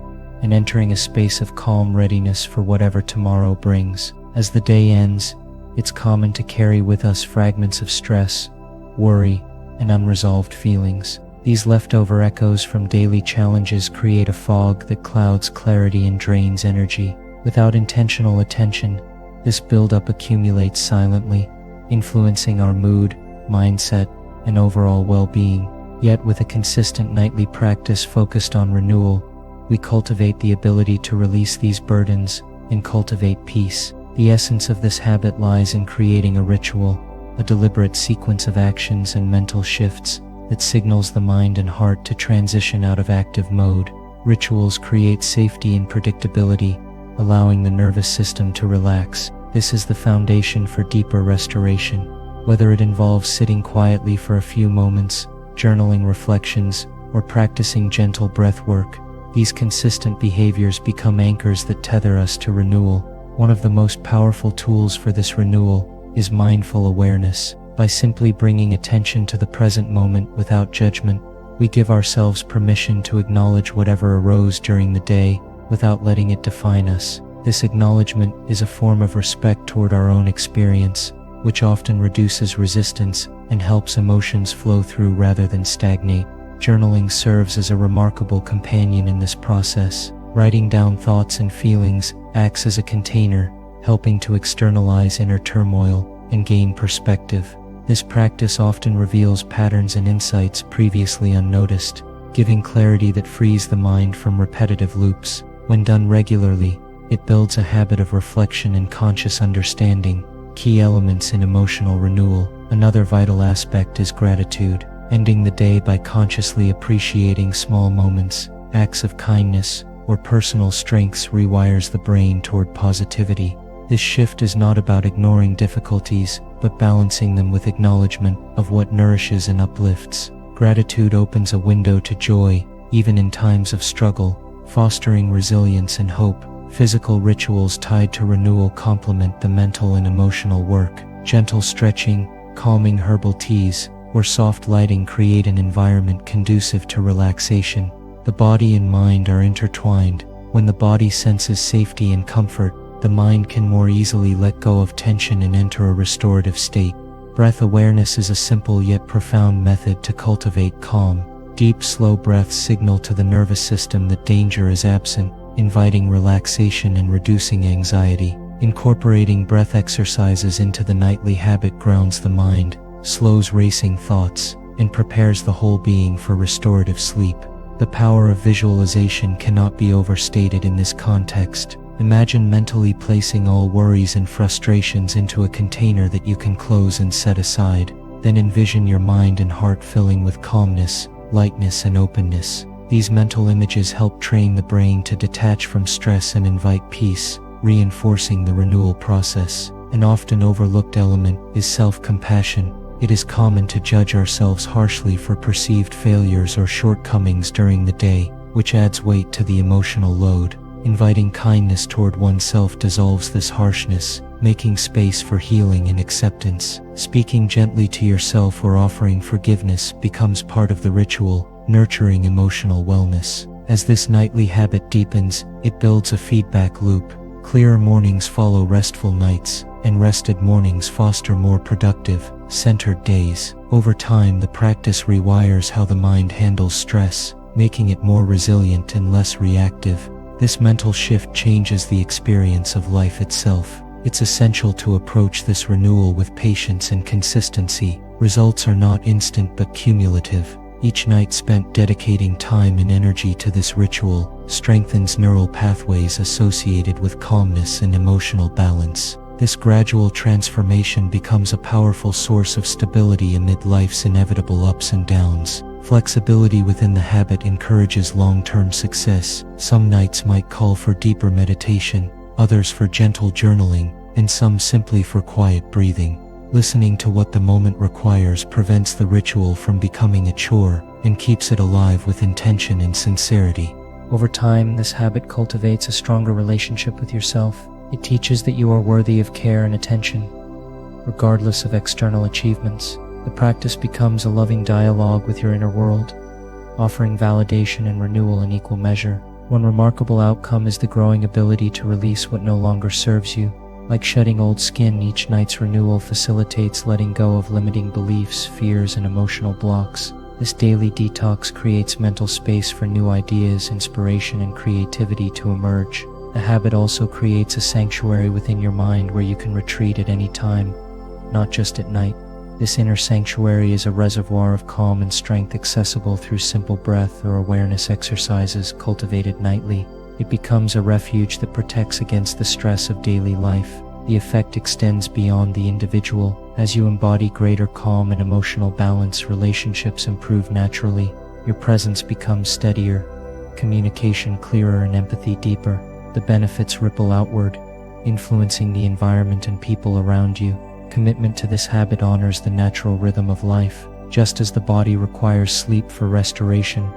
and entering a space of calm readiness for whatever tomorrow brings. As the day ends, it's common to carry with us fragments of stress, worry, and unresolved feelings. These leftover echoes from daily challenges create a fog that clouds clarity and drains energy. Without intentional attention, this buildup accumulates silently, influencing our mood, mindset, and overall well-being. Yet with a consistent nightly practice focused on renewal, we cultivate the ability to release these burdens and cultivate peace. The essence of this habit lies in creating a ritual, a deliberate sequence of actions and mental shifts that signals the mind and heart to transition out of active mode. Rituals create safety and predictability, allowing the nervous system to relax. This is the foundation for deeper restoration. Whether it involves sitting quietly for a few moments, journaling reflections, or practicing gentle breath work, these consistent behaviors become anchors that tether us to renewal. One of the most powerful tools for this renewal is mindful awareness. By simply bringing attention to the present moment without judgment, we give ourselves permission to acknowledge whatever arose during the day without letting it define us. This acknowledgement is a form of respect toward our own experience, which often reduces resistance and helps emotions flow through rather than stagnate. Journaling serves as a remarkable companion in this process. Writing down thoughts and feelings acts as a container, helping to externalize inner turmoil and gain perspective. This practice often reveals patterns and insights previously unnoticed, giving clarity that frees the mind from repetitive loops. When done regularly, it builds a habit of reflection and conscious understanding, key elements in emotional renewal. Another vital aspect is gratitude. Ending the day by consciously appreciating small moments, acts of kindness, or personal strengths rewires the brain toward positivity. This shift is not about ignoring difficulties, but balancing them with acknowledgement of what nourishes and uplifts. Gratitude opens a window to joy, even in times of struggle, fostering resilience and hope. Physical rituals tied to renewal complement the mental and emotional work. Gentle stretching, calming herbal teas, or soft lighting create an environment conducive to relaxation. The body and mind are intertwined. When the body senses safety and comfort, the mind can more easily let go of tension and enter a restorative state. Breath awareness is a simple yet profound method to cultivate calm. Deep, slow breaths signal to the nervous system that danger is absent, inviting relaxation and reducing anxiety. Incorporating breath exercises into the nightly habit grounds the mind, slows racing thoughts, and prepares the whole being for restorative sleep. The power of visualization cannot be overstated in this context. Imagine mentally placing all worries and frustrations into a container that you can close and set aside. Then envision your mind and heart filling with calmness, lightness, and openness. These mental images help train the brain to detach from stress and invite peace, reinforcing the renewal process. An often overlooked element is self-compassion. It is common to judge ourselves harshly for perceived failures or shortcomings during the day, which adds weight to the emotional load. Inviting kindness toward oneself dissolves this harshness, making space for healing and acceptance. Speaking gently to yourself or offering forgiveness becomes part of the ritual, nurturing emotional wellness. As this nightly habit deepens, it builds a feedback loop. Clearer mornings follow restful nights, and rested mornings foster more productive, centered days. Over time, the practice rewires how the mind handles stress, making it more resilient and less reactive. This mental shift changes the experience of life itself. It's essential to approach this renewal with patience and consistency. Results are not instant but cumulative. Each night spent dedicating time and energy to this ritual strengthens neural pathways associated with calmness and emotional balance. This gradual transformation becomes a powerful source of stability amid life's inevitable ups and downs. Flexibility within the habit encourages long-term success. Some nights might call for deeper meditation, others for gentle journaling, and some simply for quiet breathing. Listening to what the moment requires prevents the ritual from becoming a chore and keeps it alive with intention and sincerity. Over time, this habit cultivates a stronger relationship with yourself. It teaches that you are worthy of care and attention, regardless of external achievements. The practice becomes a loving dialogue with your inner world, offering validation and renewal in equal measure. One remarkable outcome is the growing ability to release what no longer serves you. Like shedding old skin, each night's renewal facilitates letting go of limiting beliefs, fears, and emotional blocks. This daily detox creates mental space for new ideas, inspiration, and creativity to emerge. The habit also creates a sanctuary within your mind where you can retreat at any time, not just at night. This inner sanctuary is a reservoir of calm and strength accessible through simple breath or awareness exercises cultivated nightly. It becomes a refuge that protects against the stress of daily life, the effect extends beyond the individual. As you embody greater calm and emotional balance, relationships improve naturally, your presence becomes steadier, communication clearer, and empathy deeper. The benefits ripple outward, influencing the environment and people around you. Commitment to this habit honors the natural rhythm of life. Just as the body requires sleep for restoration,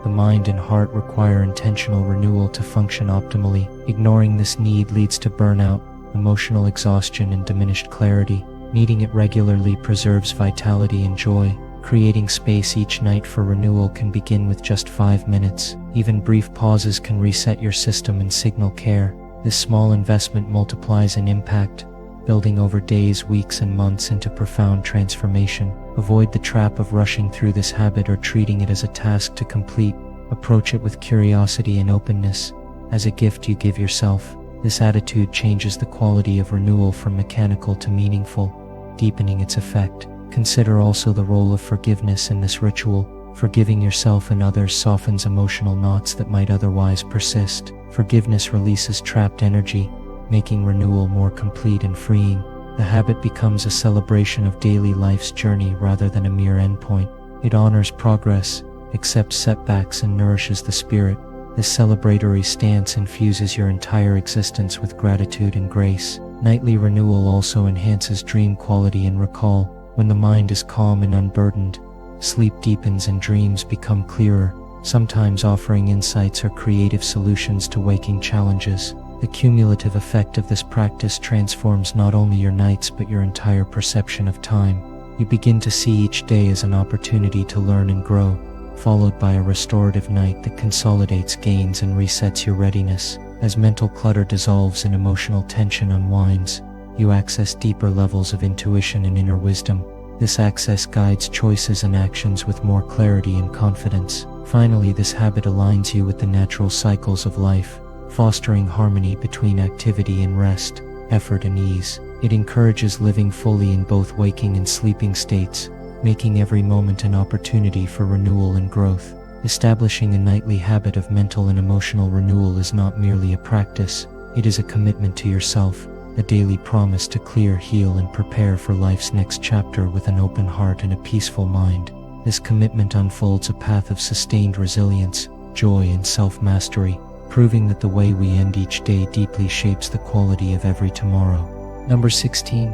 the mind and heart require intentional renewal to function optimally. Ignoring this need leads to burnout, emotional exhaustion, and diminished clarity. Meeting it regularly preserves vitality and joy. Creating space each night for renewal can begin with just 5 minutes. Even brief pauses can reset your system and signal care. This small investment multiplies in impact, building over days, weeks, and months into profound transformation. Avoid the trap of rushing through this habit or treating it as a task to complete. Approach it with curiosity and openness, as a gift you give yourself. This attitude changes the quality of renewal from mechanical to meaningful, deepening its effect. Consider also the role of forgiveness in this ritual. Forgiving yourself and others softens emotional knots that might otherwise persist. Forgiveness releases trapped energy, making renewal more complete and freeing. The habit becomes a celebration of daily life's journey rather than a mere endpoint. It honors progress, accepts setbacks, and nourishes the spirit. This celebratory stance infuses your entire existence with gratitude and grace. Nightly renewal also enhances dream quality and recall. When the mind is calm and unburdened, sleep deepens and dreams become clearer, sometimes offering insights or creative solutions to waking challenges. The cumulative effect of this practice transforms not only your nights but your entire perception of time. You begin to see each day as an opportunity to learn and grow, followed by a restorative night that consolidates gains and resets your readiness. As mental clutter dissolves and emotional tension unwinds, you access deeper levels of intuition and inner wisdom. This access guides choices and actions with more clarity and confidence. Finally, this habit aligns you with the natural cycles of life, fostering harmony between activity and rest, effort and ease. It encourages living fully in both waking and sleeping states, making every moment an opportunity for renewal and growth. Establishing a nightly habit of mental and emotional renewal is not merely a practice, it is a commitment to yourself, a daily promise to clear, heal, and prepare for life's next chapter with an open heart and a peaceful mind. This commitment unfolds a path of sustained resilience, joy, and self-mastery, proving that the way we end each day deeply shapes the quality of every tomorrow. Number 16.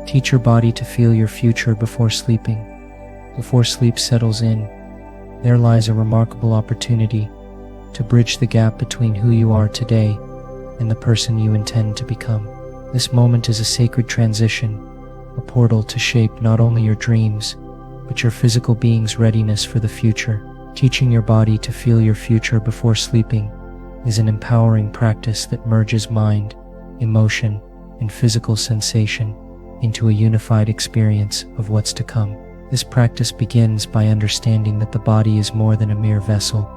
Teach your body to feel your future before sleeping. Before sleep settles in, there lies a remarkable opportunity to bridge the gap between who you are today and the person you intend to become. This moment is a sacred transition, a portal to shape not only your dreams, but your physical being's readiness for the future. Teaching your body to feel your future before sleeping is an empowering practice that merges mind, emotion, and physical sensation into a unified experience of what's to come. This practice begins by understanding that the body is more than a mere vessel.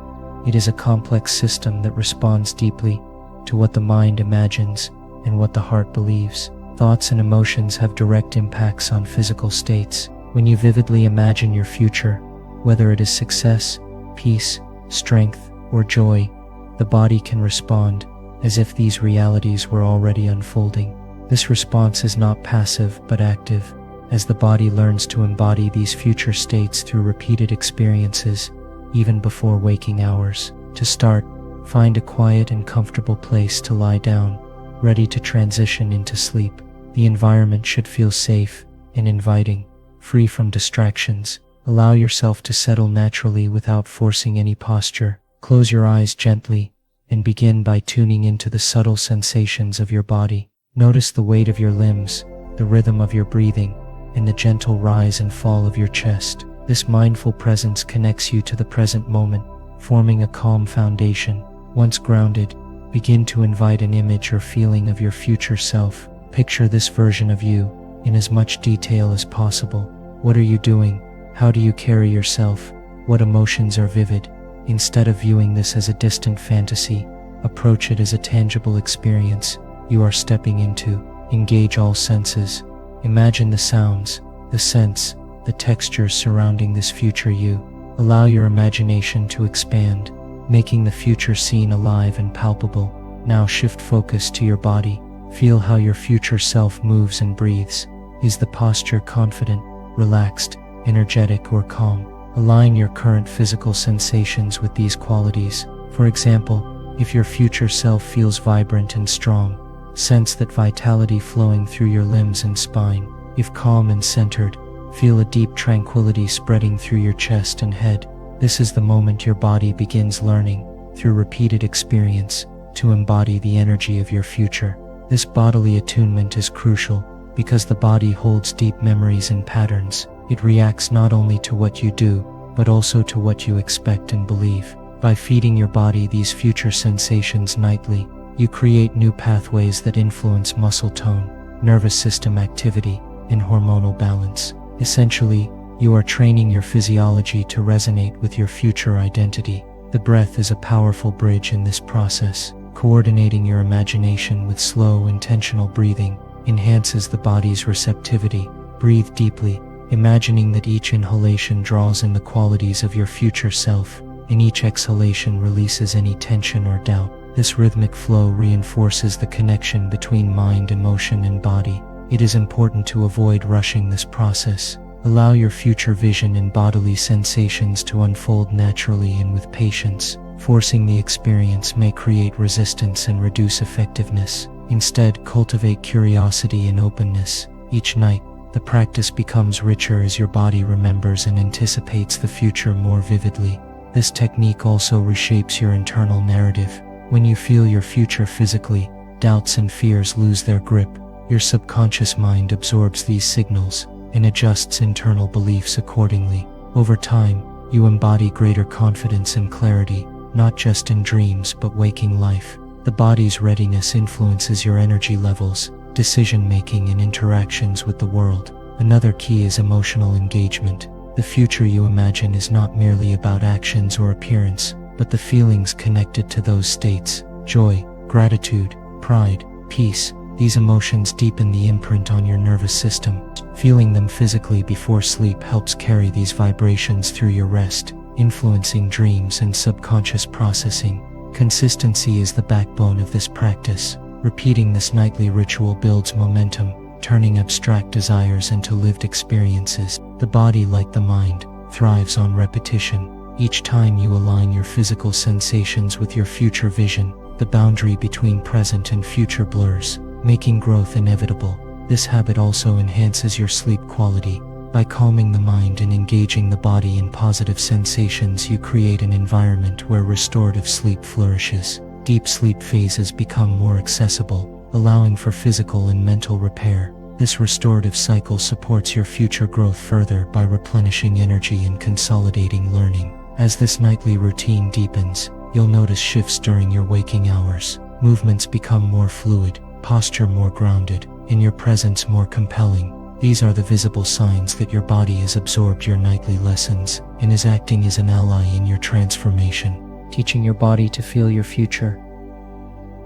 It is a complex system that responds deeply to what the mind imagines and what the heart believes. Thoughts and emotions have direct impacts on physical states. When you vividly imagine your future, whether it is success, peace, strength, or joy, the body can respond as if these realities were already unfolding. This response is not passive but active, as the body learns to embody these future states through repeated experiences, even before waking hours. To start, find a quiet and comfortable place to lie down, ready to transition into sleep. The environment should feel safe and inviting, free from distractions. Allow yourself to settle naturally without forcing any posture. Close your eyes gently and begin by tuning into the subtle sensations of your body. Notice the weight of your limbs, the rhythm of your breathing, and the gentle rise and fall of your chest. This mindful presence connects you to the present moment, forming a calm foundation. Once grounded, begin to invite an image or feeling of your future self. Picture this version of you in as much detail as possible. What are you doing? How do you carry yourself? What emotions are vivid? Instead of viewing this as a distant fantasy, approach it as a tangible experience you are stepping into. Engage all senses. Imagine the sounds, the scents, the textures surrounding this future you. Allow your imagination to expand, making the future scene alive and palpable. Now shift focus to your body. Feel how your future self moves and breathes. Is the posture confident, relaxed, energetic, or calm? Align your current physical sensations with these qualities. For example, if your future self feels vibrant and strong, sense that vitality flowing through your limbs and spine. If calm and centered, feel a deep tranquility spreading through your chest and head. This is the moment your body begins learning, through repeated experience, to embody the energy of your future. This bodily attunement is crucial, because the body holds deep memories and patterns. It reacts not only to what you do, but also to what you expect and believe. By feeding your body these future sensations nightly, you create new pathways that influence muscle tone, nervous system activity, and hormonal balance. Essentially, you are training your physiology to resonate with your future identity. The breath is a powerful bridge in this process. Coordinating your imagination with slow, intentional breathing enhances the body's receptivity. Breathe deeply, imagining that each inhalation draws in the qualities of your future self, and each exhalation releases any tension or doubt. This rhythmic flow reinforces the connection between mind, emotion, and body. It is important to avoid rushing this process. Allow your future vision and bodily sensations to unfold naturally and with patience. Forcing the experience may create resistance and reduce effectiveness. Instead, cultivate curiosity and openness. Each night, the practice becomes richer as your body remembers and anticipates the future more vividly. This technique also reshapes your internal narrative. When you feel your future physically, doubts and fears lose their grip. Your subconscious mind absorbs these signals and adjusts internal beliefs accordingly. Over time, you embody greater confidence and clarity, not just in dreams but waking life. The body's readiness influences your energy levels, decision-making, and interactions with the world. Another key is emotional engagement. The future you imagine is not merely about actions or appearance, but the feelings connected to those states: joy, gratitude, pride, peace. These emotions deepen the imprint on your nervous system. Feeling them physically before sleep helps carry these vibrations through your rest, influencing dreams and subconscious processing. Consistency is the backbone of this practice. Repeating this nightly ritual builds momentum, turning abstract desires into lived experiences. The body, like the mind, thrives on repetition. Each time you align your physical sensations with your future vision, the boundary between present and future blurs, making growth inevitable. This habit also enhances your sleep quality. By calming the mind and engaging the body in positive sensations, you create an environment where restorative sleep flourishes. Deep sleep phases become more accessible, allowing for physical and mental repair. This restorative cycle supports your future growth further by replenishing energy and consolidating learning. As this nightly routine deepens, you'll notice shifts during your waking hours. Movements become more fluid, posture more grounded, and your presence more compelling. These are the visible signs that your body has absorbed your nightly lessons and is acting as an ally in your transformation. Teaching your body to feel your future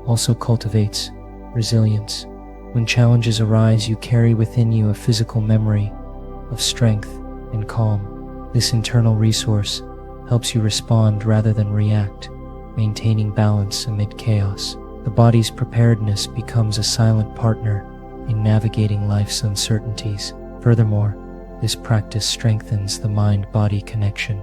also cultivates resilience. When challenges arise, you carry within you a physical memory of strength and calm. This internal resource helps you respond rather than react, maintaining balance amid chaos. The body's preparedness becomes a silent partner in navigating life's uncertainties. Furthermore, this practice strengthens the mind-body connection,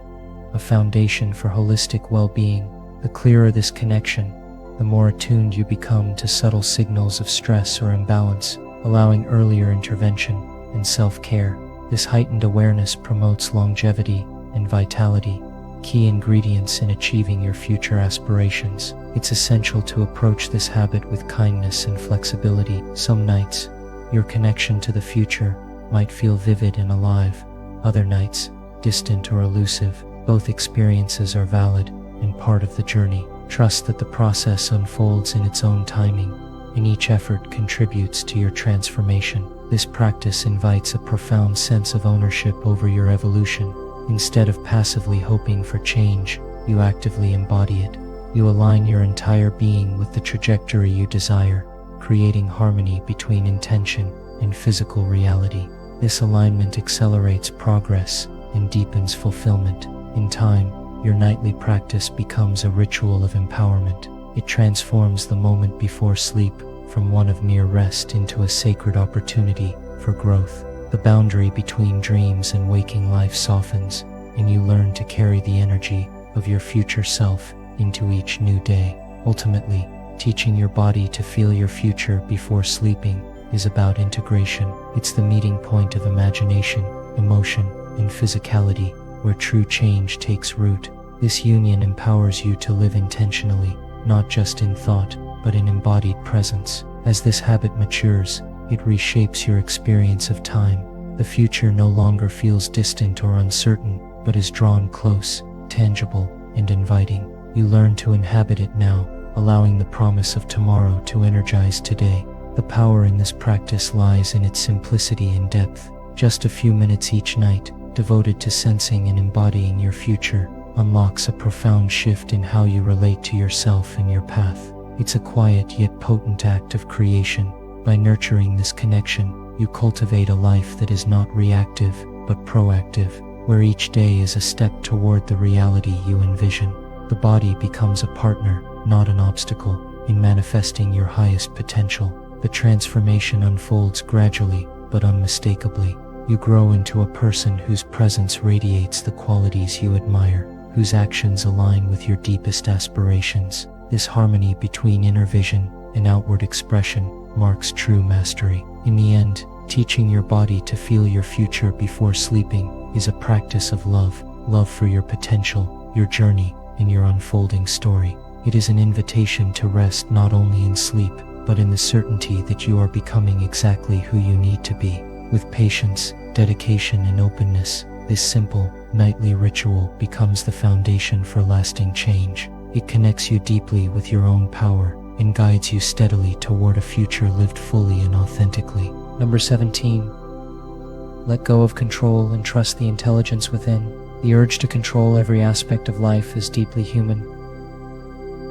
a foundation for holistic well-being. The clearer this connection, the more attuned you become to subtle signals of stress or imbalance, allowing earlier intervention and self-care. This heightened awareness promotes longevity and vitality, key ingredients in achieving your future aspirations. It's essential to approach this habit with kindness and flexibility. Some nights, your connection to the future might feel vivid and alive. Other nights, distant or elusive. Both experiences are valid and part of the journey. Trust that the process unfolds in its own timing, and each effort contributes to your transformation. This practice invites a profound sense of ownership over your evolution. Instead of passively hoping for change, you actively embody it. You align your entire being with the trajectory you desire, creating harmony between intention and physical reality. This alignment accelerates progress and deepens fulfillment. In time, your nightly practice becomes a ritual of empowerment. It transforms the moment before sleep from one of mere rest into a sacred opportunity for growth. The boundary between dreams and waking life softens, and you learn to carry the energy of your future self into each new day. Ultimately, teaching your body to feel your future before sleeping is about integration. It's the meeting point of imagination, emotion, and physicality, where true change takes root. This union empowers you to live intentionally, not just in thought, but in embodied presence. As this habit matures, it reshapes your experience of time. The future no longer feels distant or uncertain, but is drawn close, tangible, and inviting. You learn to inhabit it now, allowing the promise of tomorrow to energize today. The power in this practice lies in its simplicity and depth. Just a few minutes each night, devoted to sensing and embodying your future, unlocks a profound shift in how you relate to yourself and your path. It's a quiet yet potent act of creation. By nurturing this connection, you cultivate a life that is not reactive, but proactive, where each day is a step toward the reality you envision. The body becomes a partner, not an obstacle, in manifesting your highest potential. The transformation unfolds gradually, but unmistakably. You grow into a person whose presence radiates the qualities you admire, whose actions align with your deepest aspirations. This harmony between inner vision and outward expression marks true mastery. In the end, teaching your body to feel your future before sleeping is a practice of love for your potential, your journey, and your unfolding story. It is an invitation to rest not only in sleep, but in the certainty that you are becoming exactly who you need to be. With patience, dedication, and openness, this simple, nightly ritual becomes the foundation for lasting change. It connects you deeply with your own power and guides you steadily toward a future lived fully and authentically. Number 17. Let go of control and trust the intelligence within. The urge to control every aspect of life is deeply human,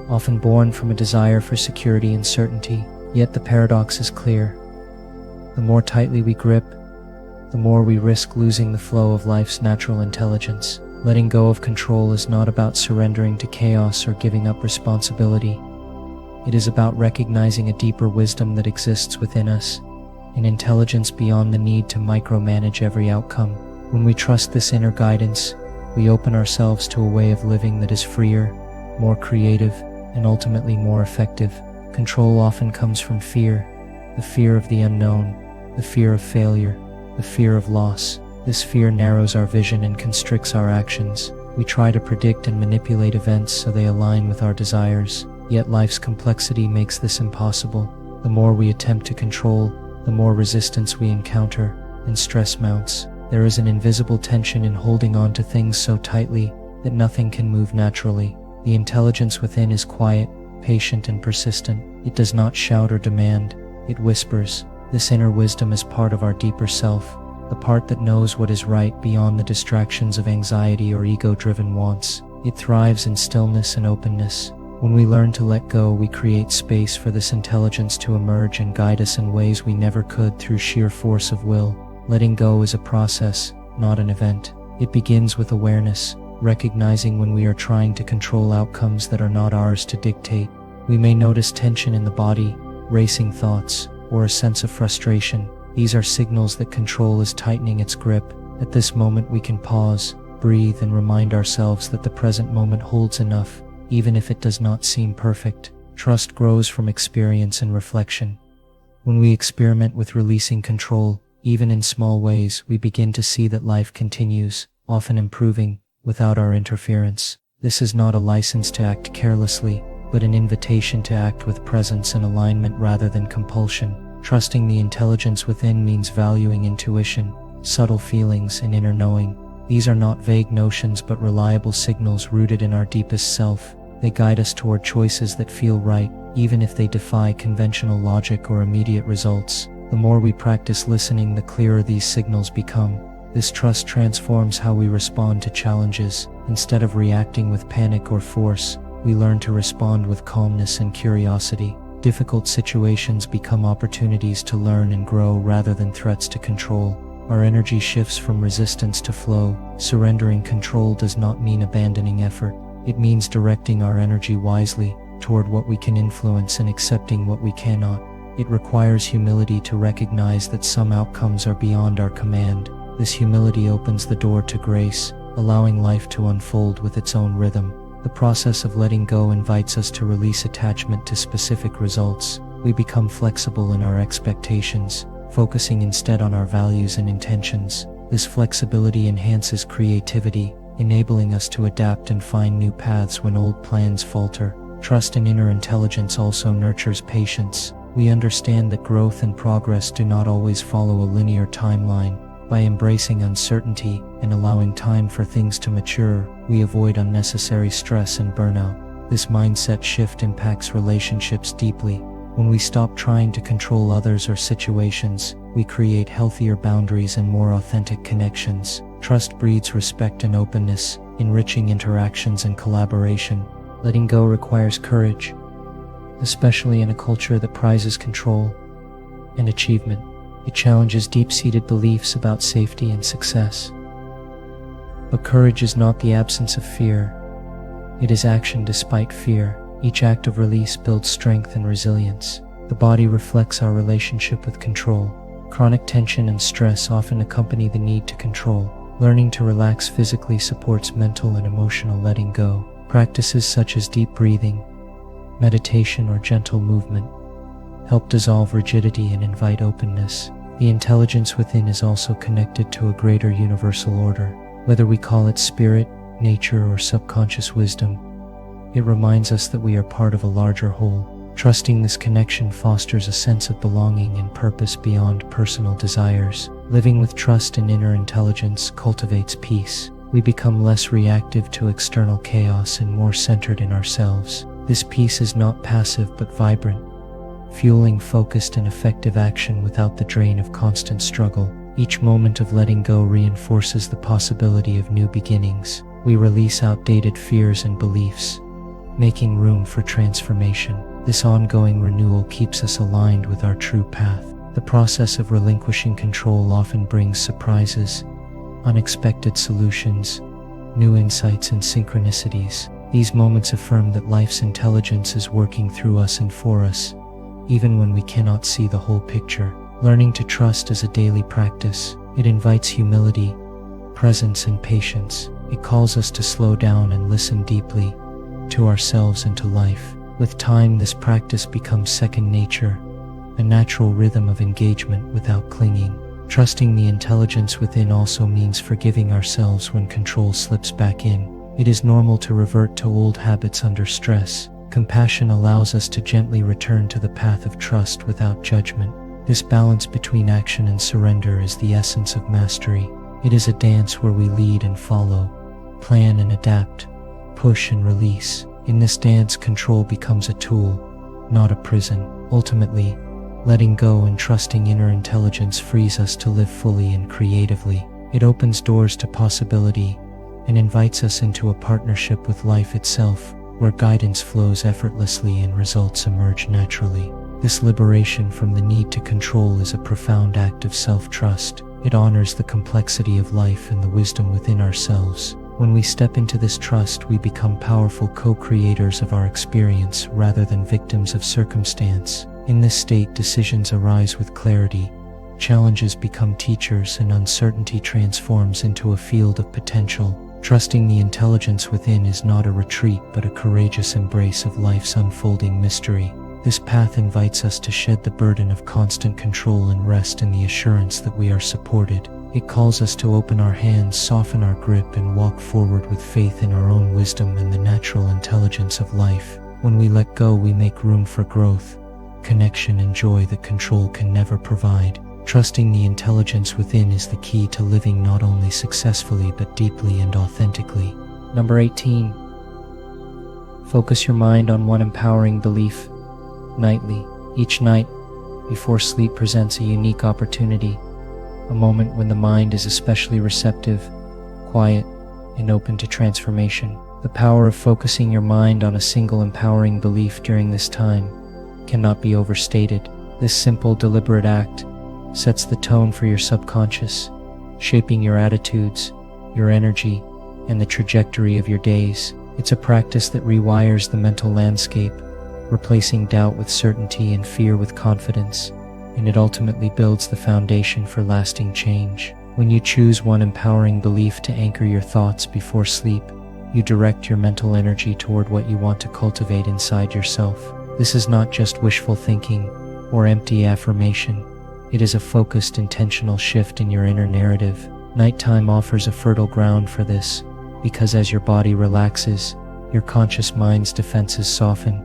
often born from a desire for security and certainty. Yet the paradox is clear. The more tightly we grip, the more we risk losing the flow of life's natural intelligence. Letting go of control is not about surrendering to chaos or giving up responsibility. It is about recognizing a deeper wisdom that exists within us, an intelligence beyond the need to micromanage every outcome. When we trust this inner guidance, we open ourselves to a way of living that is freer, more creative, and ultimately more effective. Control often comes from fear, the fear of the unknown, the fear of failure, the fear of loss. This fear narrows our vision and constricts our actions. We try to predict and manipulate events so they align with our desires, yet life's complexity makes this impossible. The more we attempt to control, the more resistance we encounter, and stress mounts. There is an invisible tension in holding on to things so tightly that nothing can move naturally. The intelligence within is quiet, patient, and persistent. It does not shout or demand, it whispers. This inner wisdom is part of our deeper self, the part that knows what is right beyond the distractions of anxiety or ego-driven wants. It thrives in stillness and openness. When we learn to let go, we create space for this intelligence to emerge and guide us in ways we never could through sheer force of will. Letting go is a process, not an event. It begins with awareness, recognizing when we are trying to control outcomes that are not ours to dictate. We may notice tension in the body, racing thoughts, or a sense of frustration. These are signals that control is tightening its grip. At this moment we can pause, breathe, and remind ourselves that the present moment holds enough, even if it does not seem perfect. Trust grows from experience and reflection. When we experiment with releasing control, even in small ways, we begin to see that life continues, often improving, without our interference. This is not a license to act carelessly, but an invitation to act with presence and alignment rather than compulsion. Trusting the intelligence within means valuing intuition, subtle feelings, and inner knowing. These are not vague notions but reliable signals rooted in our deepest self. They guide us toward choices that feel right, even if they defy conventional logic or immediate results. The more we practice listening, the clearer these signals become. This trust transforms how we respond to challenges. Instead of reacting with panic or force, we learn to respond with calmness and curiosity. Difficult situations become opportunities to learn and grow rather than threats to control. Our energy shifts from resistance to flow. Surrendering control does not mean abandoning effort. It means directing our energy wisely toward what we can influence and accepting what we cannot. It requires humility to recognize that some outcomes are beyond our command. This humility opens the door to grace, allowing life to unfold with its own rhythm. The process of letting go invites us to release attachment to specific results. We become flexible in our expectations, focusing instead on our values and intentions. This flexibility enhances creativity, enabling us to adapt and find new paths when old plans falter. Trust and inner intelligence also nurtures patience. We understand that growth and progress do not always follow a linear timeline. By embracing uncertainty and allowing time for things to mature, we avoid unnecessary stress and burnout. This mindset shift impacts relationships deeply. When we stop trying to control others or situations, we create healthier boundaries and more authentic connections. Trust breeds respect and openness, enriching interactions and collaboration. Letting go requires courage, especially in a culture that prizes control and achievement. It challenges deep-seated beliefs about safety and success. But courage is not the absence of fear. It is action despite fear. Each act of release builds strength and resilience. The body reflects our relationship with control. Chronic tension and stress often accompany the need to control. Learning to relax physically supports mental and emotional letting go. Practices such as deep breathing, meditation, or gentle movement help dissolve rigidity and invite openness. The intelligence within is also connected to a greater universal order. Whether we call it spirit, nature, or subconscious wisdom, it reminds us that we are part of a larger whole. Trusting this connection fosters a sense of belonging and purpose beyond personal desires. Living with trust and inner intelligence cultivates peace. We become less reactive to external chaos and more centered in ourselves. This peace is not passive but vibrant, fueling focused and effective action without the drain of constant struggle. Each moment of letting go reinforces the possibility of new beginnings. We release outdated fears and beliefs, making room for transformation. This ongoing renewal keeps us aligned with our true path. The process of relinquishing control often brings surprises, unexpected solutions, new insights, and synchronicities. These moments affirm that life's intelligence is working through us and for us, even when we cannot see the whole picture. Learning to trust is a daily practice. It invites humility, presence, and patience. It calls us to slow down and listen deeply to ourselves and to life. With time, this practice becomes second nature, a natural rhythm of engagement without clinging. Trusting the intelligence within also means forgiving ourselves when control slips back in. It is normal to revert to old habits under stress. Compassion allows us to gently return to the path of trust without judgment. This balance between action and surrender is the essence of mastery. It is a dance where we lead and follow, plan and adapt, push and release. In this dance, control becomes a tool, not a prison. Ultimately, letting go and trusting inner intelligence frees us to live fully and creatively. It opens doors to possibility and invites us into a partnership with life itself, where guidance flows effortlessly and results emerge naturally. This liberation from the need to control is a profound act of self-trust. It honors the complexity of life and the wisdom within ourselves. When we step into this trust, we become powerful co-creators of our experience rather than victims of circumstance. In this state, decisions arise with clarity, challenges become teachers, and uncertainty transforms into a field of potential. Trusting the intelligence within is not a retreat but a courageous embrace of life's unfolding mystery. This path invites us to shed the burden of constant control and rest in the assurance that we are supported. It calls us to open our hands, soften our grip, and walk forward with faith in our own wisdom and the natural intelligence of life. When we let go, we make room for growth, connection, and joy that control can never provide. Trusting the intelligence within is the key to living not only successfully but deeply and authentically. Number 18. Focus your mind on one empowering belief nightly. Each night before sleep presents a unique opportunity, a moment when the mind is especially receptive, quiet, and open to transformation. The power of focusing your mind on a single empowering belief during this time cannot be overstated. This simple, deliberate act sets the tone for your subconscious, shaping your attitudes, your energy, and the trajectory of your days. It's a practice that rewires the mental landscape, replacing doubt with certainty and fear with confidence, and it ultimately builds the foundation for lasting change. When you choose one empowering belief to anchor your thoughts before sleep, you direct your mental energy toward what you want to cultivate inside yourself. This is not just wishful thinking or empty affirmation. It is a focused, intentional shift in your inner narrative. Nighttime offers a fertile ground for this, because as your body relaxes, your conscious mind's defenses soften,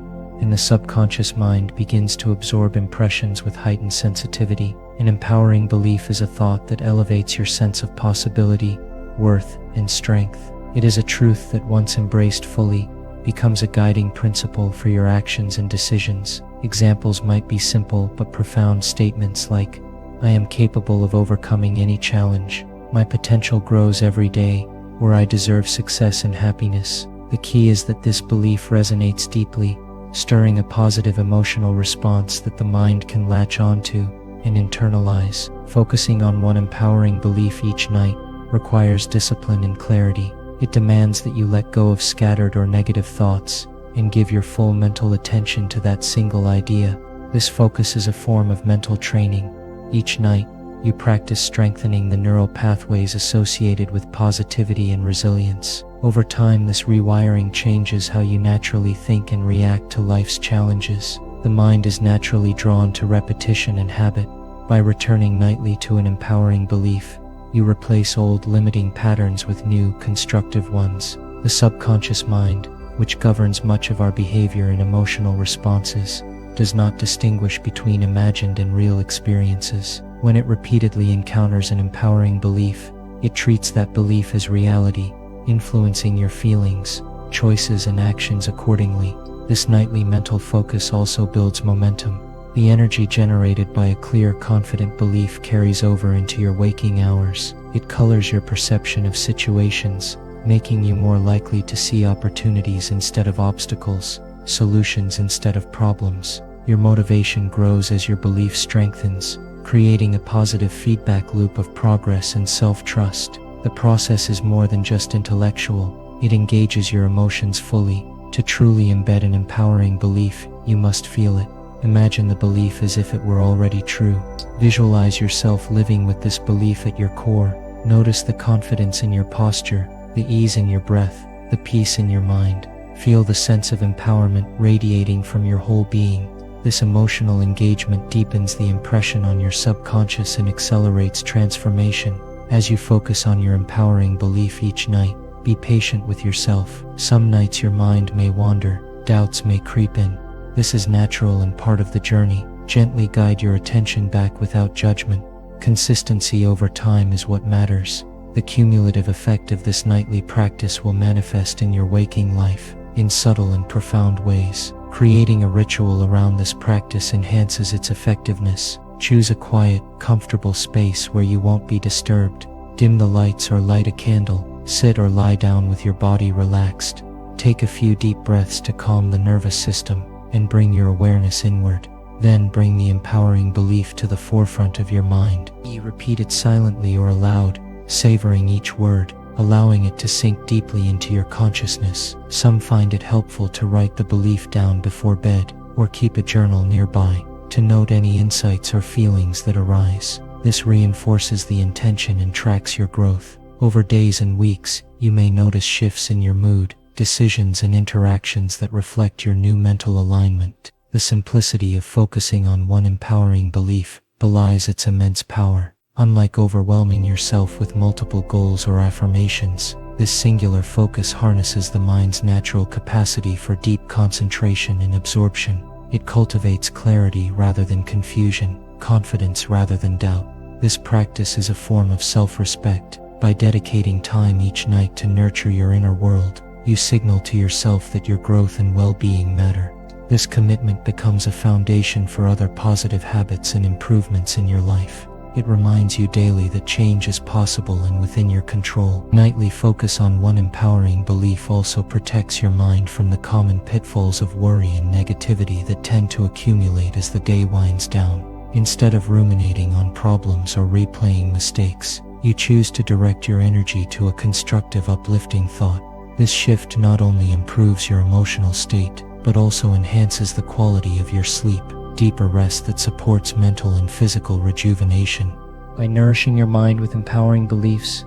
and the subconscious mind begins to absorb impressions with heightened sensitivity. An empowering belief is a thought that elevates your sense of possibility, worth, and strength. It is a truth that, once embraced fully, becomes a guiding principle for your actions and decisions. Examples might be simple but profound statements like, "I am capable of overcoming any challenge," "My potential grows every day," or "I deserve success and happiness." The key is that this belief resonates deeply, stirring a positive emotional response that the mind can latch onto and internalize. Focusing on one empowering belief each night requires discipline and clarity. It demands that you let go of scattered or negative thoughts and give your full mental attention to that single idea. This focus is a form of mental training. Each night, you practice strengthening the neural pathways associated with positivity and resilience. Over time, this rewiring changes how you naturally think and react to life's challenges. The mind is naturally drawn to repetition and habit. By returning nightly to an empowering belief, you replace old limiting patterns with new, constructive ones. The subconscious mind, which governs much of our behavior and emotional responses, does not distinguish between imagined and real experiences. When it repeatedly encounters an empowering belief, it treats that belief as reality, influencing your feelings, choices, and actions accordingly. This nightly mental focus also builds momentum. The energy generated by a clear, confident belief carries over into your waking hours. It colors your perception of situations, making you more likely to see opportunities instead of obstacles, solutions instead of problems. Your motivation grows as your belief strengthens, creating a positive feedback loop of progress and self-trust. The process is more than just intellectual. It engages your emotions fully. To truly embed an empowering belief, you must feel it. Imagine the belief as if it were already true. Visualize yourself living with this belief at your core. Notice the confidence in your posture, the ease in your breath, the peace in your mind. Feel the sense of empowerment radiating from your whole being. This emotional engagement deepens the impression on your subconscious and accelerates transformation. As you focus on your empowering belief each night, be patient with yourself. Some nights your mind may wander, doubts may creep in. This is natural and part of the journey. Gently guide your attention back without judgment. Consistency over time is what matters. The cumulative effect of this nightly practice will manifest in your waking life in subtle and profound ways. Creating a ritual around this practice enhances its effectiveness. Choose a quiet, comfortable space where you won't be disturbed. Dim the lights or light a candle. Sit or lie down with your body relaxed. Take a few deep breaths to calm the nervous system and bring your awareness inward. Then bring the empowering belief to the forefront of your mind. Repeat it silently or aloud, savoring each word, allowing it to sink deeply into your consciousness. Some find it helpful to write the belief down before bed, or keep a journal nearby to note any insights or feelings that arise. This reinforces the intention and tracks your growth. Over days and weeks, you may notice shifts in your mood, decisions, and interactions that reflect your new mental alignment. The simplicity of focusing on one empowering belief belies its immense power. Unlike overwhelming yourself with multiple goals or affirmations, this singular focus harnesses the mind's natural capacity for deep concentration and absorption. It cultivates clarity rather than confusion, confidence rather than doubt. This practice is a form of self-respect. By dedicating time each night to nurture your inner world, you signal to yourself that your growth and well-being matter. This commitment becomes a foundation for other positive habits and improvements in your life. It reminds you daily that change is possible and within your control. Nightly focus on one empowering belief also protects your mind from the common pitfalls of worry and negativity that tend to accumulate as the day winds down. Instead of ruminating on problems or replaying mistakes, you choose to direct your energy to a constructive, uplifting thought. This shift not only improves your emotional state, but also enhances the quality of your sleep. Deeper rest that supports mental and physical rejuvenation. By nourishing your mind with empowering beliefs,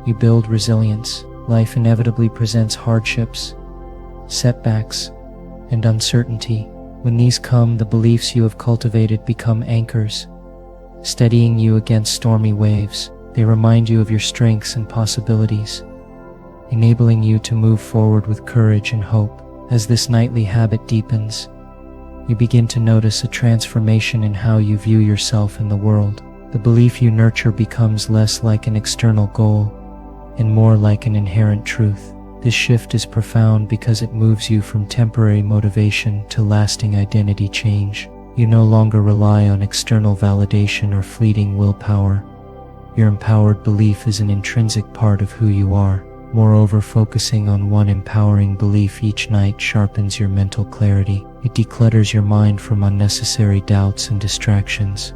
you build resilience. Life inevitably presents hardships, setbacks, and uncertainty. When these come, the beliefs you have cultivated become anchors, steadying you against stormy waves. They remind you of your strengths and possibilities, enabling you to move forward with courage and hope. As this nightly habit deepens, you begin to notice a transformation in how you view yourself in the world. The belief you nurture becomes less like an external goal and more like an inherent truth. This shift is profound because it moves you from temporary motivation to lasting identity change. You no longer rely on external validation or fleeting willpower. Your empowered belief is an intrinsic part of who you are. Moreover, focusing on one empowering belief each night sharpens your mental clarity. It declutters your mind from unnecessary doubts and distractions,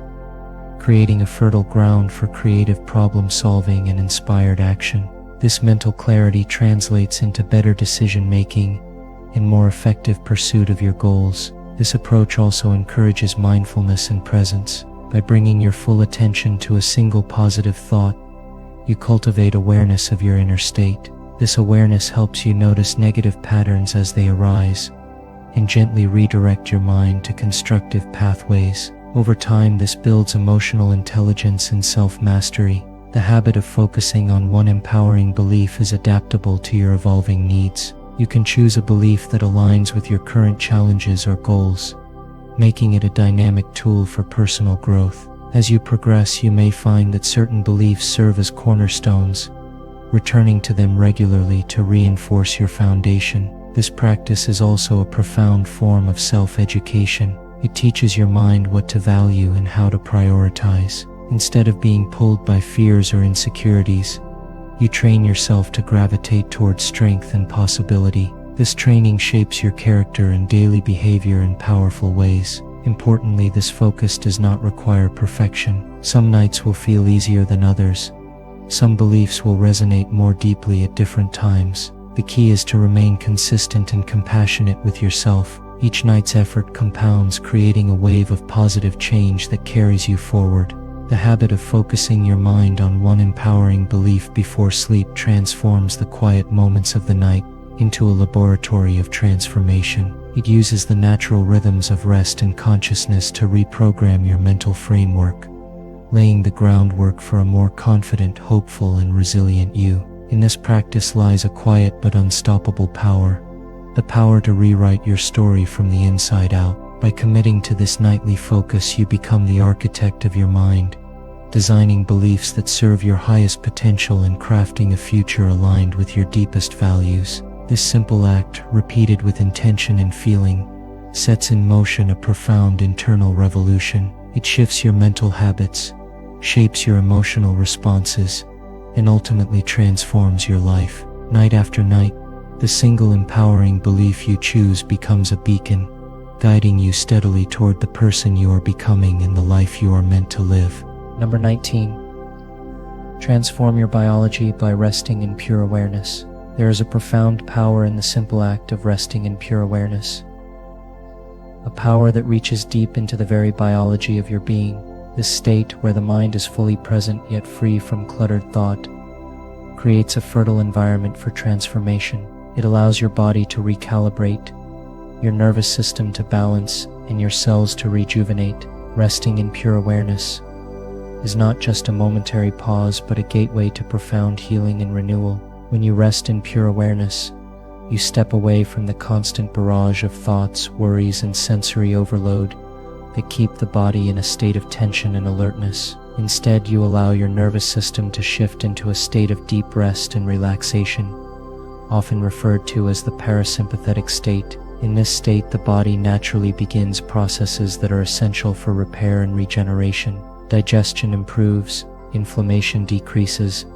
creating a fertile ground for creative problem solving and inspired action. This mental clarity translates into better decision-making and more effective pursuit of your goals. This approach also encourages mindfulness and presence. By bringing your full attention to a single positive thought, you cultivate awareness of your inner state. This awareness helps you notice negative patterns as they arise and gently redirect your mind to constructive pathways. Over time, this builds emotional intelligence and self-mastery. The habit of focusing on one empowering belief is adaptable to your evolving needs. You can choose a belief that aligns with your current challenges or goals, making it a dynamic tool for personal growth. As you progress, you may find that certain beliefs serve as cornerstones, returning to them regularly to reinforce your foundation. This practice is also a profound form of self-education. It teaches your mind what to value and how to prioritize. Instead of being pulled by fears or insecurities, you train yourself to gravitate towards strength and possibility. This training shapes your character and daily behavior in powerful ways. Importantly, this focus does not require perfection. Some nights will feel easier than others. Some beliefs will resonate more deeply at different times. The key is to remain consistent and compassionate with yourself. Each night's effort compounds, creating a wave of positive change that carries you forward. The habit of focusing your mind on one empowering belief before sleep transforms the quiet moments of the night into a laboratory of transformation. It uses the natural rhythms of rest and consciousness to reprogram your mental framework, laying the groundwork for a more confident, hopeful, and resilient you. In this practice lies a quiet but unstoppable power, the power to rewrite your story from the inside out. By committing to this nightly focus, you become the architect of your mind, designing beliefs that serve your highest potential and crafting a future aligned with your deepest values. This simple act, repeated with intention and feeling, sets in motion a profound internal revolution. It shifts your mental habits, shapes your emotional responses, and ultimately transforms your life. Night after night, the single empowering belief you choose becomes a beacon, guiding you steadily toward the person you are becoming and the life you are meant to live. Number 19. Transform your biology by resting in pure awareness. There is a profound power in the simple act of resting in pure awareness, a power that reaches deep into the very biology of your being. This state, where the mind is fully present yet free from cluttered thought, creates a fertile environment for transformation. It allows your body to recalibrate, your nervous system to balance, and your cells to rejuvenate. Resting in pure awareness is not just a momentary pause, but a gateway to profound healing and renewal. When you rest in pure awareness, you step away from the constant barrage of thoughts, worries, and sensory overload that keep the body in a state of tension and alertness. Instead, you allow your nervous system to shift into a state of deep rest and relaxation, often referred to as the parasympathetic state. In this state, the body naturally begins processes that are essential for repair and regeneration. Digestion improves, inflammation decreases,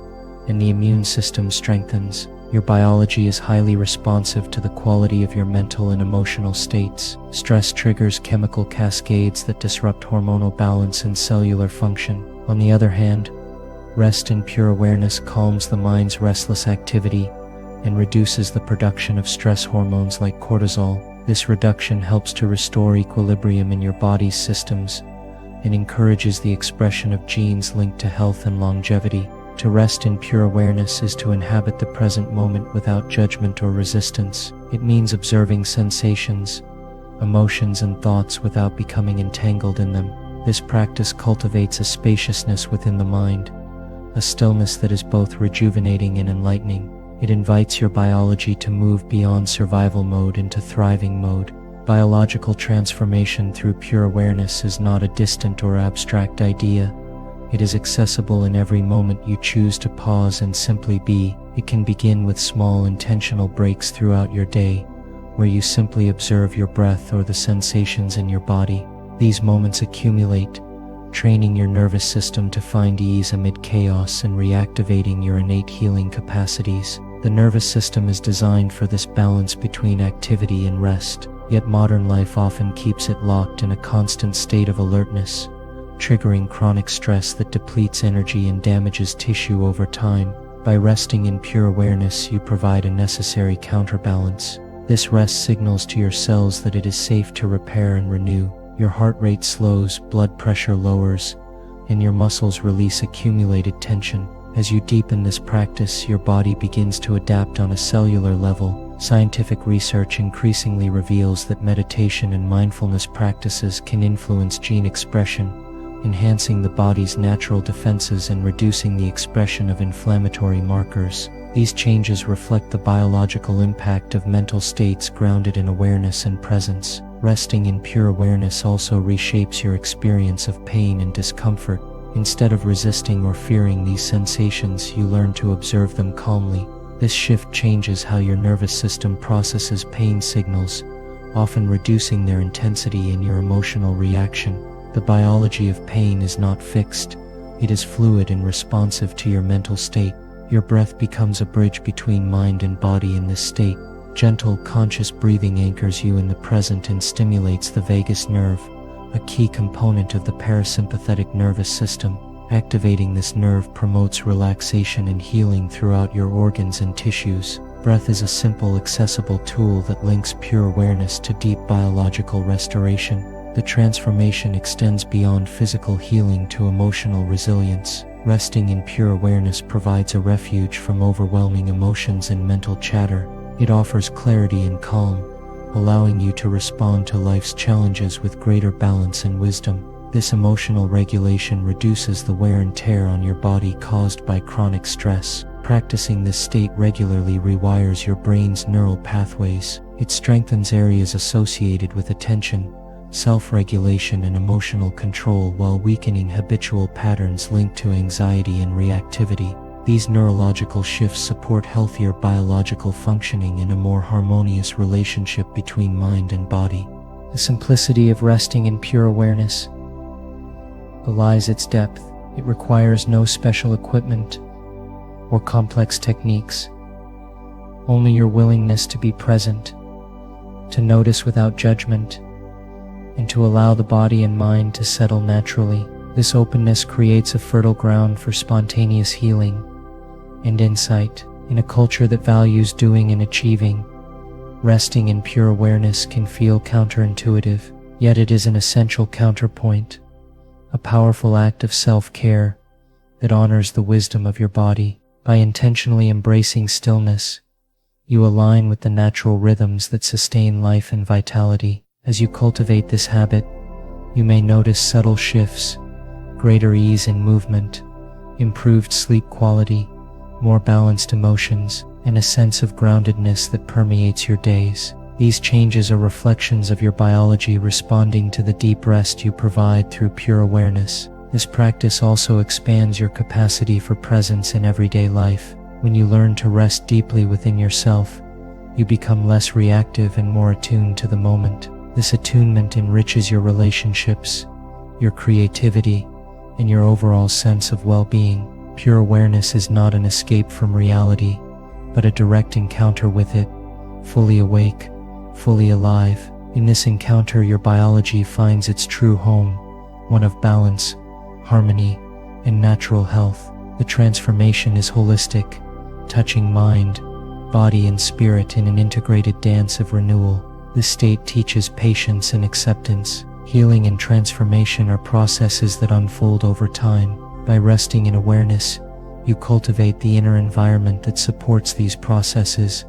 and the immune system strengthens. Your biology is highly responsive to the quality of your mental and emotional states. Stress triggers chemical cascades that disrupt hormonal balance and cellular function. On the other hand, rest in pure awareness calms the mind's restless activity and reduces the production of stress hormones like cortisol. This reduction helps to restore equilibrium in your body's systems and encourages the expression of genes linked to health and longevity. To rest in pure awareness is to inhabit the present moment without judgment or resistance. It means observing sensations, emotions, and thoughts without becoming entangled in them. This practice cultivates a spaciousness within the mind, a stillness that is both rejuvenating and enlightening. It invites your biology to move beyond survival mode into thriving mode. Biological transformation through pure awareness is not a distant or abstract idea. It is accessible in every moment you choose to pause and simply be. It can begin with small intentional breaks throughout your day, where you simply observe your breath or the sensations in your body. These moments accumulate, training your nervous system to find ease amid chaos and reactivating your innate healing capacities. The nervous system is designed for this balance between activity and rest, yet modern life often keeps it locked in a constant state of alertness, triggering chronic stress that depletes energy and damages tissue over time. By resting in pure awareness, you provide a necessary counterbalance. This rest signals to your cells that it is safe to repair and renew. Your heart rate slows, blood pressure lowers, and your muscles release accumulated tension. As you deepen this practice, your body begins to adapt on a cellular level. Scientific research increasingly reveals that meditation and mindfulness practices can influence gene expression, enhancing the body's natural defenses and reducing the expression of inflammatory markers. These changes reflect the biological impact of mental states grounded in awareness and presence. Resting in pure awareness also reshapes your experience of pain and discomfort. Instead of resisting or fearing these sensations, you learn to observe them calmly. This shift changes how your nervous system processes pain signals, often reducing their intensity and your emotional reaction. The biology of pain is not fixed. It is fluid and responsive to your mental state. Your breath becomes a bridge between mind and body in this state. Gentle, conscious breathing anchors you in the present and stimulates the vagus nerve, a key component of the parasympathetic nervous system. Activating this nerve promotes relaxation and healing throughout your organs and tissues. Breath is a simple, accessible tool that links pure awareness to deep biological restoration. The transformation extends beyond physical healing to emotional resilience. Resting in pure awareness provides a refuge from overwhelming emotions and mental chatter. It offers clarity and calm, allowing you to respond to life's challenges with greater balance and wisdom. This emotional regulation reduces the wear and tear on your body caused by chronic stress. Practicing this state regularly rewires your brain's neural pathways. It strengthens areas associated with attention, self-regulation, and emotional control while weakening habitual patterns linked to anxiety and reactivity. These neurological shifts support healthier biological functioning and a more harmonious relationship between mind and body. The simplicity of resting in pure awareness belies its depth. It requires no special equipment or complex techniques, only your willingness to be present, to notice without judgment, and to allow the body and mind to settle naturally. This openness creates a fertile ground for spontaneous healing and insight. In a culture that values doing and achieving, resting in pure awareness can feel counterintuitive, yet it is an essential counterpoint, a powerful act of self-care that honors the wisdom of your body. By intentionally embracing stillness, you align with the natural rhythms that sustain life and vitality. As you cultivate this habit, you may notice subtle shifts, greater ease in movement, improved sleep quality, more balanced emotions, and a sense of groundedness that permeates your days. These changes are reflections of your biology responding to the deep rest you provide through pure awareness. This practice also expands your capacity for presence in everyday life. When you learn to rest deeply within yourself, you become less reactive and more attuned to the moment. This attunement enriches your relationships, your creativity, and your overall sense of well-being. Pure awareness is not an escape from reality, but a direct encounter with it, fully awake, fully alive. In this encounter, your biology finds its true home, one of balance, harmony, and natural health. The transformation is holistic, touching mind, body, and spirit in an integrated dance of renewal. This state teaches patience and acceptance. Healing and transformation are processes that unfold over time. By resting in awareness, you cultivate the inner environment that supports these processes,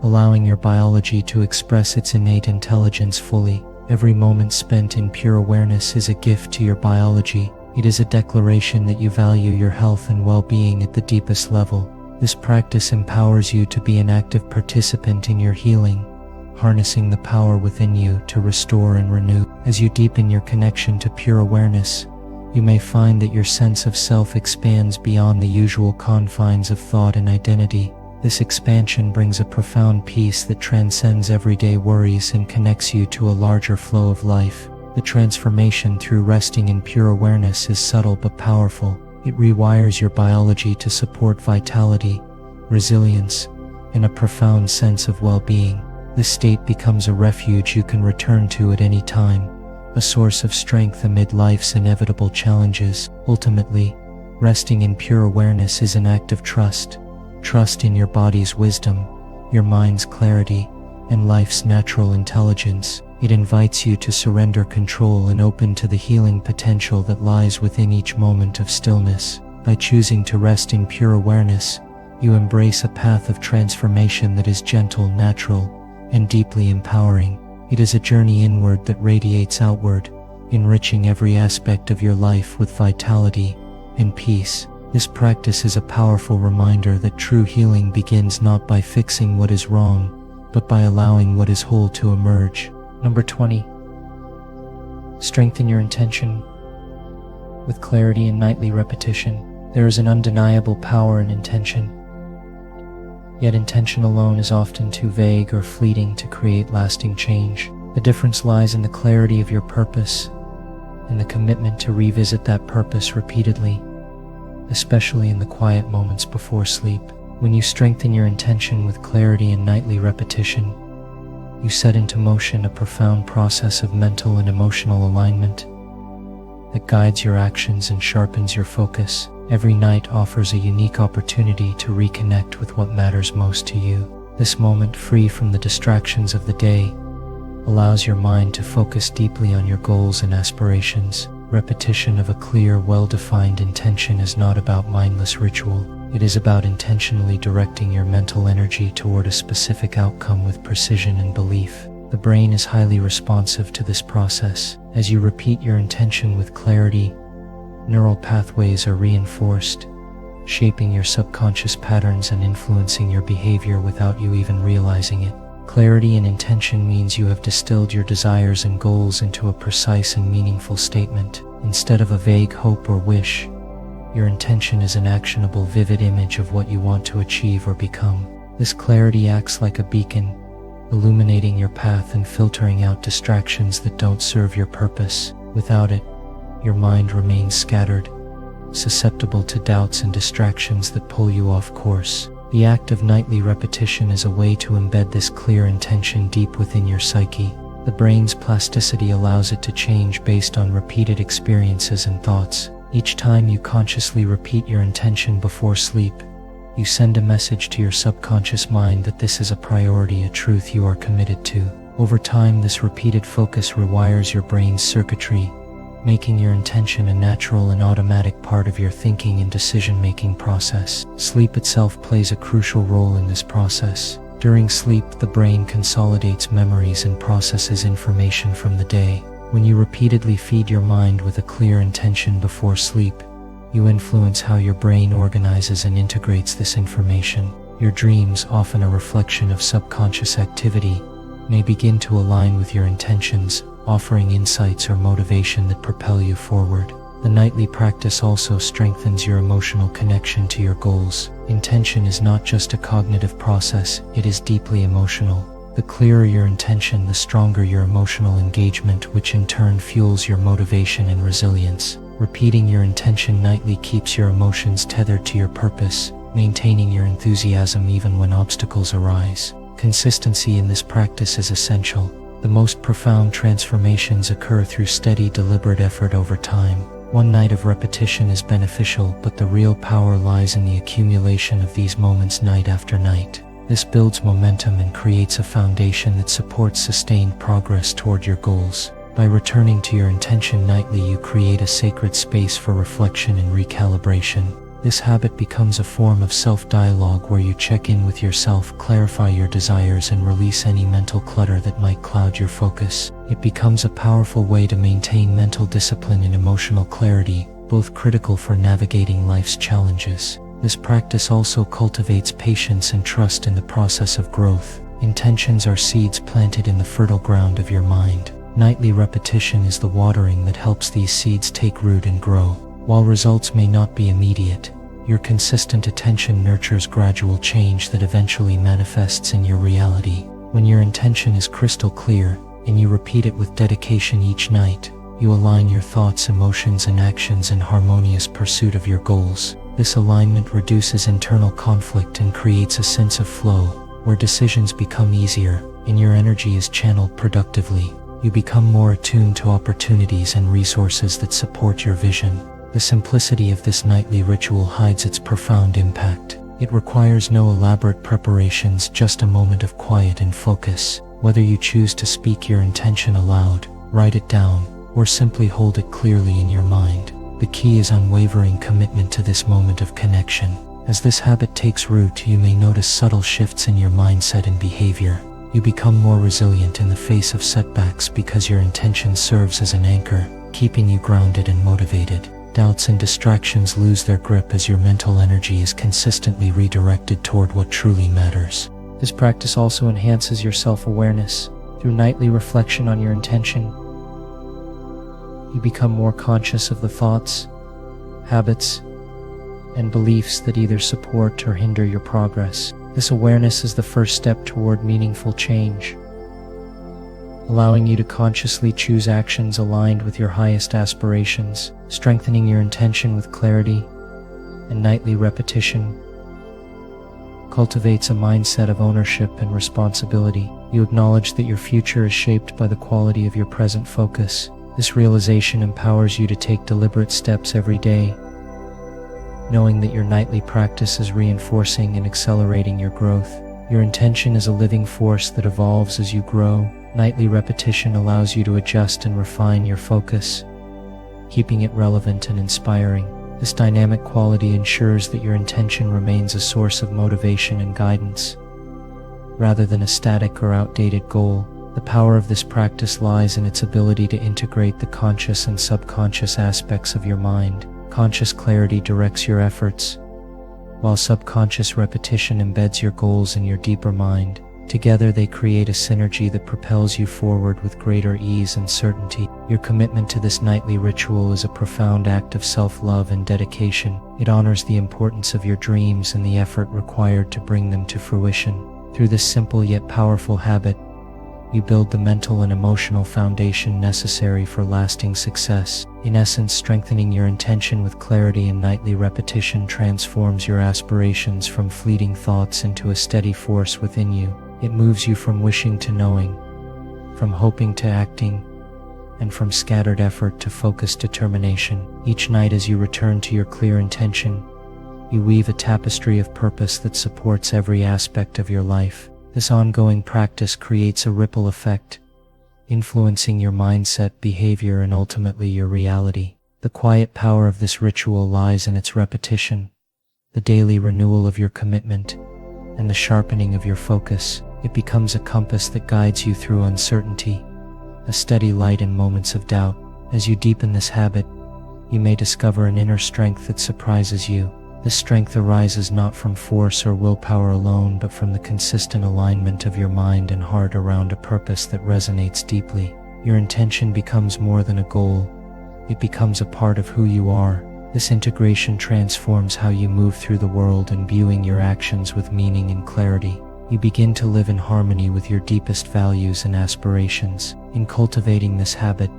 allowing your biology to express its innate intelligence fully. Every moment spent in pure awareness is a gift to your biology. It is a declaration that you value your health and well-being at the deepest level. This practice empowers you to be an active participant in your healing, harnessing the power within you to restore and renew. As you deepen your connection to pure awareness, you may find that your sense of self expands beyond the usual confines of thought and identity. This expansion brings a profound peace that transcends everyday worries and connects you to a larger flow of life. The transformation through resting in pure awareness is subtle but powerful. It rewires your biology to support vitality, resilience, and a profound sense of well-being. This state becomes a refuge you can return to at any time, a source of strength amid life's inevitable challenges. Ultimately, resting in pure awareness is an act of trust. Trust in your body's wisdom, your mind's clarity, and life's natural intelligence. It invites you to surrender control and open to the healing potential that lies within each moment of stillness. By choosing to rest in pure awareness, you embrace a path of transformation that is gentle, natural, and deeply empowering. It is a journey inward that radiates outward, enriching every aspect of your life with vitality and peace. This practice is a powerful reminder that true healing begins not by fixing what is wrong, but by allowing what is whole to emerge. Number 20. Strengthen your intention. With clarity and nightly repetition, there is an undeniable power in intention. Yet intention alone is often too vague or fleeting to create lasting change. The difference lies in the clarity of your purpose and the commitment to revisit that purpose repeatedly, especially in the quiet moments before sleep. When you strengthen your intention with clarity and nightly repetition, you set into motion a profound process of mental and emotional alignment that guides your actions and sharpens your focus. Every night offers a unique opportunity to reconnect with what matters most to you. This moment, free from the distractions of the day, allows your mind to focus deeply on your goals and aspirations. Repetition of a clear, well-defined intention is not about mindless ritual. It is about intentionally directing your mental energy toward a specific outcome with precision and belief. The brain is highly responsive to this process. As you repeat your intention with clarity, neural pathways are reinforced, shaping your subconscious patterns and influencing your behavior without you even realizing it. Clarity and intention means you have distilled your desires and goals into a precise and meaningful statement. Instead of a vague hope or wish, your intention is an actionable, vivid image of what you want to achieve or become. This clarity acts like a beacon, illuminating your path and filtering out distractions that don't serve your purpose. Without it, your mind remains scattered, susceptible to doubts and distractions that pull you off course. The act of nightly repetition is a way to embed this clear intention deep within your psyche. The brain's plasticity allows it to change based on repeated experiences and thoughts. Each time you consciously repeat your intention before sleep, you send a message to your subconscious mind that this is a priority, a truth you are committed to. Over time, this repeated focus rewires your brain's circuitry, making your intention a natural and automatic part of your thinking and decision-making process. Sleep itself plays a crucial role in this process. During sleep, the brain consolidates memories and processes information from the day. When you repeatedly feed your mind with a clear intention before sleep, you influence how your brain organizes and integrates this information. Your dreams, often a reflection of subconscious activity, may begin to align with your intentions, offering insights or motivation that propel you forward. The nightly practice also strengthens your emotional connection to your goals. Intention is not just a cognitive process, it is deeply emotional. The clearer your intention, the stronger your emotional engagement, which in turn fuels your motivation and resilience. Repeating your intention nightly keeps your emotions tethered to your purpose, maintaining your enthusiasm even when obstacles arise. Consistency in this practice is essential. The most profound transformations occur through steady, deliberate effort over time. One night of repetition is beneficial, but the real power lies in the accumulation of these moments night after night. This builds momentum and creates a foundation that supports sustained progress toward your goals. By returning to your intention nightly, you create a sacred space for reflection and recalibration. This habit becomes a form of self-dialogue where you check in with yourself, clarify your desires, and release any mental clutter that might cloud your focus. It becomes a powerful way to maintain mental discipline and emotional clarity, both critical for navigating life's challenges. This practice also cultivates patience and trust in the process of growth. Intentions are seeds planted in the fertile ground of your mind. Nightly repetition is the watering that helps these seeds take root and grow. While results may not be immediate, your consistent attention nurtures gradual change that eventually manifests in your reality. When your intention is crystal clear, and you repeat it with dedication each night, you align your thoughts, emotions, and actions in harmonious pursuit of your goals. This alignment reduces internal conflict and creates a sense of flow, where decisions become easier, and your energy is channeled productively. You become more attuned to opportunities and resources that support your vision. The simplicity of this nightly ritual hides its profound impact. It requires no elaborate preparations, just a moment of quiet and focus. Whether you choose to speak your intention aloud, write it down, or simply hold it clearly in your mind, the key is unwavering commitment to this moment of connection. As this habit takes root, you may notice subtle shifts in your mindset and behavior. You become more resilient in the face of setbacks because your intention serves as an anchor, keeping you grounded and motivated. Doubts and distractions lose their grip as your mental energy is consistently redirected toward what truly matters. This practice also enhances your self-awareness. Through nightly reflection on your intention, you become more conscious of the thoughts, habits, and beliefs that either support or hinder your progress. This awareness is the first step toward meaningful change, allowing you to consciously choose actions aligned with your highest aspirations. Strengthening your intention with clarity and nightly repetition cultivates a mindset of ownership and responsibility. You acknowledge that your future is shaped by the quality of your present focus. This realization empowers you to take deliberate steps every day, knowing that your nightly practice is reinforcing and accelerating your growth. Your intention is a living force that evolves as you grow. Nightly repetition allows you to adjust and refine your focus, keeping it relevant and inspiring. This dynamic quality ensures that your intention remains a source of motivation and guidance, rather than a static or outdated goal. The power of this practice lies in its ability to integrate the conscious and subconscious aspects of your mind. Conscious clarity directs your efforts, while subconscious repetition embeds your goals in your deeper mind. Together they create a synergy that propels you forward with greater ease and certainty. Your commitment to this nightly ritual is a profound act of self-love and dedication. It honors the importance of your dreams and the effort required to bring them to fruition. Through this simple yet powerful habit, you build the mental and emotional foundation necessary for lasting success. In essence, strengthening your intention with clarity and nightly repetition transforms your aspirations from fleeting thoughts into a steady force within you. It moves you from wishing to knowing, from hoping to acting, and from scattered effort to focused determination. Each night as you return to your clear intention, you weave a tapestry of purpose that supports every aspect of your life. This ongoing practice creates a ripple effect, influencing your mindset, behavior, and ultimately your reality. The quiet power of this ritual lies in its repetition, the daily renewal of your commitment, and the sharpening of your focus. It becomes a compass that guides you through uncertainty, a steady light in moments of doubt. As you deepen this habit, you may discover an inner strength that surprises you. This strength arises not from force or willpower alone, but from the consistent alignment of your mind and heart around a purpose that resonates deeply. Your intention becomes more than a goal. It becomes a part of who you are. This integration transforms how you move through the world, imbuing your actions with meaning and clarity. You begin to live in harmony with your deepest values and aspirations. In cultivating this habit,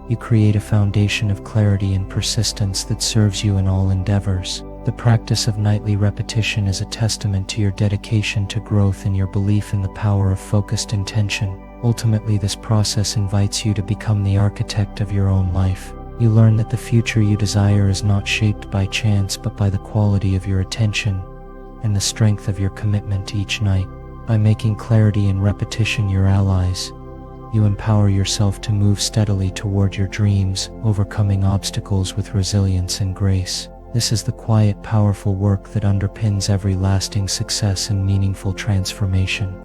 you create a foundation of clarity and persistence that serves you in all endeavors. The practice of nightly repetition is a testament to your dedication to growth and your belief in the power of focused intention. Ultimately, this process invites you to become the architect of your own life. You learn that the future you desire is not shaped by chance but by the quality of your attention, and the strength of your commitment each night. By making clarity and repetition your allies, you empower yourself to move steadily toward your dreams, overcoming obstacles with resilience and grace. This is the quiet, powerful work that underpins every lasting success and meaningful transformation.